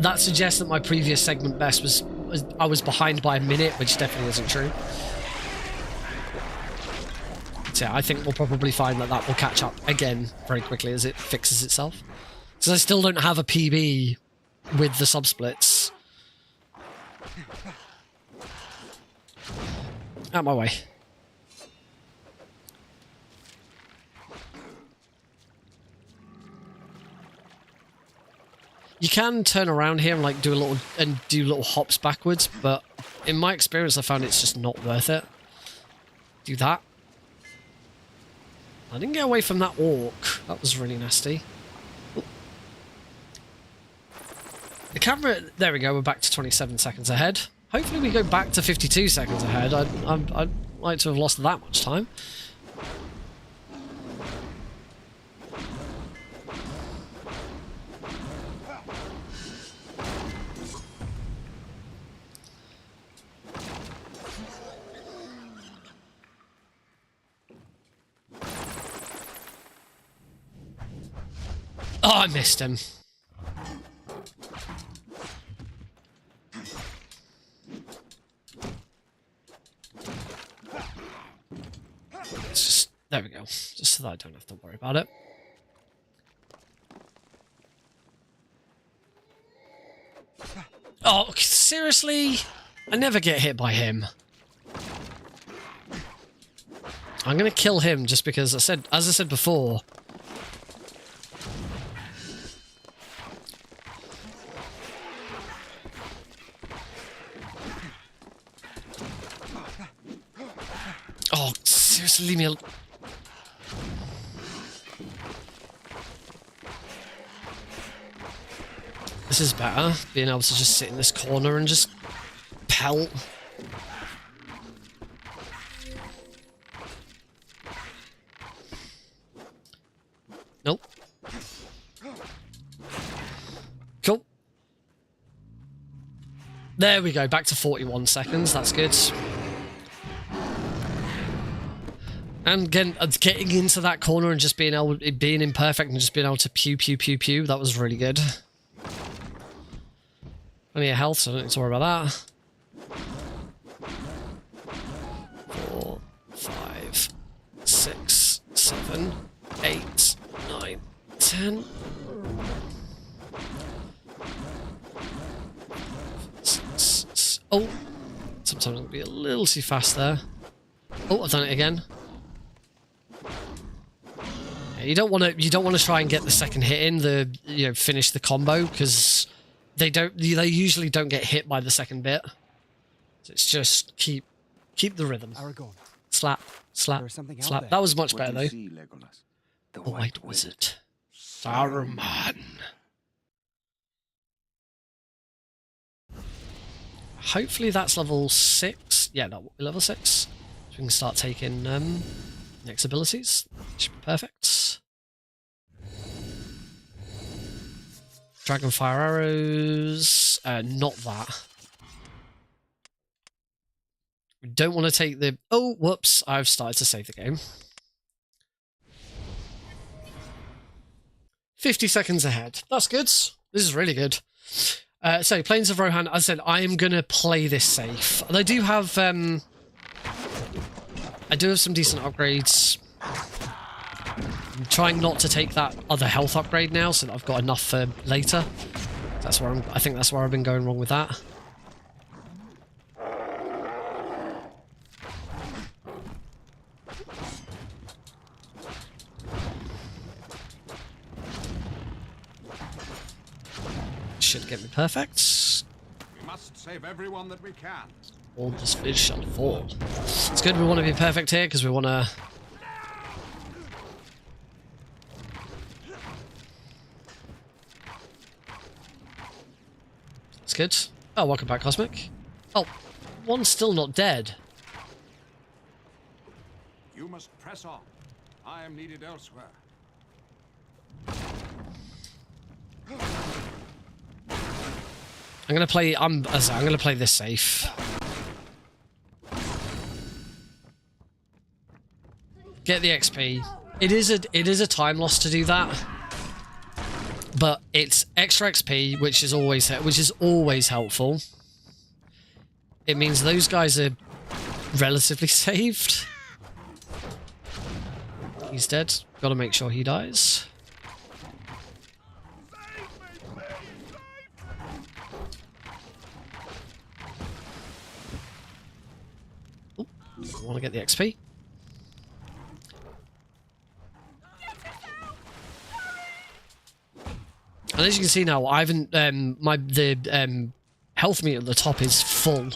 That suggests that my previous segment best was I was behind by a minute, which definitely isn't true. So yeah, I think we'll probably find that that will catch up again very quickly as it fixes itself. Because I still don't have a PB with the subsplits. Out my way. You can turn around here and like do little hops backwards, but in my experience I found it's just not worth it. Do that. I didn't get away from that orc. That was really nasty. Ooh. The camera, there we go, we're back to 27 seconds ahead. Hopefully we go back to 52 seconds ahead. I'd like to have lost that much time. Oh, I missed him. It's just, there we go. Just so that I don't have to worry about it. Oh, seriously? I never get hit by him. I'm gonna kill him just because as I said before. Oh, seriously, leave me alone. This is better, being able to just sit in this corner and just pelt. Nope. Cool. There we go, back to 41 seconds, that's good. And again, getting into that corner and just being imperfect and just being able to pew, that was really good. Plenty of health, so I don't need to worry about that. 4, 5, 6, 7, 8, 9, 10. 6. Oh, sometimes it'll be a little too fast there. Oh, I've done it again. Yeah, you don't want to try and get the second hit in, finish the combo, because they usually don't get hit by the second bit. So it's just keep the rhythm. Aragorn. Slap, slap, slap. That was much better though. See, Legolas? The White Wizard. Saruman. Hopefully that's level 6. Yeah, no, level 6. So we can start taking next abilities. Should be perfect. Dragonfire arrows. Not that. We don't want to take the... Oh, whoops. I've started to save the game. 50 seconds ahead. That's good. This is really good. So, Plains of Rohan, as I said, I am going to play this safe. And I do have some decent upgrades. I'm trying not to take that other health upgrade now, so that I've got enough for later. That's where I think that's where I've been going wrong with that. Should get me perfect. We must save everyone that we can. All this fish shall fall. It's good we want to be perfect here because we want to... It's good. Oh, welcome back, Cosmic. Oh, one's still not dead. You must press on. I am needed elsewhere. I'm gonna play. I'm gonna play this safe. Get the XP. It is a time loss to do that, but it's extra XP, which is always helpful. It means those guys are relatively saved. He's dead. Got to make sure he dies. I want to get the XP. And as you can see now, I haven't the health meter at the top is full.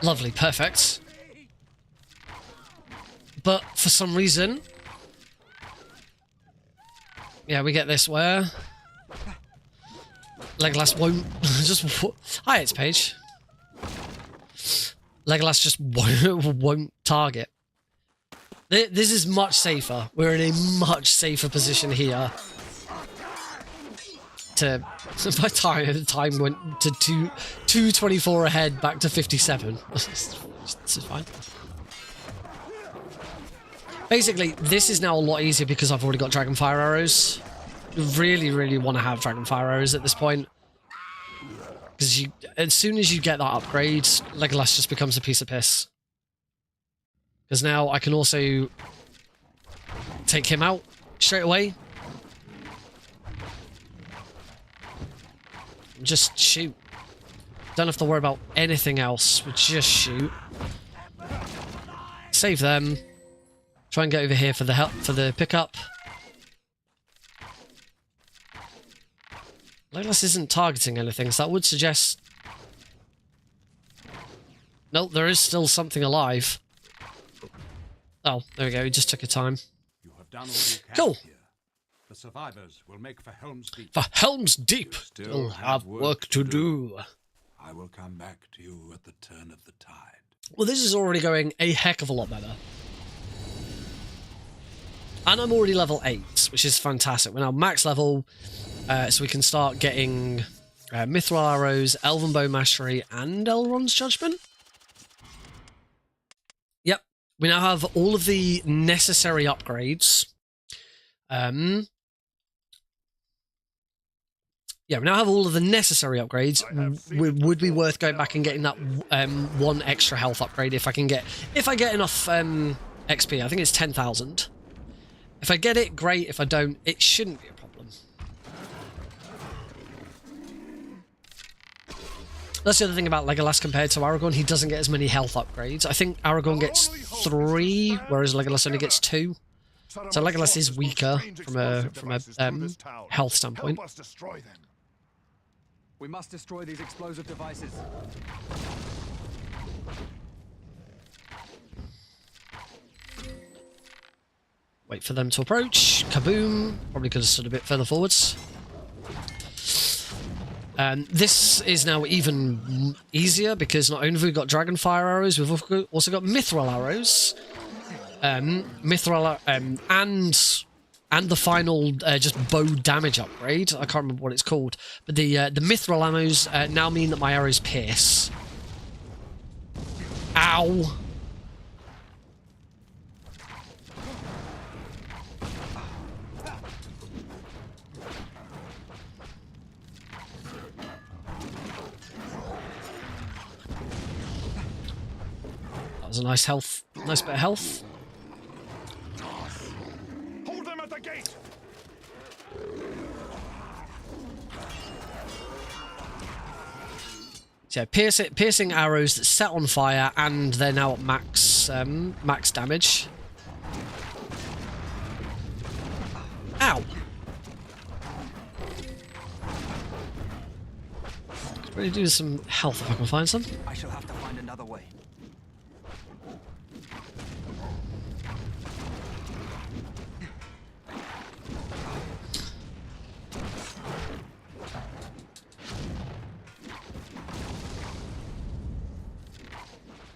Lovely, perfect. But for some reason... Yeah, we get this where... Legolas won't... just... Hi, it's Paige. Legolas just won't target. This is much safer. We're in a much safer position here. My time went to 224 ahead, back to 57. This is fine. Basically, this is now a lot easier because I've already got Dragonfire arrows. Really want to have Dragonfire arrows at this point. Because as soon as you get that upgrade, Legolas just becomes a piece of piss. Because now I can also take him out straight away. Just shoot. Don't have to worry about anything else. We just shoot. Save them. Try and get over here for the pickup. Legolas isn't targeting anything, so that would suggest... Nope, there is still something alive. Oh, there we go. He just took a time. You have done all you can Cool. here. The survivors will make for Helm's Deep. For Helm's Deep, Still we'll have work to do. I will come back to you at the turn of the tide. Well, this is already going a heck of a lot better. And I'm already level 8, which is fantastic. We're now max level, so we can start getting Mithril Arrows, Elven Bow Mastery, and Elrond's Judgment. Yep, we now have all of the necessary upgrades. Yeah, we now have all of the necessary upgrades. Would be worth going back and getting that one extra health upgrade if I get enough XP. I think it's 10,000. If I get it, great. If I don't, it shouldn't be a problem. That's the other thing about Legolas compared to Aragorn. He doesn't get as many health upgrades. I think Aragorn gets 3, whereas Legolas only gets 2. So Legolas is weaker from a health standpoint. We must destroy these explosive devices. Wait for them to approach. Kaboom! Probably could have stood a bit further forwards. This is now even easier because not only have we got Dragonfire arrows, we've also got Mithril arrows. Mithril and the final just bow damage upgrade. I can't remember what it's called, but the Mithril arrows now mean that my arrows pierce. Ow! That was a nice bit of health. Hold them at the gate. So piercing arrows that set on fire, and they're now at max damage. Ow! Could really do some health if I can find some. I shall have to find another way.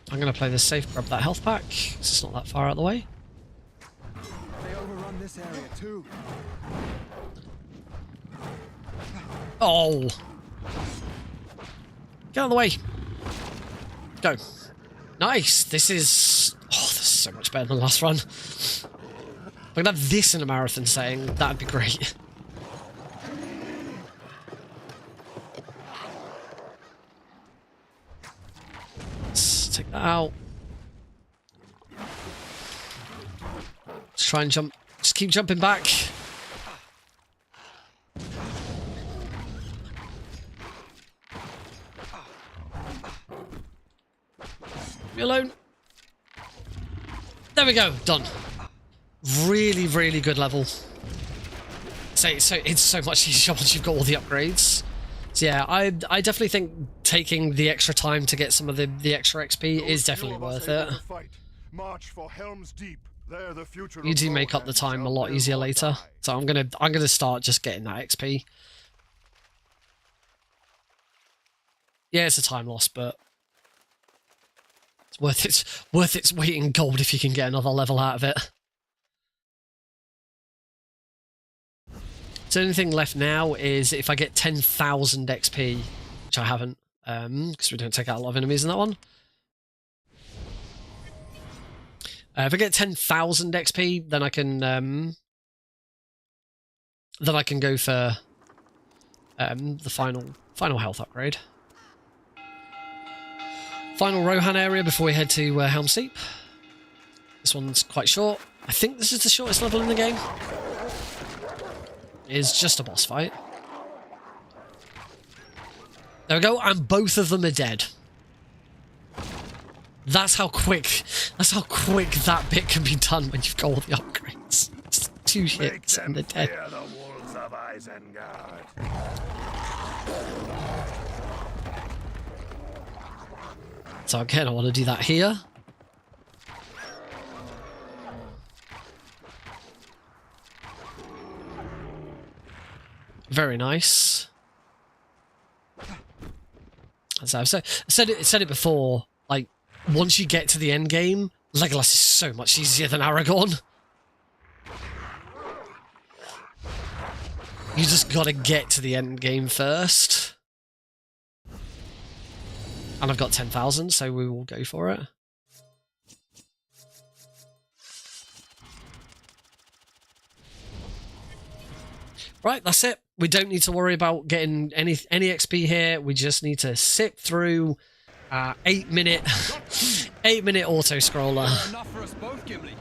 I'm going to play this safe, grab that health pack, 'cause it's not that far out of the way. They overrun this area too. Oh! Get out of the way! Go. Nice! This is so much better than the last run. If I could have this in a marathon setting, that'd be great. Take that out. Just try and jump. Just keep jumping back. Leave me alone. There we go. Done. Really, really good level. So it's so much easier once you've got all the upgrades. So yeah, I definitely think taking the extra time to get some of the extra XP is definitely worth it. March for Helm's Deep. They're the future. You do make up the time a lot easier later. So I'm gonna start just getting that XP. Yeah, it's a time loss, but it's worth its weight in gold if you can get another level out of it. So the only thing left now is if I get 10,000 XP, which I haven't, because we don't take out a lot of enemies in that one. If I get 10,000 XP, then I can go for the final health upgrade. Final Rohan area before we head to Helm's Deep. This one's quite short. I think this is the shortest level in the game. Is just a boss fight. There we go, and both of them are dead. That's how quick that bit can be done when you've got all the upgrades. Just 2 hits and they're dead. The wolves of Isengard. So again, I want to do that here. Very nice. As I've said it before, like, once you get to the end game, Legolas is so much easier than Aragorn. You just gotta get to the end game first. And I've got 10,000, so we will go for it. Right, that's it. We don't need to worry about getting any XP here. We just need to sit through 8-minute auto scroller. Enough for us both, Gimli.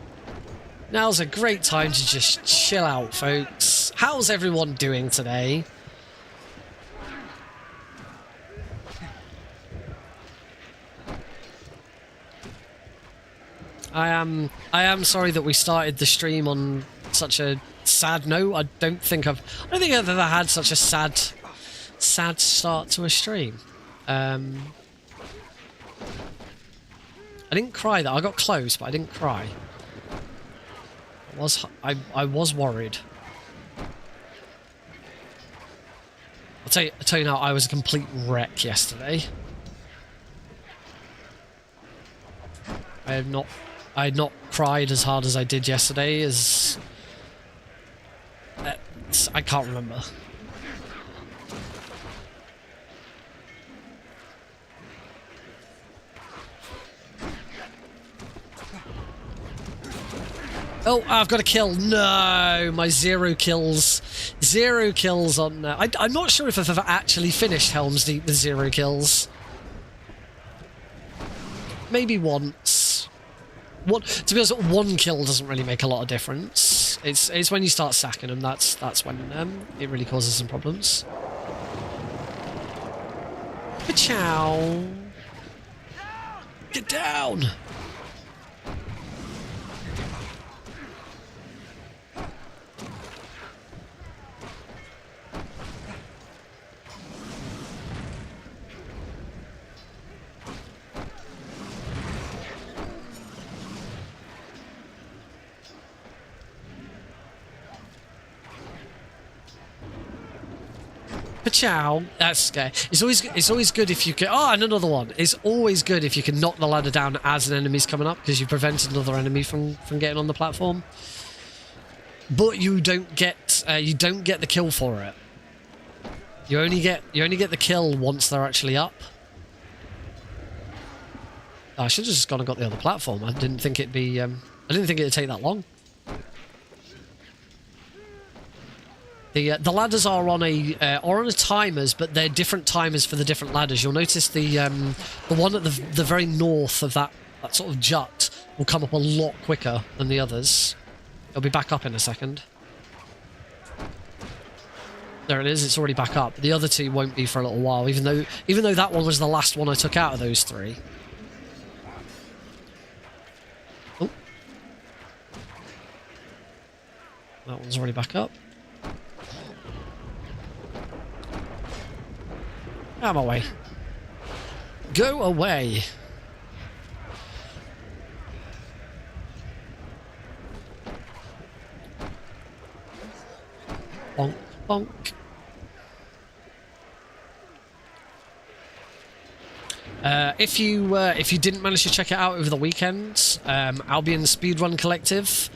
Now's a great time to just chill out, folks. How's everyone doing today? I am sorry that we started the stream on such a sad note. I don't think I've ever had such a sad start to a stream. I didn't cry though. I got close, but I didn't cry. I was worried. I'll tell you now, I was a complete wreck yesterday. I had not cried as hard as I did yesterday. I can't remember. Oh, I've got a kill. No, my 0 kills. 0 kills on... I'm not sure if I've ever actually finished Helm's Deep with 0 kills. Maybe once. To be honest, 1 kill doesn't really make a lot of difference. It's when you start sacking them, that's when it really causes some problems. Ka-chow! Get down! Ciao. That's scary. It's always good if you can. Oh, and another one. It's always good if you can knock the ladder down as an enemy's coming up, because you prevented another enemy from getting on the platform. But you don't get the kill for it. You only get the kill once they're actually up. Oh, I should have just gone and got the other platform. I didn't think it'd be. I didn't think it'd take that long. The ladders are on a timers, but they're different timers for the different ladders. You'll notice the one at the very north of that sort of jut will come up a lot quicker than the others. It'll be back up in a second. There it is. It's already back up. The other two won't be for a little while, even though that one was the last one I took out of those 3. Oh, that one's already back up. Out of my way. Go away. Bonk, bonk. If you didn't manage to check it out over the weekend, Albion Speedrun Collective,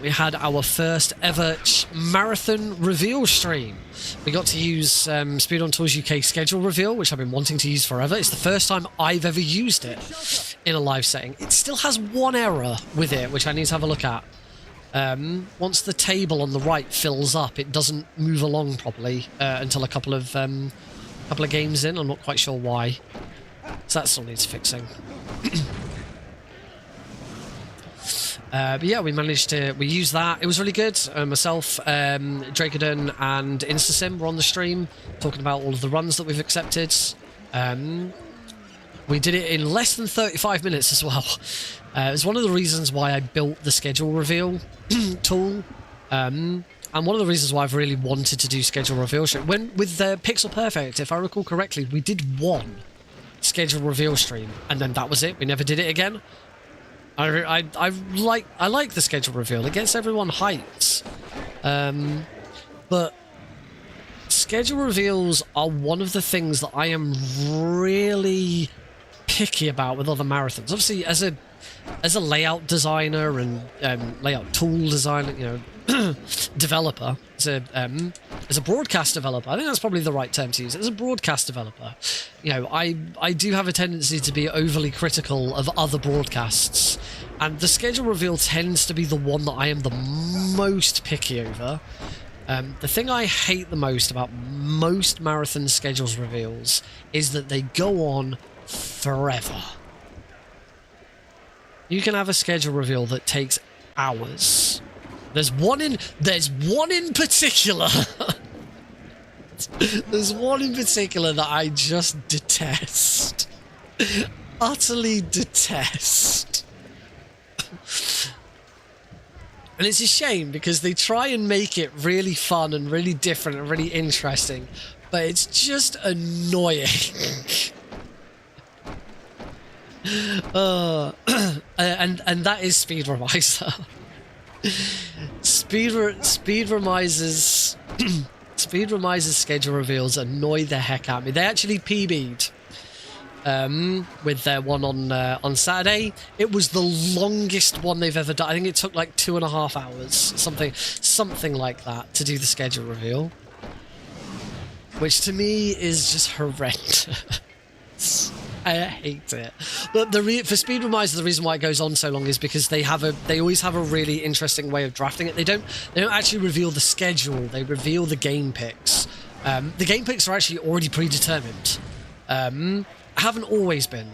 we had our first ever marathon reveal stream. We got to use Speedrun Tools UK schedule reveal, which I've been wanting to use forever. It's the first time I've ever used it in a live setting. It still has one error with it, which I need to have a look at. Once the table on the right fills up, it doesn't move along properly until a couple of games in. I'm not quite sure why. So that still needs fixing. But yeah, we used that. It was really good. Myself, Dracodon and InstaSim were on the stream talking about all of the runs that we've accepted. We did it in less than 35 minutes as well. It's one of the reasons why I built the schedule reveal tool. And one of the reasons why I've really wanted to do schedule reveal. With Pixel Perfect, if I recall correctly, we did 1 schedule reveal stream, and then that was it. We never did it again. I like the schedule reveal. It gets everyone hyped. But schedule reveals are one of the things that I am really picky about with other marathons. Obviously, as a layout designer and layout tool designer, you know, developer, as a broadcast developer, I think that's probably the right term to use. As a broadcast developer, you know, I do have a tendency to be overly critical of other broadcasts, and the schedule reveal tends to be the one that I am the most picky over. The thing I hate the most about most marathon schedules reveals is that they go on forever. You can have a schedule reveal that takes hours. There's one in particular. There's one in particular that I just detest. Utterly detest. And it's a shame because they try and make it really fun and really different and really interesting, but it's just annoying. And that is Speedrunmiser. Speedrunmiser's schedule reveals annoy the heck out of me. They actually PB'd with their one on Saturday. It was the longest one they've ever done. I think it took like 2.5 hours, something like that, to do the schedule reveal, which to me is just horrendous. I hate it. But for Speedrunmiser, the reason why it goes on so long is because they always have a really interesting way of drafting it. They don't actually reveal the schedule. They reveal the game picks. The game picks are actually already predetermined. Haven't always been.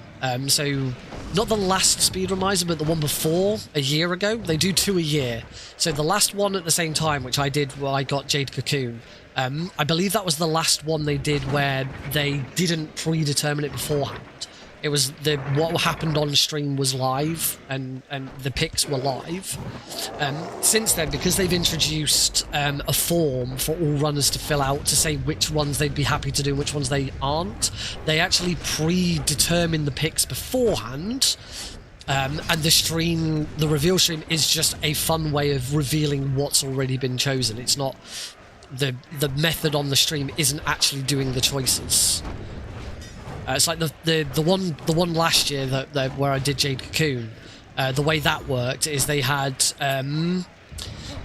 So not the last Speedrunmiser, but the one before, a year ago. They do 2 a year. So the last one at the same time, which I did where I got Jade Cocoon, I believe that was the last one they did where they didn't predetermine it beforehand. It was what happened on stream was live, and the picks were live. Since then, because they've introduced a form for all runners to fill out to say which ones they'd be happy to do and which ones they aren't, they actually predetermine the picks beforehand. And the reveal stream is just a fun way of revealing what's already been chosen. It's not the method on the stream isn't actually doing the choices. It's like the one last year where I did Jade Cocoon. The way that worked is they had 2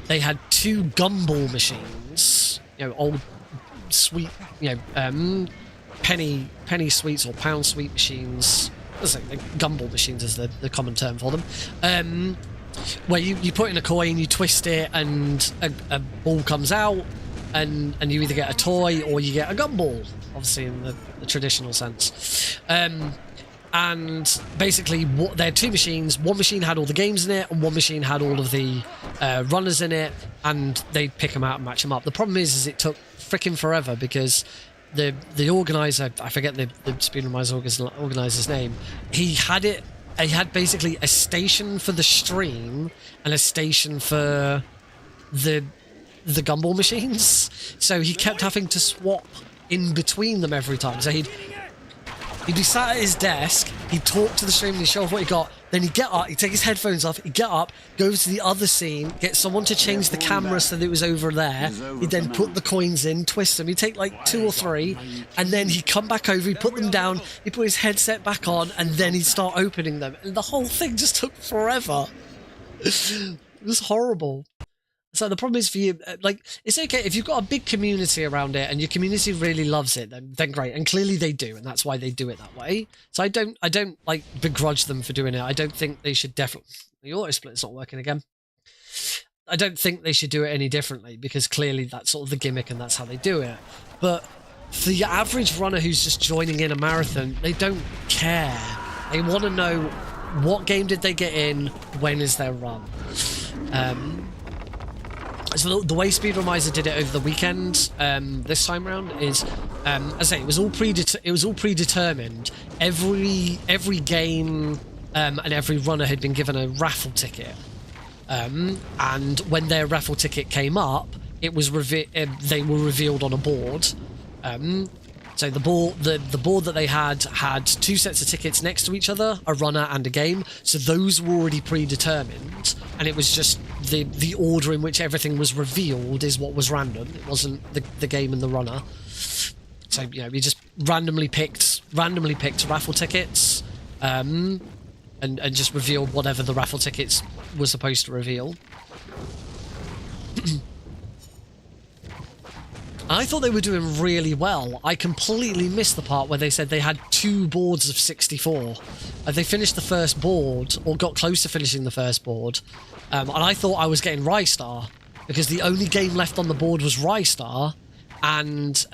gumball machines, old sweet, penny sweets or pound sweet machines. Gumball machines is the common term for them. Where you put in a coin, you twist it, and a ball comes out, and you either get a toy or you get a gumball, obviously in the traditional sense. And basically, there are 2 machines. One machine had all the games in it, and one machine had all of the runners in it, and they'd pick them out and match them up. The problem is it took freaking forever because the organizer, I forget the Speedrunmiser organizer's name, he had basically a station for the stream and a station for the gumball machines, so he kept having to swap in between them every time. So he'd be sat at his desk, he'd talk to the stream, he'd show off what he got, then he'd get up, he'd take his headphones off, he'd get up, go to the other scene, get someone to change the camera so that it was over there, he'd then put the coins in, twist them, he'd take like 2 or 3, and then he'd come back over, he'd put them down, he'd put his headset back on, and then he'd start opening them. And the whole thing just took forever. It was horrible. So the problem is for you, it's okay if you've got a big community around it and your community really loves it, then great, and clearly they do, and that's why they do it that way. So I don't begrudge them for doing it. I don't think they should definitely. The auto split's not working again. I don't think they should do it any differently because clearly that's sort of the gimmick and that's how they do it. But for the average runner who's just joining in a marathon, they don't care. They want to know what game did they get in, when is their run. So the way Speedrunmiser did it over the weekend, this time round, is, as I say, it was all predetermined. Every game and every runner had been given a raffle ticket, and when their raffle ticket came up, it was they were revealed on a board. So the board that they had 2 sets of tickets next to each other, a runner and a game. So those were already predetermined, and it was just the order in which everything was revealed is what was random. It wasn't the game and the runner. So we just randomly picked raffle tickets, and just revealed whatever the raffle tickets were supposed to reveal. I thought they were doing really well. I completely missed the part where they said they had 2 boards of 64. They finished the first board, or got close to finishing the first board, and I thought I was getting Rystar, because the only game left on the board was Rystar, and,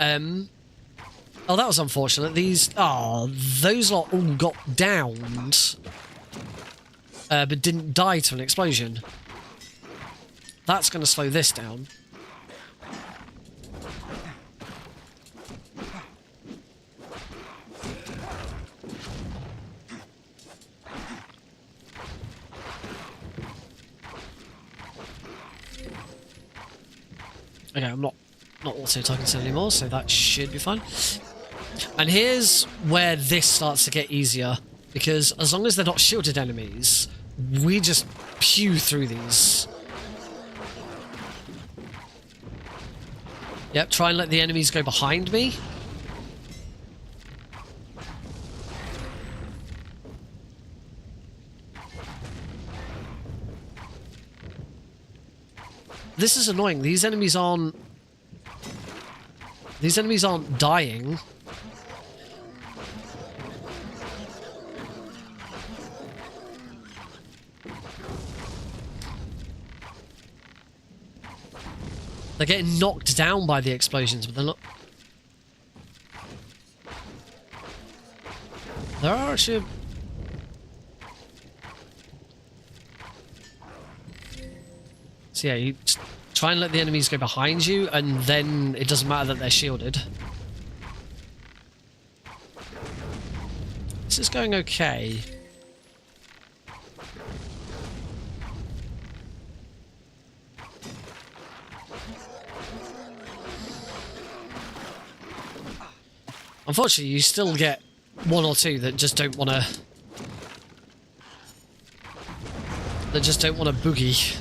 oh, that was unfortunate. Those lot all got downed, but didn't die to an explosion. That's going to slow this down. Okay, I'm not auto-targeting anymore, so that should be fine. And here's where this starts to get easier, because as long as they're not shielded enemies, we just pew through these. Yep, try and let the enemies go behind me. This is annoying. These enemies aren't dying. They're getting knocked down by the explosions, but they're not. There are actually. So yeah, you just try and let the enemies go behind you, and then it doesn't matter that they're shielded. This is going okay. Unfortunately, you still get one or two that just don't want to. That just don't want to boogie.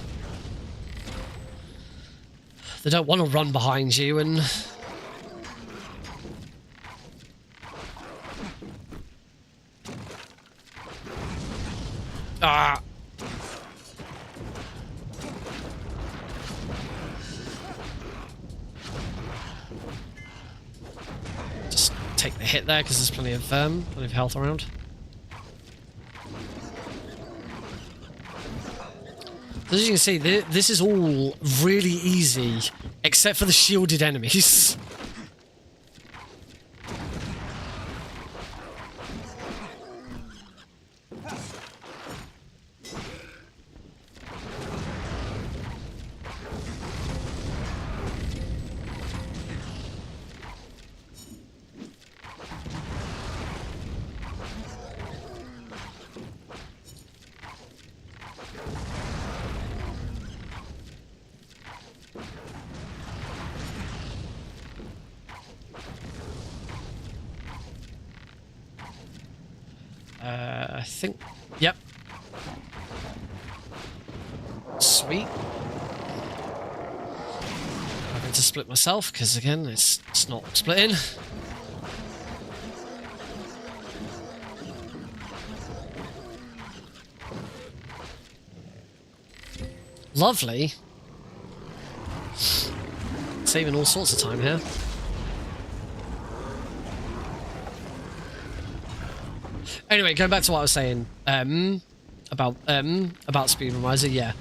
They don't want to run behind you and... Ah! Just take the hit there because there's plenty of health around. As you can see, this is all really easy, except for the shielded enemies. I think... Yep. Sweet. I'm going to split myself, because again, it's not splitting. Lovely. Saving all sorts of time here. Anyway, going back to what I was saying about Speedrun Riser, yeah.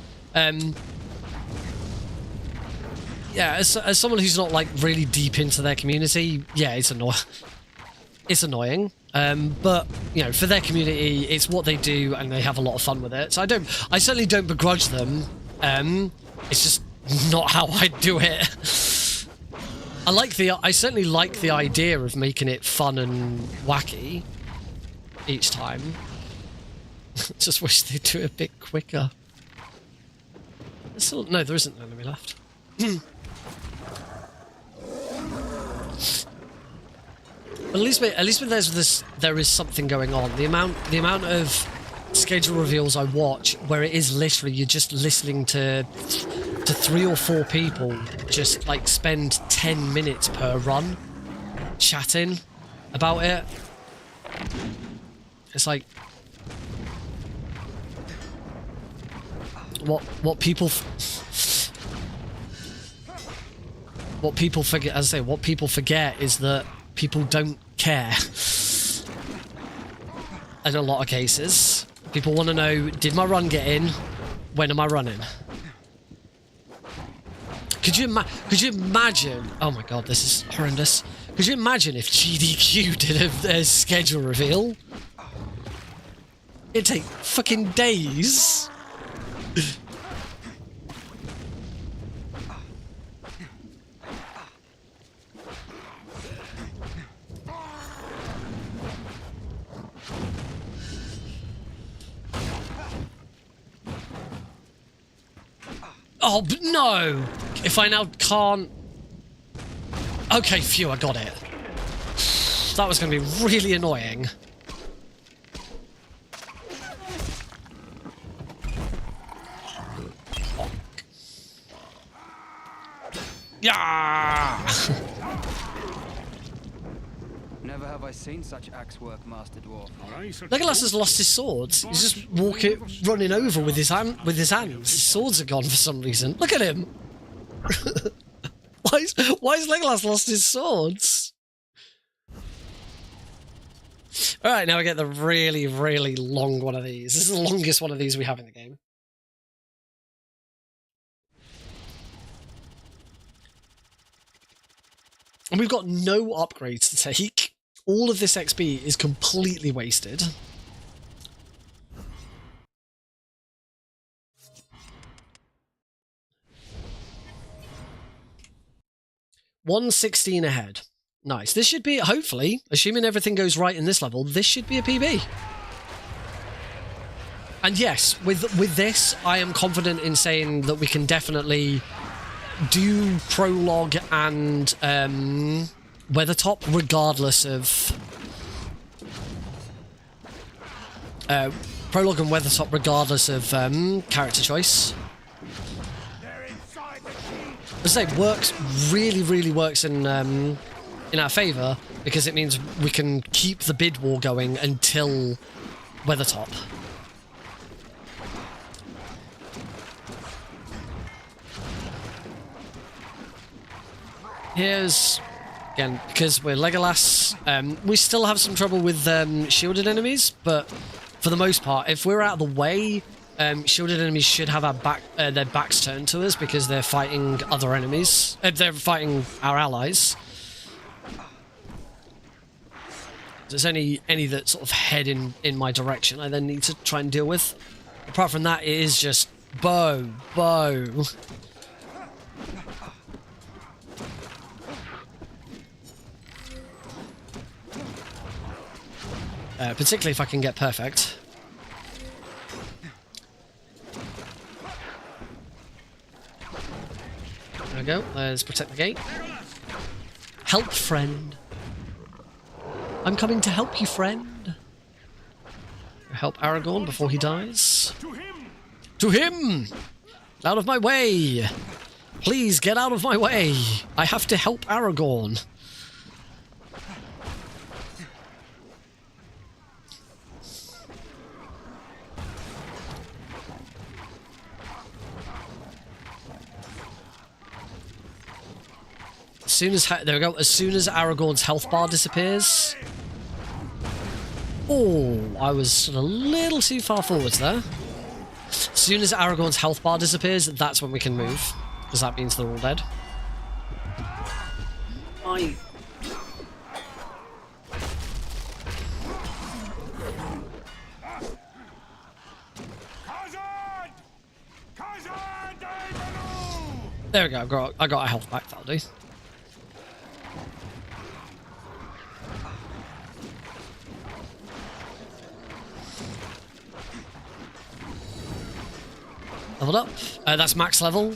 Yeah, as someone who's not like really deep into their community, yeah, it's annoying. But you know, for their community, it's what they do, and they have a lot of fun with it. So I certainly don't begrudge them. It's just not how I do it. I certainly like the idea of making it fun and wacky each time. Just wish they'd do it a bit quicker. No, there isn't an enemy left. But at least when there is something going on. The amount of schedule reveals I watch where it is literally you're just listening to 3 or 4 people just like spend 10 minutes per run chatting about it. It's like what people forget. As I say, what people forget is that people don't care. In a lot of cases, people want to know: did my run get in? When am I running? Could you imagine? Oh my god, this is horrendous. Could you imagine if GDQ did a schedule reveal? It'd take fucking days. Oh, but no! If I now can't Okay, phew, I got it. That was going to be really annoying. Yeah! Never have I seen such axe work, Master Dwarf. Legolas has lost his swords. He's just running over with his hands. His swords are gone for some reason. Look at him. Why is Legolas lost his swords? All right, now we get the really, really long one of these. This is the longest one of these we have in the game. And we've got no upgrades to take. All of this XP is completely wasted. $116 ahead. Nice. This should be, hopefully, assuming everything goes right in this level, this should be a PB. And yes, with this, I am confident in saying that we can definitely do prologue and Weathertop regardless of prologue and Weathertop regardless of character choice. As I say, really works in our favour because it means we can keep the bid war going until Weathertop. Here's, again, because we're Legolas, we still have some trouble with shielded enemies, but for the most part, if we're out of the way, shielded enemies should have their backs turned to us because they're fighting other enemies. They're fighting our allies. There's any that sort of head in my direction I then need to try and deal with. Apart from that, it is just bow. Particularly if I can get perfect. There we go. Let's protect the gate. Help, friend. I'm coming to help you, friend. Help Aragorn before he dies. To him! Out of my way! Please get out of my way! I have to help Aragorn. There we go. As soon as Aragorn's health bar disappears. Oh, I was a little too far forwards there. As soon as Aragorn's health bar disappears, that's when we can move, because that means they're all dead. There we go. I got a health back. That'll do. Leveled up. That's max level,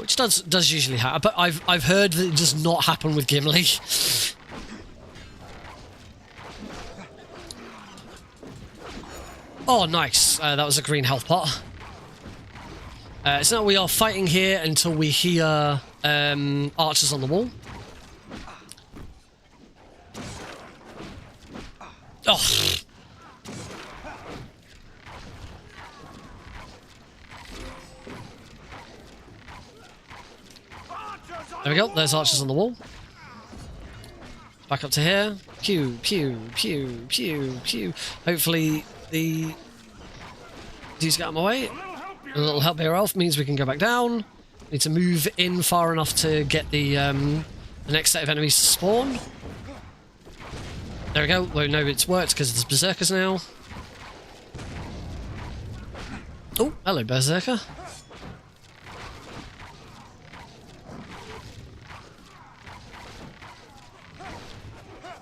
which does usually happen. But I've heard that it does not happen with Gimli. Oh, nice. That was a green health pot. So now we are fighting here until we hear archers on the wall. Oh. There we go, there's archers on the wall. Back up to here. Pew, pew, pew, pew, pew. Hopefully the dudes get out of my way. A little help here elf means we can go back down. Need to move in far enough to get the next set of enemies to spawn. There we go. Well, no, it's worked because there's berserkers now. Oh, hello, berserker.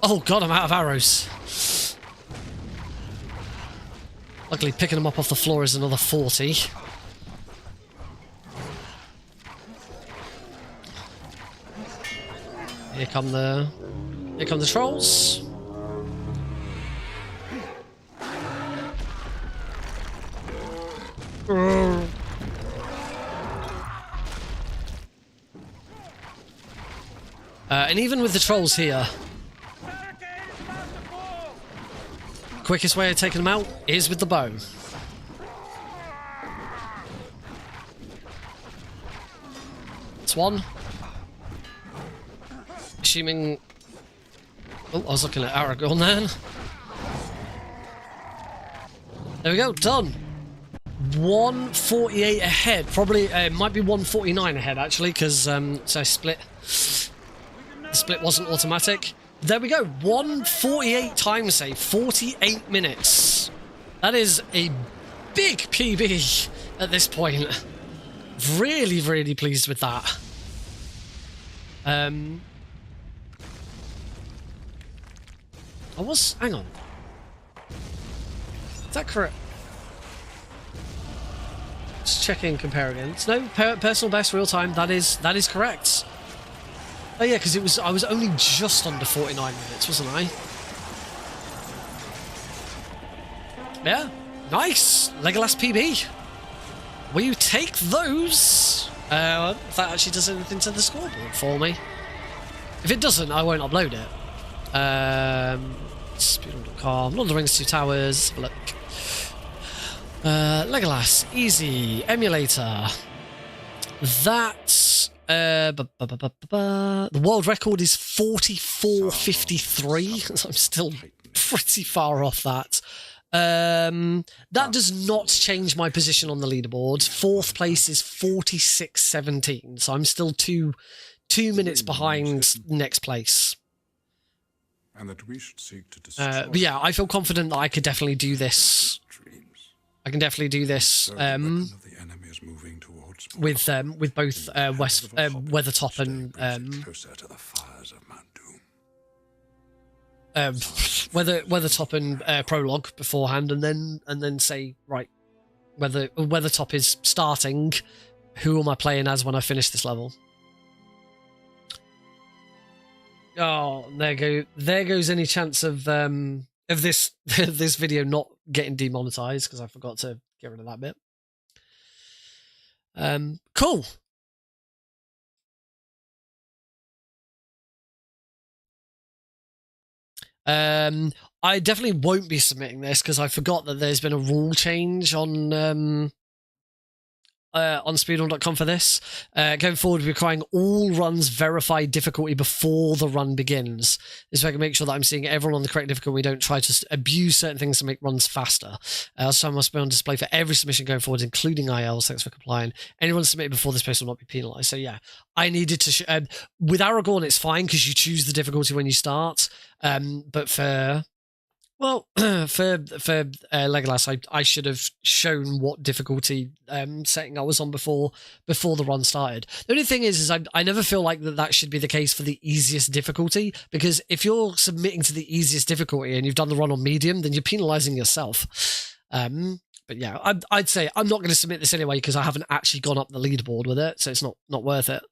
Oh god, I'm out of arrows. Luckily, picking them up off the floor is another 40. Here come the trolls. And even with the trolls here, quickest way of taking them out is with the bow. That's one. Assuming... Oh, I was looking at Aragorn then. There we go, done. 148 ahead. Probably, might be 149 ahead actually, because so split. The split wasn't automatic. There we go, 148 time save, 48 minutes. That is a big PB at this point. Really, really pleased with that. Hang on. Is that correct? Just checking, compare again. No, personal best real time. That is correct. Oh yeah, because I was only just under 49 minutes, wasn't I? Yeah, nice. Legolas PB. Will you take those? If that actually does anything to the scoreboard for me. If it doesn't, I won't upload it. Speedrun.com, Lord of the Rings 2 Towers, have a look. Legolas, easy, emulator. That's the world record is 44:53, so I'm still pretty far off that. That does not change my position on the leaderboard. Fourth place is 46:17, so I'm still two minutes behind next place. And that we should seek to destroy. But yeah, I feel confident that I could definitely do this. I can definitely do this with both Weathertop and Weathertop and Prologue beforehand, and then say, right, Weathertop is starting. Who am I playing as when I finish this level? Oh, there goes any chance of this this video not getting demonetized because I forgot to get rid of that bit. Cool. I definitely won't be submitting this because I forgot that there's been a rule change on speedrun.com for this. Going forward, we're requiring all runs verified difficulty before the run begins. This way I can make sure that I'm seeing everyone on the correct difficulty. We don't try to abuse certain things to make runs faster. So I must be on display for every submission going forward, including ILs. Thanks for complying. Anyone submitted before this post will not be penalised. So yeah, I needed to... with Aragorn, it's fine because you choose the difficulty when you start. But for... Well, for Legolas, I should have shown what difficulty setting I was on before the run started. The only thing is I never feel like that should be the case for the easiest difficulty, because if you're submitting to the easiest difficulty and you've done the run on medium, then you're penalising yourself. But yeah, I'd say I'm not going to submit this anyway because I haven't actually gone up the leaderboard with it, so it's not worth it.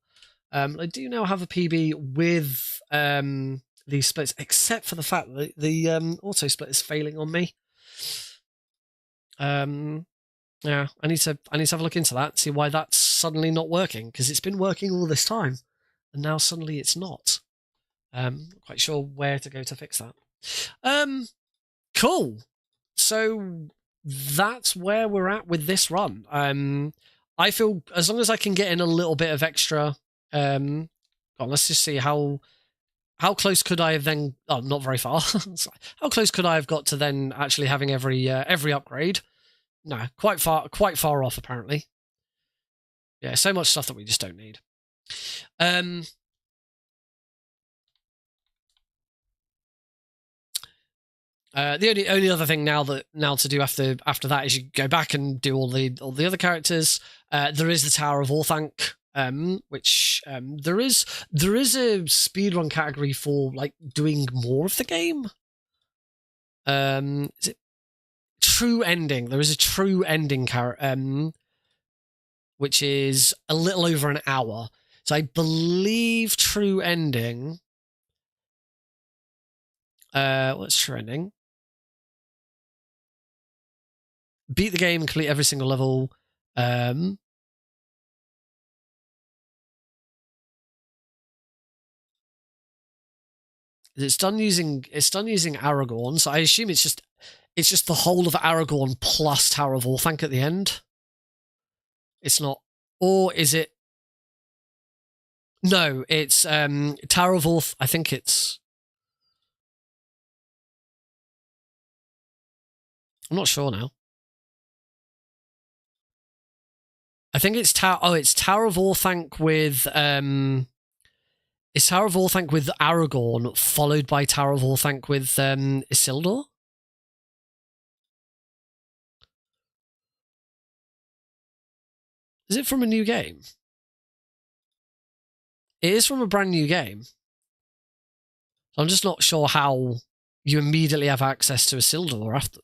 I do now have a PB with... these splits, except for the fact that the auto split is failing on me. Yeah, I need to have a look into that, see why that's suddenly not working, because it's been working all this time, and now suddenly it's not. Not quite sure where to go to fix that. Cool. So that's where we're at with this run. I feel as long as I can get in a little bit of extra. Let's just see how close could I have then... Oh, not very far. How close could I have got to then actually having every upgrade? No, quite far off, apparently. Yeah, so much stuff that we just don't need. The only other thing now to do after that is you go back and do all the other characters. There is the Tower of Orthanc. Which there is a speedrun category for like doing more of the game. Is it true ending? There is a true ending which is a little over an hour. So I believe true ending What's trending? Beat the game, complete every single level. It's done using Aragorn, so I assume it's just the whole of Aragorn plus Tower of Orthanc at the end. It's not, or is it? No, it's Tower of Orthanc. I think it's. I'm not sure now. I think it's Tower. Oh, it's Tower of Orthanc with It's Tower of Orthanc with Aragorn, followed by Tower of Orthanc with Isildur. Is it from a new game? It is from a brand new game. I'm just not sure how you immediately have access to Isildur after.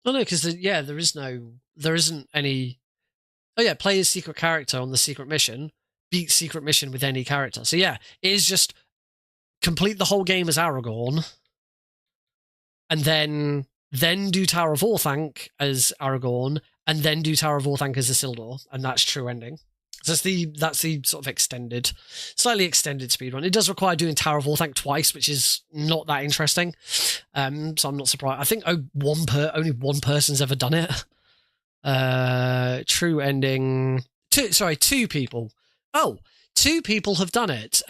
Oh no, because there isn't any. Oh yeah, play as secret character on the secret mission. Beat secret mission with any character. So yeah, it is just complete the whole game as Aragorn, and then do Tower of Orthanc as Aragorn, and then do Tower of Orthanc as Isildur, and that's true ending. So that's the sort of slightly extended speedrun. It does require doing Tower of Orthanc twice, which is not that interesting. So I'm not surprised. I think only one person's ever done it. True ending. Two people. Oh, two people have done it.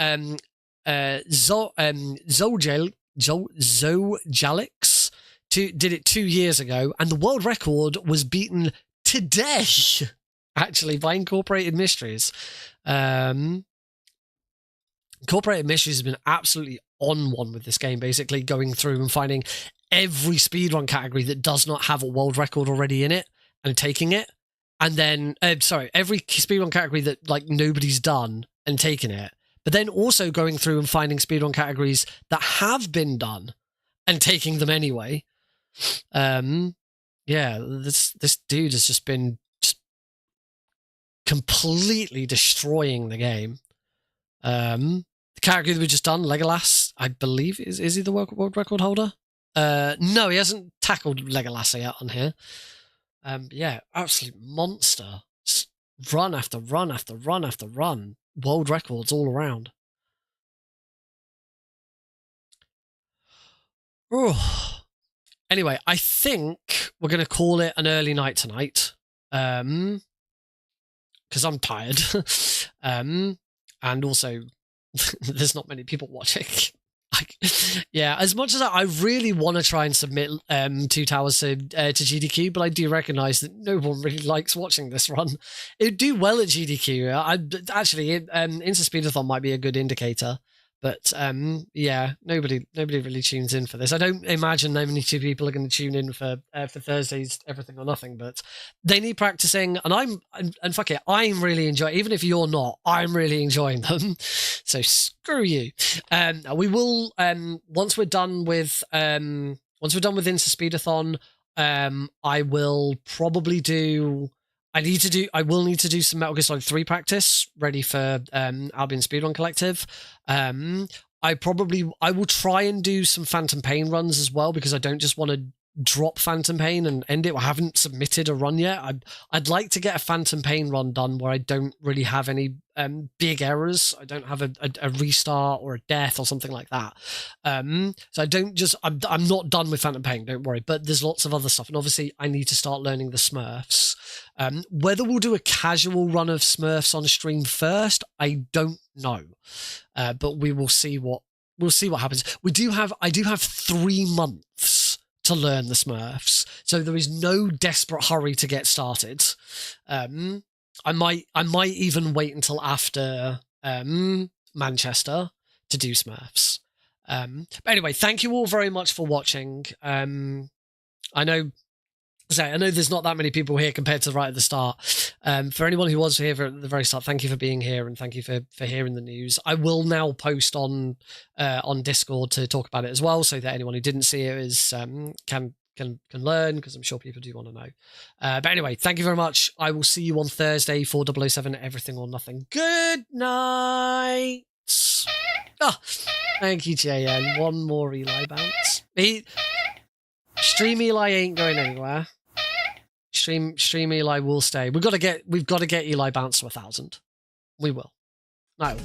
Zojalix did it 2 years ago, and the world record was beaten today. Actually, by Incorporated Mysteries. Incorporated Mysteries has been absolutely on one with this game, basically going through and finding every speedrun category that does not have a world record already in it and taking it. And then, every speedrun category that like nobody's done and taking it. But then also going through and finding speedrun categories that have been done and taking them anyway. This dude has just been completely destroying the game. The category that we just done, Legolas, I believe, is he the world record holder? No, he hasn't tackled Legolas yet on here. Absolute monster. Just run after run after run after run. World records all around. Oh. Anyway, I think we're going to call it an early night tonight. Because I'm tired. And also, there's not many people watching. As much as I really want to try and submit 2 Towers to GDQ, but I do recognise that no one really likes watching this run. It'd do well at GDQ. InstaSpeedathon might be a good indicator. But nobody really tunes in for this. I don't imagine many two people are going to tune in for Thursday's Everything or Nothing. But they need practicing, and fuck it, I'm really enjoying. Even if you're not, I'm really enjoying them. So screw you. We will once we're done with InstaSpeedathon, I will probably do. I will need to do some Metal Gear Solid 3 practice ready for Albion Speedrun Collective. I will try and do some Phantom Pain runs as well, because I don't just want to drop Phantom Pain and end it. I haven't submitted a run yet. I'd like to get a Phantom Pain run done where I don't really have any big errors. I don't have a restart or a death or something like that. So I don't just, I'm not done with Phantom Pain, don't worry, but there's lots of other stuff. And obviously I need to start learning the Smurfs. Whether we'll do a casual run of Smurfs on stream first, I don't know. But we will see what happens. I do have 3 months to learn the Smurfs, so there is no desperate hurry to get started. I might even wait until after Manchester to do Smurfs. But anyway, thank you all very much for watching. I know there's not that many people here compared to right at the start. For anyone who was here at the very start, thank you for being here, and thank you for hearing the news. I will now post on Discord to talk about it as well, so that anyone who didn't see it can can learn, because I'm sure people do want to know. But anyway, thank you very much. I will see you on Thursday for 007 Everything or Nothing. Good night. Oh, thank you, JN. One more Eli bounce. Stream Eli ain't going anywhere. Stream Eli will stay. We've got to get Eli bounce to 1,000. We will. No.